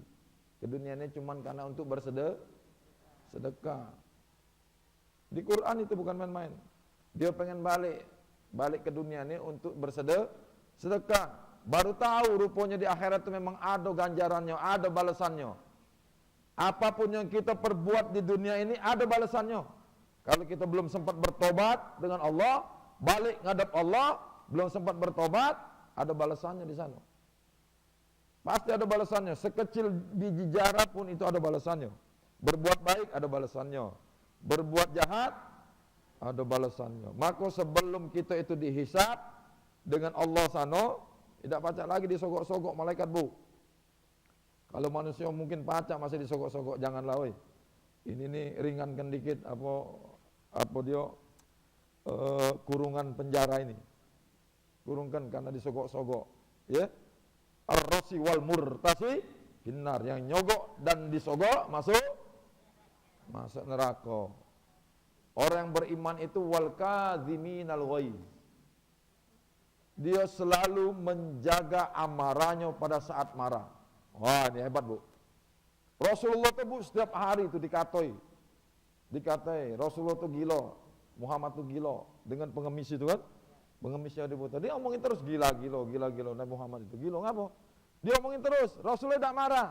Speaker 2: ke dunia ini cuman karena untuk bersedekah. Di Quran itu bukan main-main. Dia pengen balik ke dunia ini untuk bersedekah. Baru tahu rupanya di akhirat itu memang ada ganjarannya, ada balasannya. Apapun yang kita perbuat di dunia ini ada balasannya. Kalau kita belum sempat bertobat dengan Allah, balik ngadap Allah, belum sempat bertobat, ada balasannya di sana. Pasti ada balasannya. Sekecil biji jara pun itu ada balasannya. Berbuat baik ada balasannya. Berbuat jahat ada balasannya. Maka sebelum kita itu dihisab dengan Allah sana, tidak pacak lagi disogok-sogok malaikat, Bu. Kalau manusia mungkin pacak masih disogok-sogok, janganlah, woi. Ini nih ringankan dikit apa dia kurungan penjara ini. Kurungkan karena disogok-sogok, ya. Ar-rasi wal murtasi finnar, yang nyogok dan disogok masuk neraka. Orang yang beriman itu wal kadziminal ghaiz. Dia selalu menjaga amarahnya pada saat marah. Wah, ini hebat, Bu. Rasulullah itu, Bu, setiap hari itu dikatai. Rasulullah itu gila, Muhammad itu gila dengan pengemis itu kan. Pengemisnya diputar. Dia omongin terus gila. Nabi Muhammad itu gila ngapa? Dia omongin terus. Rasulullah tidak marah.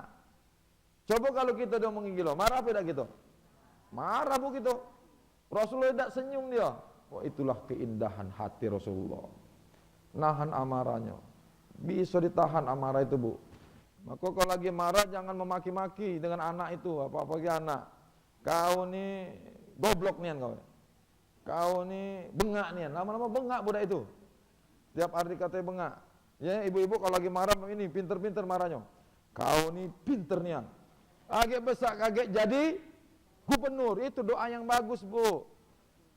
Speaker 2: Coba kalau kita diomongin gila, marah apa tidak gitu? Marah bu gitu. Rasulullah tidak senyum dia. Oh, itulah keindahan hati Rasulullah. Nahan amarahnya. Bisa ditahan amarah itu bu. Maka kalau lagi marah jangan memaki-maki dengan anak itu. Apa-apalagi anak. Kau nih goblok nian kau. Kau nih bengak nian. Lama-lama bengak budak itu. Tiap hari dikatai bengak. Ya ibu-ibu kalau lagi marah ini pinter-pinter marahnya. Kau nih pinter nian. Kaget besar, kaget jadi gubernur. Itu doa yang bagus bu.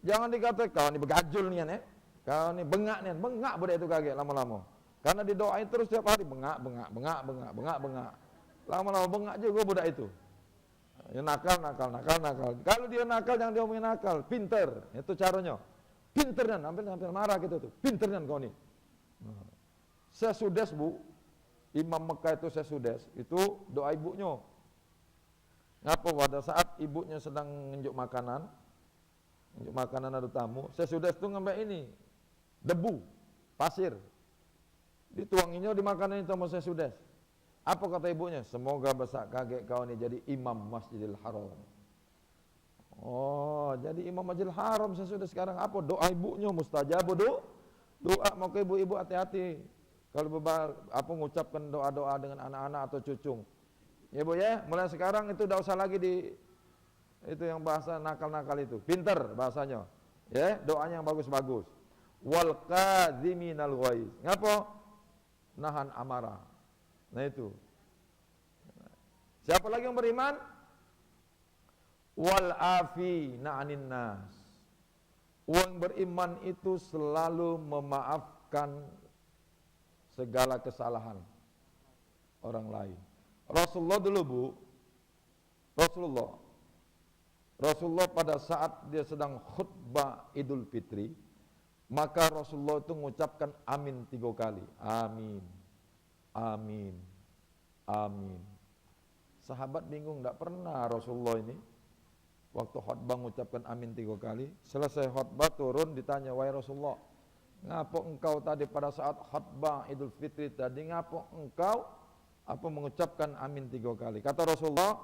Speaker 2: Jangan dikatakan kau nih begajul nian ya. Kau nih bengak nian. Bengak budak itu kaget lama-lama. Karena didoain terus tiap hari bengak. Lama-lama bengak juga budak itu. Ya nakal. Kalau dia nakal jangan diomongin nakal. Pinter, itu caranya. Pinter nian, hampir marah gitu tuh. Pinter nian kau nih. Sesudes bu, Imam Mekah itu sesudes. Itu doa ibunya. Ngapa pada saat ibunya sedang nunjuk makanan ada tamu, sesudah itu ngambil ini debu, pasir, dituanginya di makanan itu sama sesudah. Apa kata ibunya? Semoga besar kaget kau ini jadi imam Masjidil Haram. Oh, jadi imam Masjidil Haram sesudah sekarang apa? Doa ibunya mustajab doa. Maka ibu-ibu hati-hati kalau mengucapkan doa-doa dengan anak-anak atau cucu. Ya bu ya, mulai sekarang itu tidak usah lagi itu yang bahasa nakal-nakal itu, pinter bahasanya. Ya, doanya yang bagus-bagus. Wal kadhiminal ghaiz. Ngapa? Nahan amarah. Nah itu. Siapa lagi yang beriman? Wal afina 'anin nas. Orang beriman itu selalu memaafkan segala kesalahan orang lain. Rasulullah dulu bu, Rasulullah pada saat dia sedang khutbah Idul Fitri, maka Rasulullah itu mengucapkan amin 3 kali. Amin. Sahabat bingung, tidak pernah Rasulullah ini waktu khutbah mengucapkan amin 3 kali. Selesai khutbah turun ditanya, wahai Rasulullah, ngapa engkau tadi pada saat khutbah Idul Fitri tadi, ngapa engkau mengucapkan amin 3 kali? Kata Rasulullah,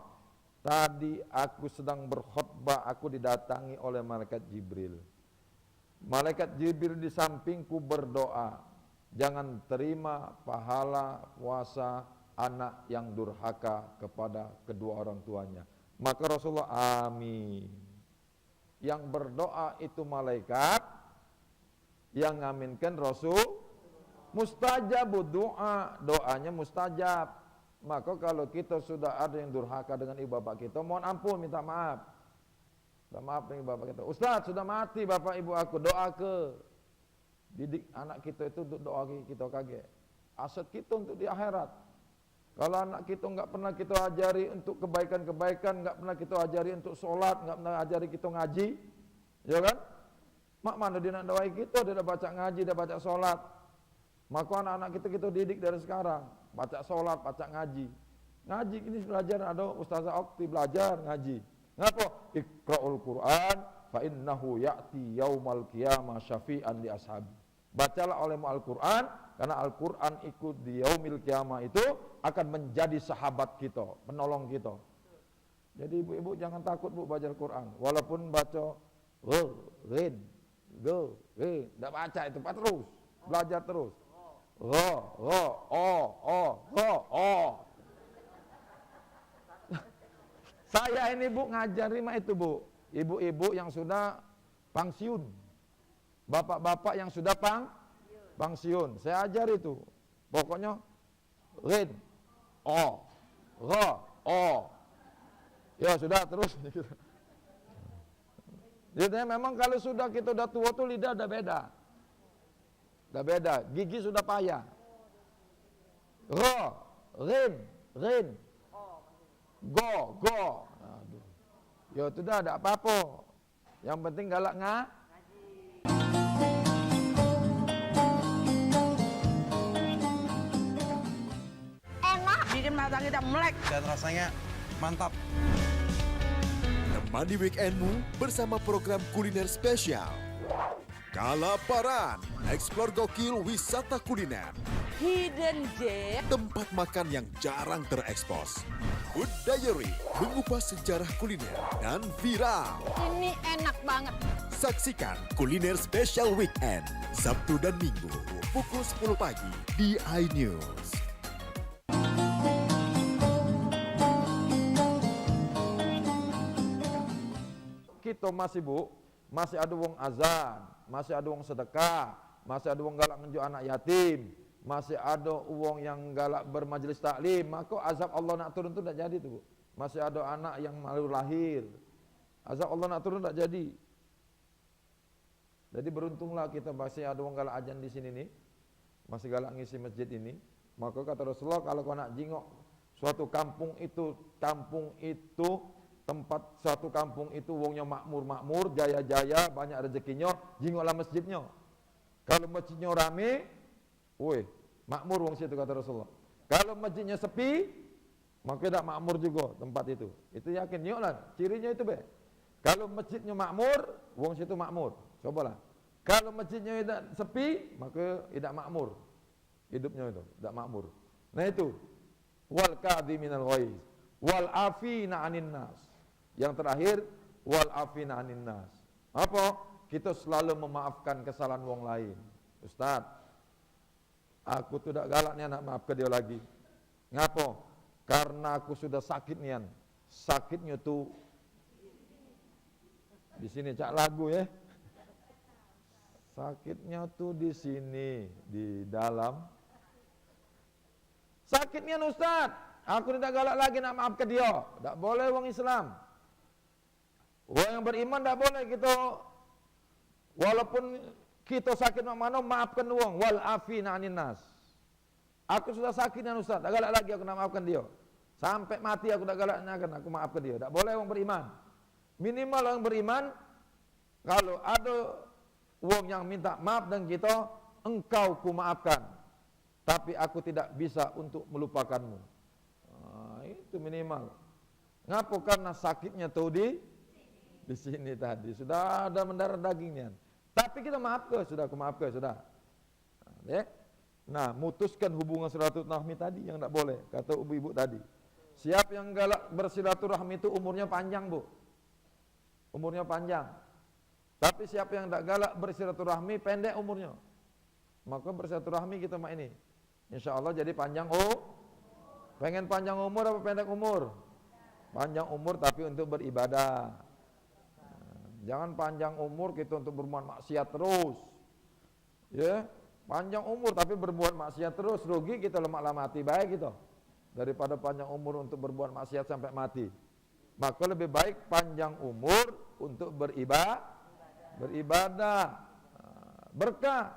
Speaker 2: tadi aku sedang berkhutbah, aku didatangi oleh malaikat Jibril. Malaikat Jibril di sampingku berdoa, jangan terima pahala puasa anak yang durhaka kepada kedua orang tuanya. Maka Rasulullah amin. Yang berdoa itu malaikat, yang ngaminkan Rasul mustajab doa, doanya mustajab. Maka kalau kita sudah ada yang durhaka dengan ibu bapak kita, mohon ampun, minta maaf. Minta maaf dengan ibu bapak kita. Ustaz, sudah mati bapak ibu aku, doa ke. Didik anak kita itu untuk doa kita kaget. Aset kita untuk di akhirat. Kalau anak kita enggak pernah kita ajari untuk kebaikan-kebaikan, enggak pernah kita ajari untuk sholat, enggak pernah ajari kita ngaji, ya kan? Mak mana dia nak doai kita, dia dah baca ngaji, dia baca sholat. Maka anak-anak kita didik dari sekarang, baca sholat, baca ngaji. Ngaji ini belajar, ada Ustazah Okti belajar ngaji. Ngapa? Iqra'ul Qur'an fa innahu ya'ti yaumal qiyamah syafi'an li ashabi. Bacalah olehmu Al-Qur'an, karena Al-Qur'an ikut di yaumil qiyamah itu akan menjadi sahabat kita, penolong kita. Jadi ibu-ibu jangan takut bu baca Al-Qur'an, walaupun baca rin, tidak baca itu, terus belajar terus. Saya ini bu ngajari mah itu bu, ibu-ibu yang sudah pensiun, bapak-bapak yang sudah pensiun, saya ajar itu. Pokoknya rin, ya sudah terus. Jadi memang kalau sudah kita udah tua tuh lidah udah beda. Udah beda, gigi sudah payah. Rin. Go. Aduh. Ya itu dah ada apa-apa. Yang penting galak
Speaker 4: Enak, bikin mata kita melek.
Speaker 20: Dan rasanya mantap.
Speaker 6: Temani weekendmu bersama program kuliner spesial. Kalaparan, eksplor gokil wisata kuliner.
Speaker 4: Hidden gem.
Speaker 6: Tempat makan yang jarang terekspos. Food Diary, mengupas sejarah kuliner dan viral.
Speaker 4: Ini enak banget.
Speaker 6: Saksikan kuliner spesial weekend, Sabtu dan Minggu, pukul 10 pagi di iNews.
Speaker 2: Kita masih ada wong azan, masih ada wong sedekah, masih ada wong galak ngejuk anak yatim, masih ada wong yang galak bermajelis taklim, maka azab Allah nak turun tu tak jadi tu, Bu. Masih ada anak yang malu lahir, azab Allah nak turun tak jadi. Jadi beruntunglah kita masih ada wong galak ajan di sini nih, masih galak ngisi masjid ini. Maka kata Rasulullah, kalau kau nak jingok suatu kampung itu tempat suatu kampung itu wongnya makmur, jaya-jaya, banyak rezekinya, jingoklah masjidnya. Kalau masjidnya rame, makmur wong situ kata Rasulullah. Kalau masjidnya sepi, maka tidak makmur juga tempat itu. Itu yakin, nyoklah, cirinya itu be. Kalau masjidnya makmur, wong situ makmur. Cobalah. Kalau masjidnya tidak sepi, maka tidak makmur. Hidupnya itu tidak makmur. Nah itu, wal kadhiminal ghaiz, wal afina 'anin nas. Yang terakhir, wal afina 'anin nas. Apa? Kita selalu memaafkan kesalahan wong lain. Ustaz, aku tidak galak nih anak maaf ke dia lagi. Ngapa? Karena aku sudah sakit nian. Sakitnya tuh di sini cak lagu ya. Sakitnya tuh di sini, di dalam. Sakitnya Ustaz, aku tidak galak lagi nak maaf ke dia. Tak boleh wong Islam. Orang yang beriman tak boleh kita, walaupun kita sakit mana maafkan wong, wal afina 'anin nas. Aku sudah sakit ya Ustaz, tak galak lagi aku nak maafkan dia. Sampai mati aku tak galak aku maafkan dia. Tak boleh wong beriman. Minimal orang beriman, kalau ada wong yang minta maaf dan kita, engkau ku maafkan, tapi aku tidak bisa untuk melupakanmu. Itu minimal. Ngapa? Karena sakitnya tuh di sini tadi sudah ada mendarah dagingnya. Tapi kita maaf ke, sudah aku maaf ke, sudah. Nah, mutuskan hubungan silaturahmi tadi yang tidak boleh, kata ibu-ibu tadi. Siapa yang galak bersilaturahmi itu umurnya panjang, Bu. Umurnya panjang. Tapi siapa yang tidak galak bersilaturahmi pendek umurnya. Maka bersilaturahmi kita mak ini, insya Allah jadi panjang. Pengen panjang umur apa pendek umur? Panjang umur tapi untuk beribadah. Jangan panjang umur kita untuk berbuat maksiat terus. Ya, panjang umur tapi berbuat maksiat terus, rugi kita lama-lama mati baik gitu. Daripada panjang umur untuk berbuat maksiat sampai mati. Maka lebih baik panjang umur untuk beribadah, berkah.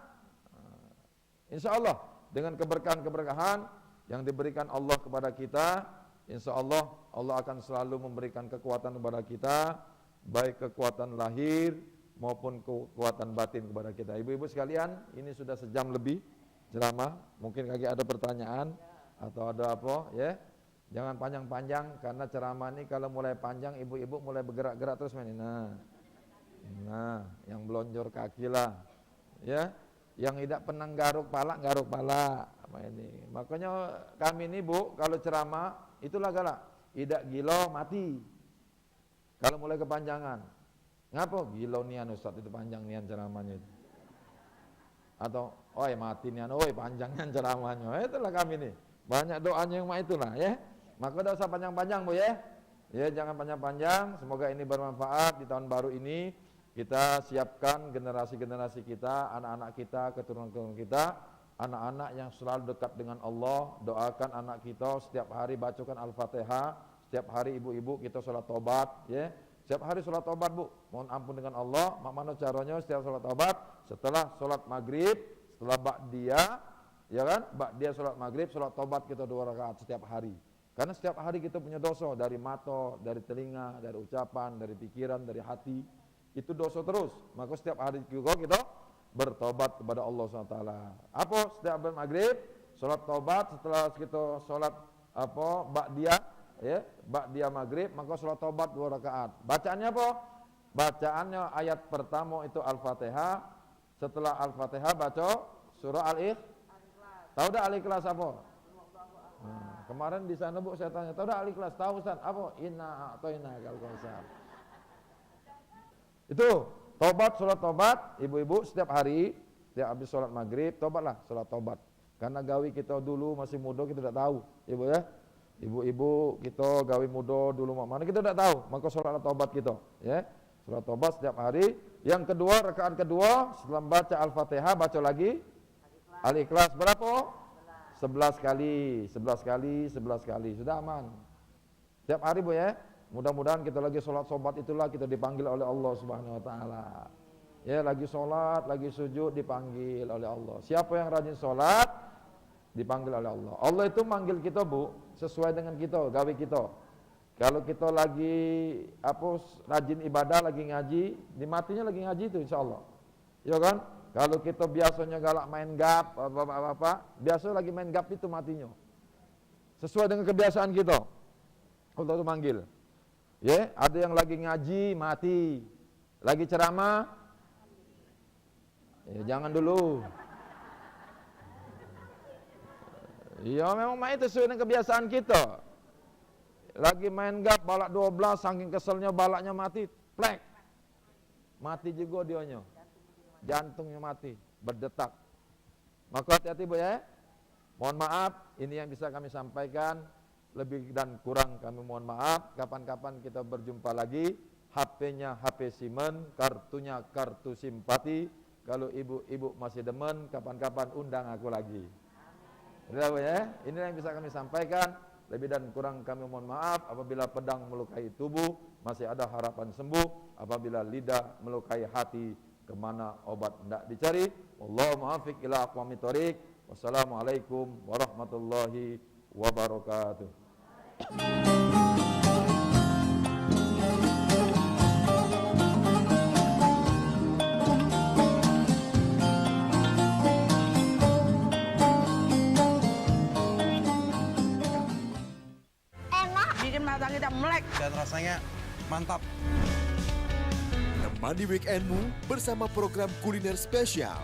Speaker 2: Insya Allah dengan keberkahan-keberkahan yang diberikan Allah kepada kita, insya Allah Allah akan selalu memberikan kekuatan kepada kita, baik kekuatan lahir maupun kekuatan batin kepada kita. Ibu-ibu sekalian, ini sudah sejam lebih ceramah. Mungkin kaki ada pertanyaan atau ada apa ya? Jangan panjang-panjang karena ceramah ini kalau mulai panjang ibu-ibu mulai bergerak-gerak terus main. Nah, yang belonjor kaki lah, ya, yang tidak pernah garuk pala apa ini. Makanya kami ini Bu, kalau ceramah itulah galak, tidak gila mati. Kalau mulai kepanjangan, ngapa gila nian Ustaz itu panjang nian ceramahnya itu. Atau, mati nian, panjangnya ceramahnya. Itulah kami ini. Banyak doanya yang itulah ya. Maka tidak usah panjang-panjang Bu ya. Ya, jangan panjang-panjang. Semoga ini bermanfaat di tahun baru ini. Kita siapkan generasi-generasi kita, anak-anak kita, keturunan-keturunan kita, anak-anak yang selalu dekat dengan Allah. Doakan anak kita setiap hari bacakan Al-Fatihah, setiap hari ibu-ibu kita sholat tobat, ya. Setiap hari sholat tobat Bu, mohon ampun dengan Allah. Mana caranya setiap sholat tobat? Setelah sholat maghrib, setelah ba'diyah, ya kan? Ba'diyah sholat maghrib, sholat tobat kita 2 rakaat setiap hari. Karena setiap hari kita punya dosa dari mata, dari telinga, dari ucapan, dari pikiran, dari hati. Itu dosa terus. Maka setiap hari juga kita bertobat kepada Allah SWT. Apa? Setiap maghrib, sholat tobat. Setelah kita sholat ba'diyah, ya, ba'diyah maghrib, maka sholat tobat 2 rakaat. Bacaannya apa? Bacaannya ayat pertama itu Al-Fatihah, Setelah Al-Fatihah baca surah Al-Ikhlas. Tahu dah Al-Ikhlas apa? Kemarin di sana Bu saya tanya, tahu dah Al-Ikhlas? Tahu Ustaz? Apa? Inna a'toina kal kautsar. Itu tobat, sholat tobat, ibu-ibu setiap hari, setiap habis sholat maghrib, tobatlah, sholat tobat. Karena gawi kita dulu masih muda kita tidak tahu, ibu ya. Ibu-ibu kita gawi muda dulu mana kita tidak tahu, maka sholat tobat kita, ya. Sholat tobat setiap hari. Yang kedua, rakaat kedua, setelah baca Al-Fatihah, baca lagi Al-Ikhlas berapa? 11 kali, 11 kali, 11 kali, sudah aman. Setiap hari Bu ya. Mudah-mudahan kita lagi sholat sobat itulah kita dipanggil oleh Allah Subhanahu Wa Taala. Ya, lagi sholat, lagi sujud dipanggil oleh Allah. Siapa yang rajin sholat dipanggil oleh Allah. Allah itu manggil kita Bu sesuai dengan kita, gawe kita. Kalau kita lagi rajin ibadah, lagi ngaji, dimatinya lagi ngaji itu insya Allah. Ya kan? Kalau kita biasanya galak main gap, biasa lagi main gap itu matinya. Sesuai dengan kebiasaan kita. Allah itu manggil. Ya, ada yang lagi ngaji mati, lagi ceramah, ya jangan dulu. Ya memang itu sesuai dengan kebiasaan kita. Lagi main gap balak 12, saking keselnya balaknya mati, plek, mati juga dianya, jantungnya mati, berdetak. Maka hati-hati Bu ya. Mohon maaf, ini yang bisa kami sampaikan. Lebih dan kurang kami mohon maaf. Kapan-kapan kita berjumpa lagi. HP-nya HP Simen, kartunya kartu simpati. Kalau ibu-ibu masih demen, kapan-kapan undang aku lagi. Udah Bu ya. Ini yang bisa kami sampaikan. Lebih dan kurang kami mohon maaf. Apabila pedang melukai tubuh, masih ada harapan sembuh. Apabila lidah melukai hati, kemana obat hendak dicari. Wallahu muwaffiq ila aqwamit thoriq. Wassalamualaikum warahmatullahi wabarakatuh.
Speaker 4: Enak, bikin mata kita melek.
Speaker 20: Dan rasanya mantap.
Speaker 6: Temani weekendmu bersama program kuliner spesial.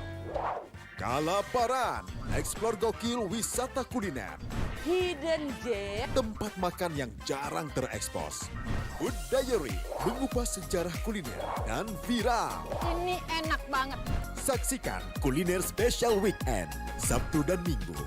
Speaker 6: Kalaparan, eksplor gokil wisata kuliner.
Speaker 4: Hidden gem.
Speaker 6: Tempat makan yang jarang terekspos. Food Diary, mengupas sejarah kuliner dan viral.
Speaker 4: Ini enak banget.
Speaker 6: Saksikan kuliner spesial weekend, Sabtu dan Minggu.